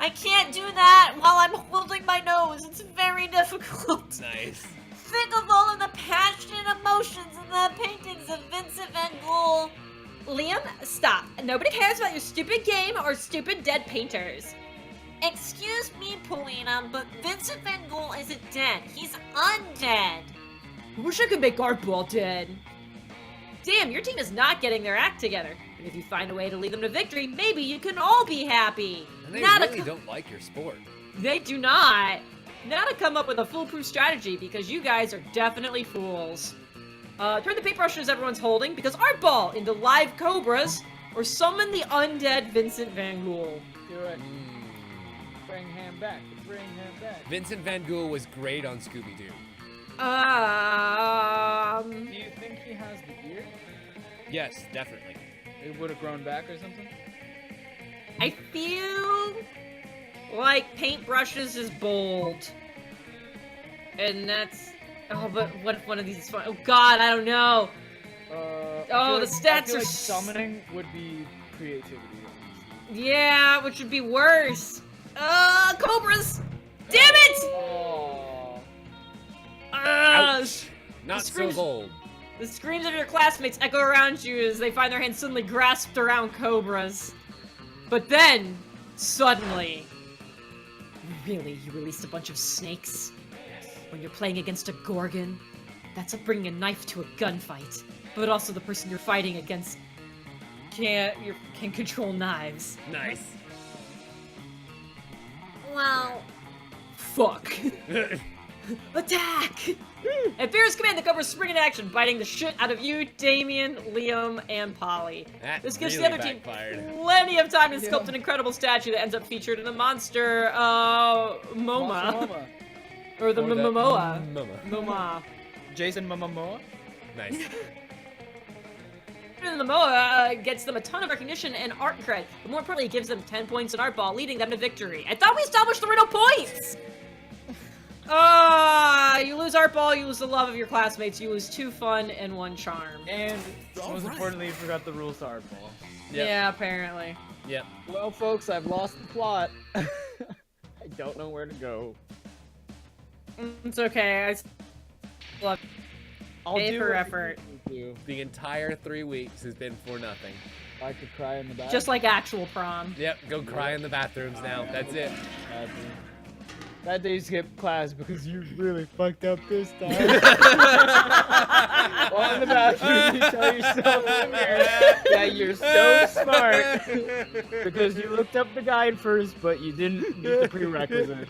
I can't do that while I'm holding my nose. It's very difficult. Nice. Think of all of the passionate emotions in the paintings of Vincent van Gogh. Liam, stop. Nobody cares about your stupid game or stupid dead painters. Excuse me, Paulina, but Vincent van Gogh isn't dead. He's undead. I wish I could make art ball dead. Damn, your team is not getting their act together. And if you find a way to lead them to victory, maybe you can all be happy. And they Not a really co- don't like your sport. They do not. Now to come up with a foolproof strategy because you guys are definitely fools. Turn the paintbrushes everyone's holding because art ball into live cobras or summon the undead Vincent van Gogh. Do it. Bring him back. Bring him back. Vincent van Gogh was great on Scooby-Doo. Do you think he has the beard? Yes, definitely. It would have grown back or something? I feel like paintbrushes is bold. And that's... Oh, but what if one of these is fun? Oh god, I don't know. I the feel stats I feel are like s- summoning would be creativity. Yeah, which would be worse. Cobras! Damn it! Oh. Ouch. Not so screams- bold. The screams of your classmates echo around you as they find their hands suddenly grasped around cobras. But then, suddenly, really, you released a bunch of snakes? When you're playing against a Gorgon, that's like bringing a knife to a gunfight. But also the person you're fighting against can control knives. Nice. Well, fuck. Attack! At Beer's command, the Cobras spring into action, biting the shit out of you, Damien, Liam, and Polly. That This gives really the other team backfired. plenty of time to sculpt an incredible statue that ends up featured in the Monster MoMA. Or the Momoa. MoMA. Jason Momoa. Nice. The MoMA gets them a ton of recognition and art cred, but more importantly, it gives them 10 points in art ball, leading them to victory. I thought we established there were no points! You lose art ball, you lose the love of your classmates, you lose 2 fun and 1 charm. And most importantly, you forgot the rules to hardball. Yep. Yeah, apparently. Yep. Well, folks, I've lost the plot. I don't know where to go. It's okay. I'll Pay do for what effort. you do. The entire 3 weeks has been for nothing. I could cry in the back. Just like actual prom. Yep, go cry in the bathrooms now. That's it. That day you skipped class because you really fucked up this time. While in the bathroom, you tell yourself in the mirror that you're so smart because you looked up the guide first, but you didn't meet the prerequisite.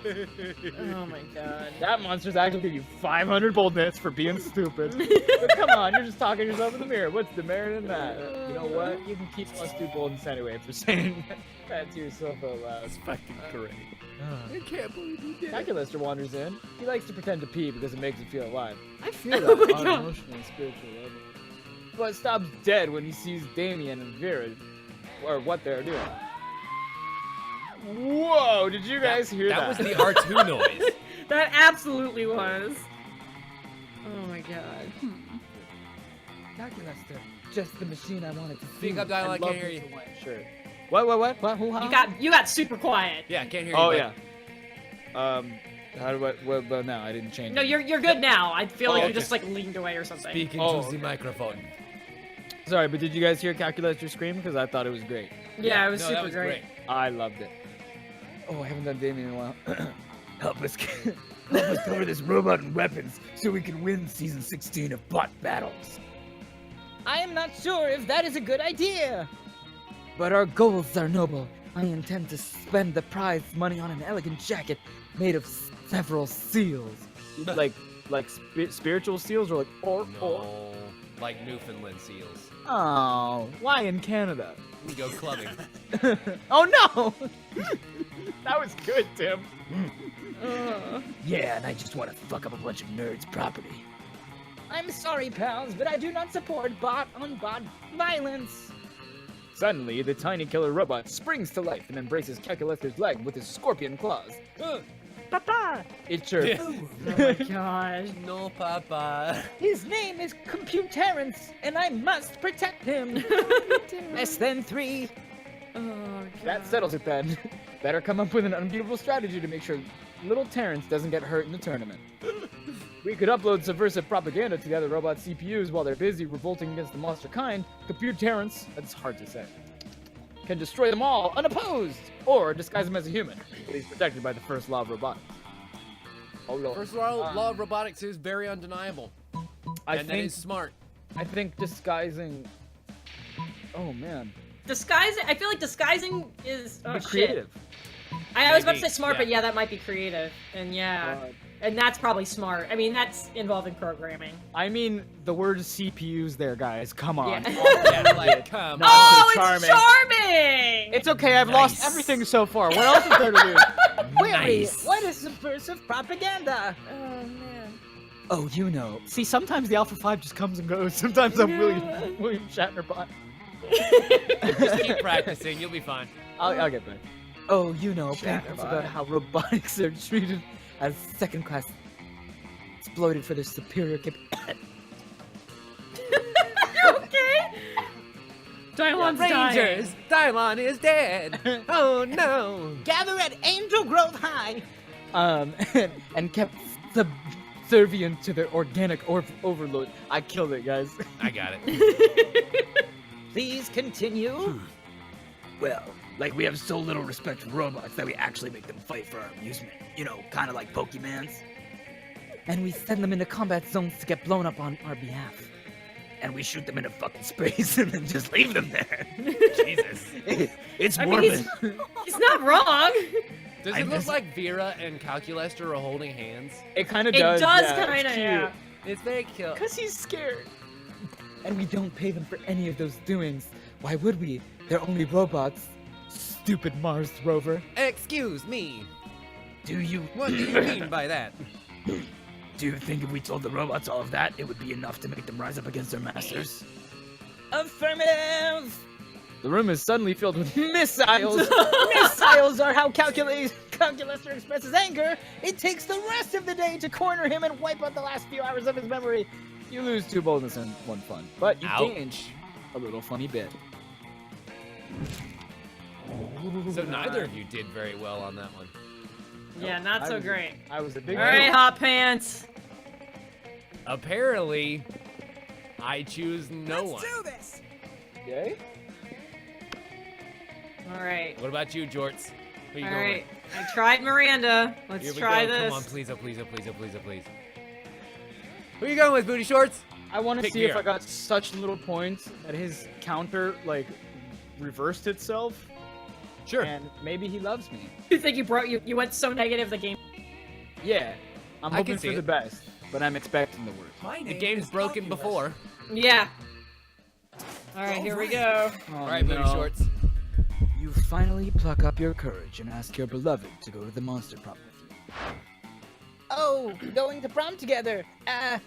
Oh my god. That monster's actually give you 500 boldness for being stupid. But come on, you're just talking to yourself in the mirror. What's the merit in that? You know what? You can keep +2 boldness anyway for saying that to yourself out loud. That's fucking great. I can't believe you did. Calculator wanders in. He likes to pretend to pee because it makes him feel alive. I feel that Oh my on God. an emotional and spiritual level. But stops dead when he sees Damien and Vera, or what they're doing. Whoa! Did you guys hear that? That was the R2 noise. That absolutely was. Oh my god. Calculator, just the machine I wanted to see. Speak up, Dahlia, I can't love hear with you. the white shirt. What? Who? You got super quiet. Yeah, I can't hear you. Oh but- yeah. How do I? Well, no, I didn't change. No, it. you're good now. I feel like Oh, you okay. just like leaned away or something. Speak into Oh, the okay. microphone. Sorry, but did you guys hear Calculator scream? Because I thought it was great. Yeah, it was no, super that was great. I loved it. Oh, I haven't done Damien in a while. Help us cover this robot and weapons so we can win season 16 of Bot Battles. I am not sure if that is a good idea. But our goals are noble. I intend to spend the prize money on an elegant jacket made of several seals. like spiritual seals or like No, like Newfoundland seals. Oh, why in Canada? We go clubbing. Oh no! That was good, Tim. Yeah, and I just want to fuck up a bunch of nerds' property. I'm sorry, pals, but I do not support bot-on-bot violence. Suddenly, the tiny killer robot springs to life and embraces Calculator's leg with his scorpion claws. Papa! It chirps. Oh my gosh. No, Papa. His name is Computerance, and I must protect him. Less than 3. Oh god. That settles it then. Better come up with an unbeatable strategy to make sure little Terrence doesn't get hurt in the tournament. We could upload subversive propaganda to the other robot CPUs while they're busy revolting against the monster kind. Computer Terrence, that's hard to say, can destroy them all unopposed, or disguise him as a human, but he's protected by the first law of robotics. Oh Lord. First law of robotics is very undeniable. I and that think is smart. I think disguising. Oh man. Disguising. I feel like disguising is Be shit. creative. I was about to Maybe, say smart, yeah. but yeah, that might be creative. And yeah, and that's probably smart. I mean, that's involving programming. I mean the word CPUs there, guys. Come on. Yeah. Yeah, like, come Not Oh, so it's charming. charming! It's okay, I've lost Nice. everything so far. What else is there to do? Nice. What is subversive propaganda? Oh man. Oh, you know. See, sometimes the Alpha 5 just comes and goes. Sometimes I'm William Shatner bot. Just keep practicing, you'll be fine. I'll get back. Oh, you know, Shatner parents bot. about how robotics are treated as second-class, exploited for their superior You're okay? Dylon's dying. Dylon is dead. Oh no. Gather at Angel Grove High. And kept subservient to their organic overload. I killed it, guys. I got it. Please continue. Well, like we have so little respect for robots that we actually make them fight for our amusement. You know, kind of like Pokemans. And we send them into combat zones to get blown up on our behalf. And we shoot them into fucking space and then just leave them there. Jesus. It's I mean, morbid. he's not wrong. Does it look like Vera and Calculester are holding hands? It kind of It does. does yeah, kind of, it's cute. yeah. It's very cute. Cause he's scared. And we don't pay them for any of those doings. Why would we? They're only robots. Stupid Mars rover. Excuse me. Do you What do you mean by that? Do you think if we told the robots all of that, it would be enough to make them rise up against their masters? Affirmative! The room is suddenly filled with missiles. Missiles are how Calculester expresses anger. It takes the rest of the day to corner him and wipe out the last few hours of his memory. You lose 2 boldness and 1 fun, but you gain a little funny bit. So neither of you did very well on that one. Yeah, not so was- great. I was a big All right, Hot Pants. Apparently, I choose no one. Okay. All right. What about you, Jorts? Who you All going right. I tried Miranda. Let's with? Here we try go. this. Come on, please, oh please, oh please, oh please, oh please. Who you going with, Booty Shorts? I want to Pick see if Vera. I got such little points that his counter, like, reversed itself. Sure. And maybe he loves me. You think you went so negative the game? Yeah. I'm I can hoping see for the it. best, but I'm expecting the worst. The game's broken before. Yeah. All right, here we go. Oh, All right, Booty no. Shorts. You finally pluck up your courage and ask your beloved to go to the Monster Prom with you. Oh, going to prom together. Error.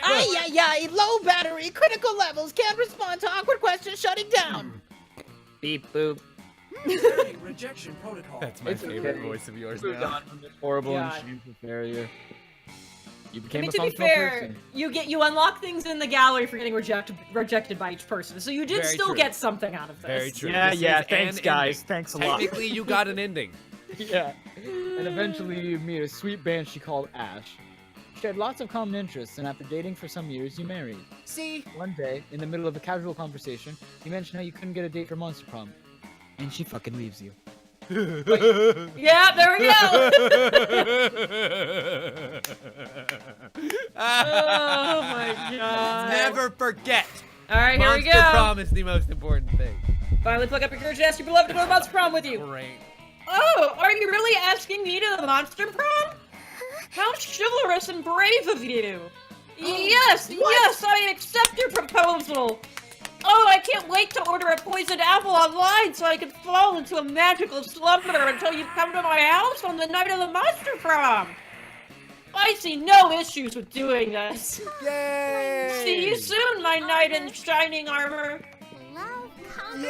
Ay, low battery, critical levels, can't respond to awkward questions, shutting down. Beep boop. Rejection protocol. That's my It's favorite okay. voice of yours Moved now. on from this horrible and God. shameful failure. You I became mean, a to be functional fair, person. you unlock things in the gallery for getting rejected by each person, so you did Very still true. get something out of this. Very true. Yeah, This yeah, is thanks an guys, ending. thanks a lot. Technically, you got an ending. Yeah. And eventually you meet a sweet banshee called Ash. She had lots of common interests, and after dating for some years, you married. See? One day, in the middle of a casual conversation, you mentioned how you couldn't get a date for Monster Prom. And she fucking leaves you. Yeah, there we go. Oh my god. Never forget. All right, here we Monster go. Prom is the most important thing. Finally, pluck up your courage and ask your beloved to go to Monster Prom with you. Great. Oh, are you really asking me to the Monster Prom? How chivalrous and brave of you. Yes, yes, I accept your proposal. Oh, I can't wait to order a poisoned apple online so I can fall into a magical slumber until you come to my house on the night of the Monster Prom. I see no issues with doing this. Yay! See you soon, my knight in shining armor. Love conquers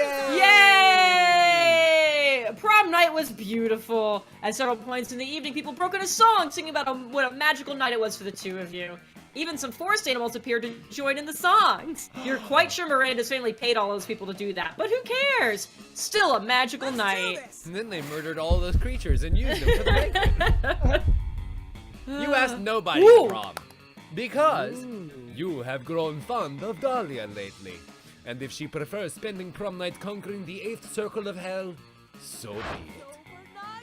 Yay! Prom night was beautiful. At several points in the evening, people broke into song singing about what a magical night it was for the two of you. Even some forest animals appeared to join in the songs. You're quite sure Miranda's family paid all those people to do that, but who cares? Still a magical night. And then they murdered all those creatures and used them for the banquet. You asked nobody Ooh. to prom. Because you have grown fond of Dahlia lately. And if she prefers spending prom night conquering the 8th circle of hell, so be it.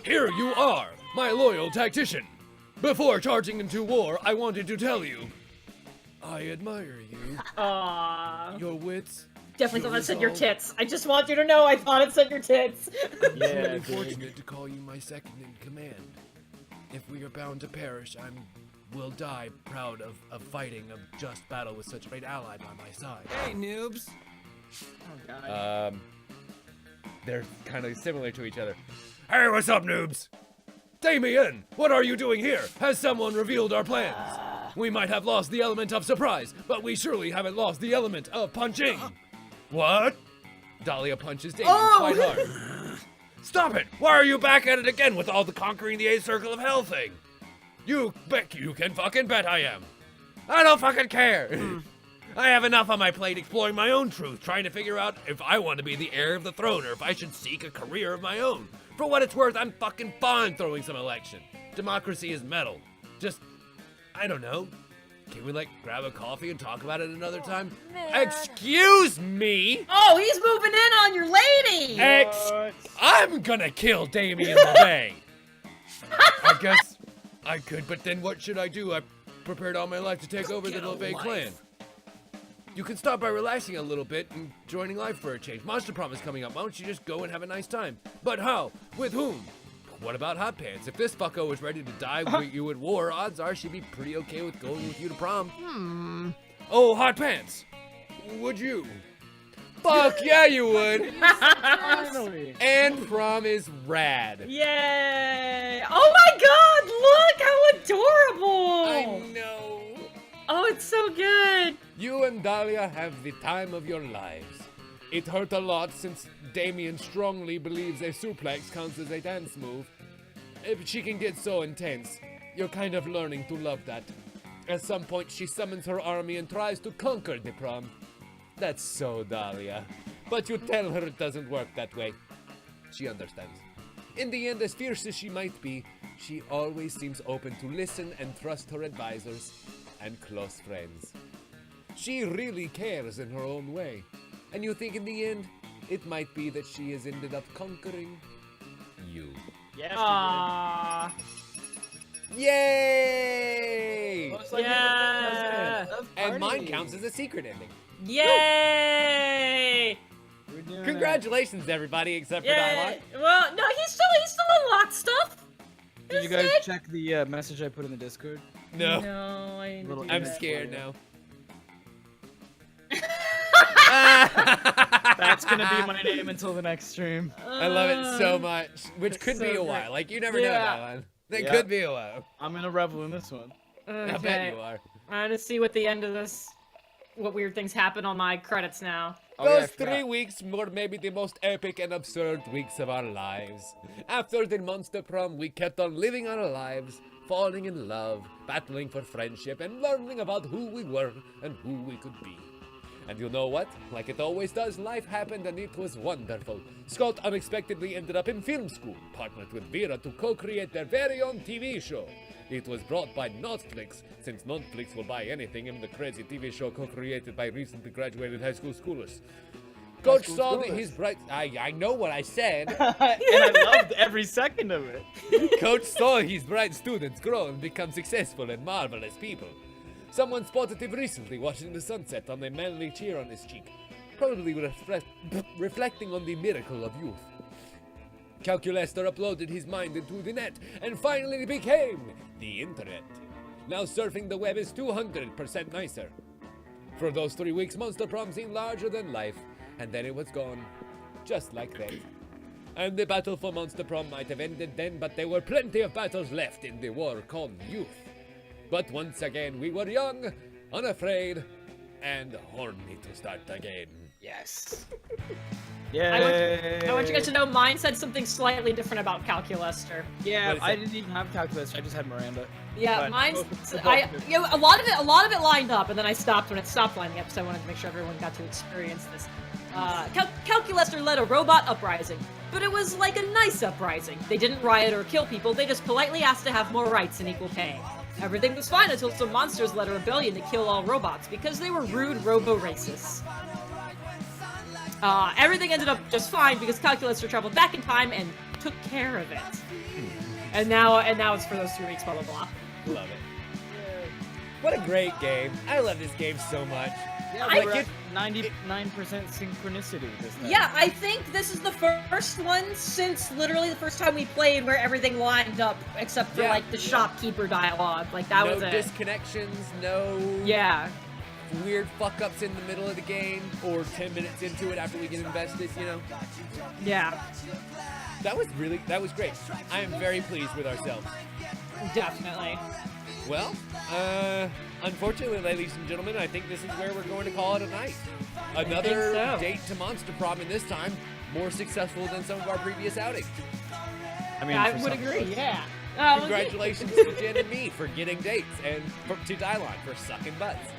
Here you are, my loyal tactician. Before charging into war, I wanted to tell you, I admire you. Aww. Your wits. Definitely thought your it said your resolve. tits. I just want you to know I thought it said your tits. I'm Yeah, really dude. fortunate to call you my second in command. If we are bound to perish, I will die proud of fighting a just battle with such a great ally by my side. Hey, noobs. They're kind of similar to each other. Hey, what's up, noobs? Take me in. What are you doing here? Has someone revealed our plans? We might have lost the element of surprise, but we surely haven't lost the element of punching. What? Dahlia punches Damien quite hard. Stop it! Why are you back at it again with all the conquering the 8th circle of hell thing? You can fucking bet I am. I don't fucking care. I have enough on my plate exploring my own truth, trying to figure out if I want to be the heir of the throne or if I should seek a career of my own. For what it's worth, I'm fucking fine throwing some election. Democracy is metal. Just, I don't know. Can we, like, grab a coffee and talk about it another time? Excuse me! Oh, he's moving in on your lady! I'm gonna kill Damien LeVay! I guess I could, but then what should I do? I prepared all my life to take over the LeVay clan. You can start by relaxing a little bit and joining life for a change. Monster Prom is coming up. Why don't you just go and have a nice time? But how? With whom? What about Hot Pants? If this fucko was ready to die with you at war, odds are she'd be pretty okay with going with you to prom. Oh, Hot Pants! Would you? Fuck yeah, you would! Finally. And prom is rad. Yay! Oh my god, look how adorable! I know. Oh, it's so good. You and Dahlia have the time of your lives. It hurt a lot since Damien strongly believes a suplex counts as a dance move. If she can get so intense, you're kind of learning to love that. At some point, she summons her army and tries to conquer the prom. That's so Dahlia. But you tell her it doesn't work that way. She understands. In the end, as fierce as she might be, she always seems open to listen and trust her advisors and close friends. She really cares in her own way. And you think in the end, it might be that she has ended up conquering you. Yes, Aww. Yay! Looks like Yeah. you're the And mine party. counts as a secret ending. Yay! We're doing Congratulations, everybody, except for Yay! Dialogue. Well, no, he's still unlocked stuff. it. Did you guys check the message I put in the Discord? No, No, I didn't Little do I'm that. scared now. That's gonna be my name until the next stream. I love it so much. Which It's could be so a while. great. Like, you never know, Yeah. Dylan. That Yeah. could be a while. I'm gonna revel in this one. I bet Okay. you are. I'm gonna see what the end of this. What weird things happen on my credits now. Oh, yeah, I Those forgot. 3 weeks were maybe the most epic and absurd weeks of our lives. After the Monster Prom, we kept on living our lives, falling in love, battling for friendship, and learning about who we were and who we could be. And you know what? Like it always does, life happened and it was wonderful. Scott unexpectedly ended up in film school, partnered with Vera to co-create their very own TV show. It was brought by Netflix, since Netflix will buy anything in the crazy TV show co-created by recently graduated high school schoolers. Coach school saw that schoolers. his bright... I know what I said. And I loved every second of it. Coach saw his bright students grow and become successful and marvelous people. Someone spotted him recently watching the sunset on a manly tear on his cheek, probably reflecting on the miracle of youth. Calculester uploaded his mind into the net and finally became the internet. Now surfing the web is 200% nicer. For those 3 weeks, Monster Prom seemed larger than life, and then it was gone. Just like that. And the battle for Monster Prom might have ended then, but there were plenty of battles left in the war called youth. But once again, we were young, unafraid, and horny to start again. Yes. I want you guys to know mine said something slightly different about Calculester. Yeah, What is I it? didn't even have calculus. I just had Miranda. Yeah, But mine's both of you know, a lot of it lined up, and then I stopped when it stopped lining up, so I wanted to make sure everyone got to experience this. Calculester led a robot uprising, but it was like a nice uprising. They didn't riot or kill people, they just politely asked to have more rights and equal pay. Everything was fine until some monsters led a rebellion to kill all robots because they were rude robo-racists. Everything ended up just fine because Calculester traveled back in time and took care of it. And now it's for those 3 weeks, blah blah blah. Love it. What a great game. I love this game so much. Yeah, I we're get- at 99% synchronicity this time. Yeah, I think this is the first one since literally the first time we played where everything lined up except for Yeah. like the shopkeeper dialogue. Like that no was it. disconnections, no Yeah. weird fuck-ups in the middle of the game, or 10 minutes into it after we get invested, you know? Yeah. That was great. I am very pleased with ourselves. Definitely. Well, unfortunately, ladies and gentlemen, I think this is where we're going to call it a night. Another so. date to Monster Prom, and this time more successful than some of our previous outings. I mean, I for would some- agree, yeah. Congratulations to Jen and me for getting dates, and to Dylon for sucking butts.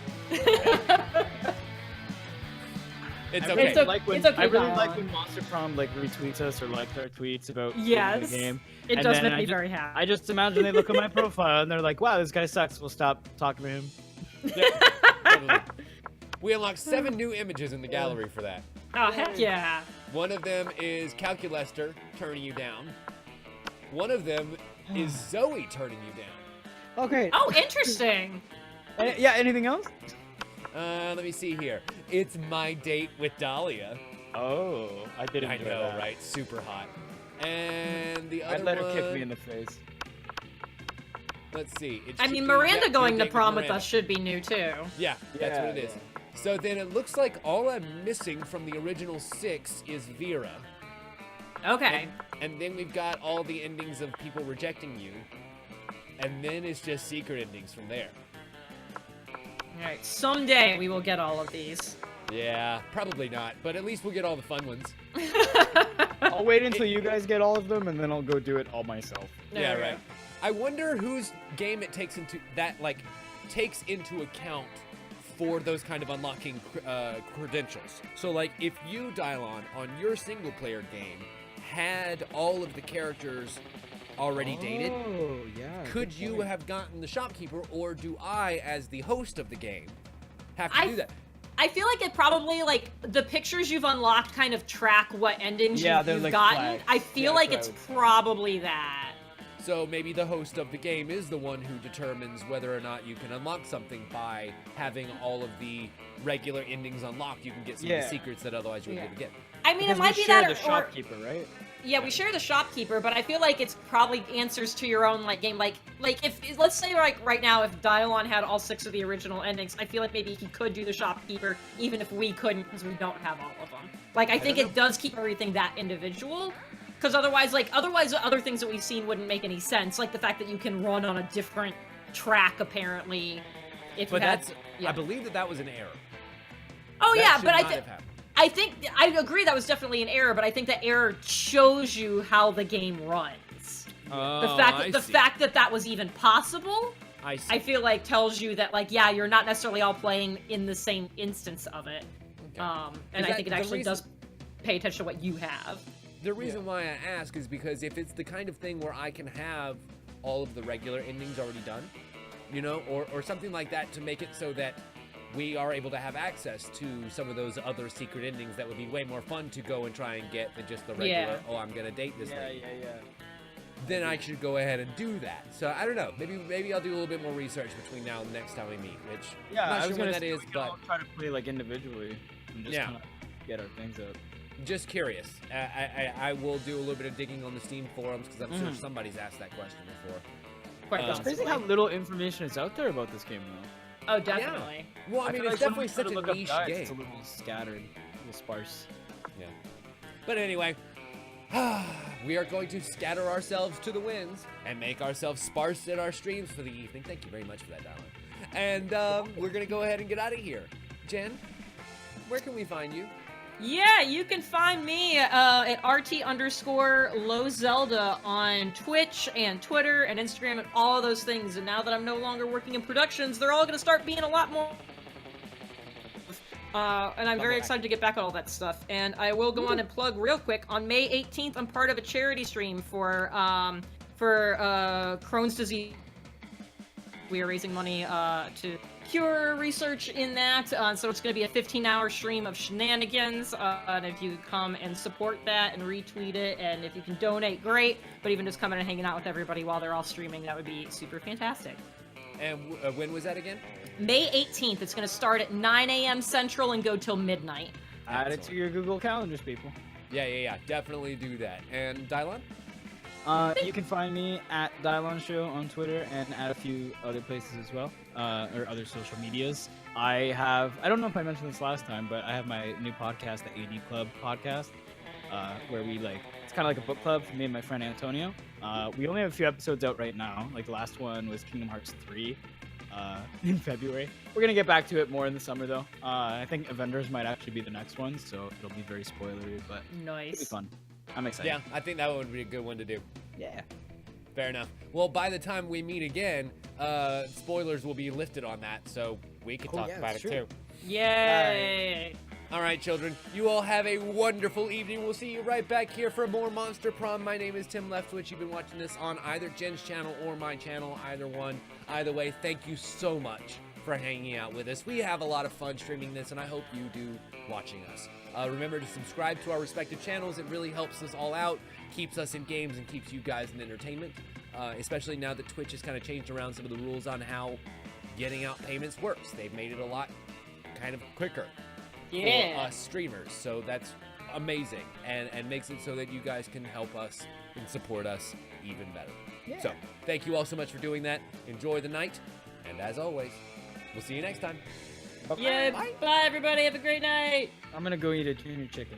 It's I okay. really It's okay. like when It's okay, I really Dion. like when Monster Prom like retweets us or likes our tweets about Yes. the game. It And does then make I me just- very happy. I just imagine they look at my profile and they're like, "Wow, this guy sucks. We'll stop talking to him." Totally. We unlocked 7 new images in the gallery for that. Oh, heck yeah. One of them is Calculester turning you down. One of them is Zoe turning you down. Okay. Oh, interesting. Yeah. Anything else? Let me see here. It's My Date with Dahlia. Oh, I didn't I enjoy know, that. right? Super hot. And the other I'd let her one, kick me in the face. let's see. It I should mean, be- Miranda yeah, going Your to Date prom with Miranda. us should be new too. Yeah, that's what it is. Yeah. So then it looks like all I'm missing from the original 6 is Vera. Okay. And then we've got all the endings of people rejecting you. And then it's just secret endings from there. All right. Someday we will get all of these. Yeah, probably not, but at least we'll get all the fun ones. I'll wait until you guys get all of them, and then I'll go do it all myself. There Yeah, we go. right. I wonder whose game it takes into takes into account for those kind of unlocking credentials. So like if you, Dylon, on your single player game had all of the characters already dated, Oh, yeah. could good you point. have gotten the shopkeeper, or do I, as the host of the game, have to I- do that? I feel like it probably like the pictures you've unlocked kind of track what endings Yeah, you've they're, like, gotten. flagged. I feel Yeah, like that's it's what probably that. So maybe the host of the game is the one who determines whether or not you can unlock something by having all of the regular endings unlocked. You can get some of Yeah. the secrets that otherwise you wouldn't be able to get. I mean, Because it might we be share that, the or shopkeeper, right? yeah, we share the shopkeeper, but I feel like it's probably answers to your own like game. Like if let's say like right now, if Dylon had all 6 of the original endings, I feel like maybe he could do the shopkeeper, even if we couldn't, because we don't have all of them. Like I think don't it does keep everything that individual. Because otherwise, other things that we've seen wouldn't make any sense. Like the fact that you can run on a different track, apparently. If But you had, that's, yeah. I believe that was an error. Oh That yeah, should but not have happened. I think I agree that was definitely an error. But I think that error shows you how the game runs. The fact that that was even possible, I see. I feel like tells you that like yeah, you're not necessarily all playing in the same instance of it. Okay. And Is I that think it the actually reason- does pay attention to what you have. The reason why I ask is because if it's the kind of thing where I can have all of the regular endings already done, you know, or something like that to make it so that we are able to have access to some of those other secret endings that would be way more fun to go and try and get than just the regular, Yeah. oh, I'm going to date this lady. Yeah. Then I should go ahead and do that. So I don't know. Maybe I'll do a little bit more research between now and the next time we meet, which Yeah, I'm not I was sure when gonna that say, is, we can but all try to play like individually and just Yeah. kind of get our things up. just curious. I will do a little bit of digging on the Steam forums because I'm sure somebody's asked that question before. Quite It's It's crazy possibly. how little information is out there about this game, though. Oh, definitely. Well, I mean, feel it's like when definitely we try such to a look up niche guides, It's a game. little scattered, a little sparse. Yeah. But anyway, we are going to scatter ourselves to the winds and make ourselves sparse in our streams for the evening. Thank you very much for that, Dallin. And we're going to go ahead and get out of here. Jen, where can we find you? Yeah, you can find me at RT_LowZelda on Twitch and Twitter and Instagram and all of those things. And now that I'm no longer working in productions, they're all going to start being a lot more. And I'm very excited to get back on all that stuff. And I will go on and plug real quick. On May 18th, I'm part of a charity stream for Crohn's disease. We are raising money to cure research in that, so it's going to be a 15-hour stream of shenanigans, and if you come and support that and retweet it, and if you can donate, great, but even just coming and hanging out with everybody while they're all streaming, that would be super fantastic. And when was that again? May 18th, it's going to start at 9 a.m. Central and go till midnight. Add it to your Google Calendars, people. Yeah. Definitely do that. And Dylon? You can find me at Dylon Show on Twitter and at a few other places as well, or other social medias. I don't know if I mentioned this last time, but I have my new podcast, the AD Club podcast, where it's kind of like a book club for me and my friend Antonio. We only have a few episodes out right now. Like the last one was Kingdom Hearts 3 in February. We're going to get back to it more in the summer though. I think Avengers might actually be the next one, so it'll be very spoilery, but it'll be Nice. fun. I'm excited. Yeah, I think that would be a good one to do. Yeah. Fair enough. Well, by the time we meet again, spoilers will be lifted on that, so we can talk yeah, about that's it true. too. Yay! All right, children. You all have a wonderful evening. We'll see you right back here for more Monster Prom. My name is Tim Leftwich. You've been watching this on either Jen's channel or my channel, either one. Either way, thank you so much for hanging out with us. We have a lot of fun streaming this, and I hope you do watching us. Remember to subscribe to our respective channels. It really helps us all out, keeps us in games, and keeps you guys in entertainment, especially now that Twitch has kind of changed around some of the rules on how getting out payments works. They've made it a lot kind of quicker Yeah. for us streamers. So that's amazing and makes it so that you guys can help us and support us even better. Yeah. So thank you all so much for doing that. Enjoy the night. And as always, we'll see you next time. Yeah, bye everybody. Have a great night. I'm gonna go eat a junior chicken.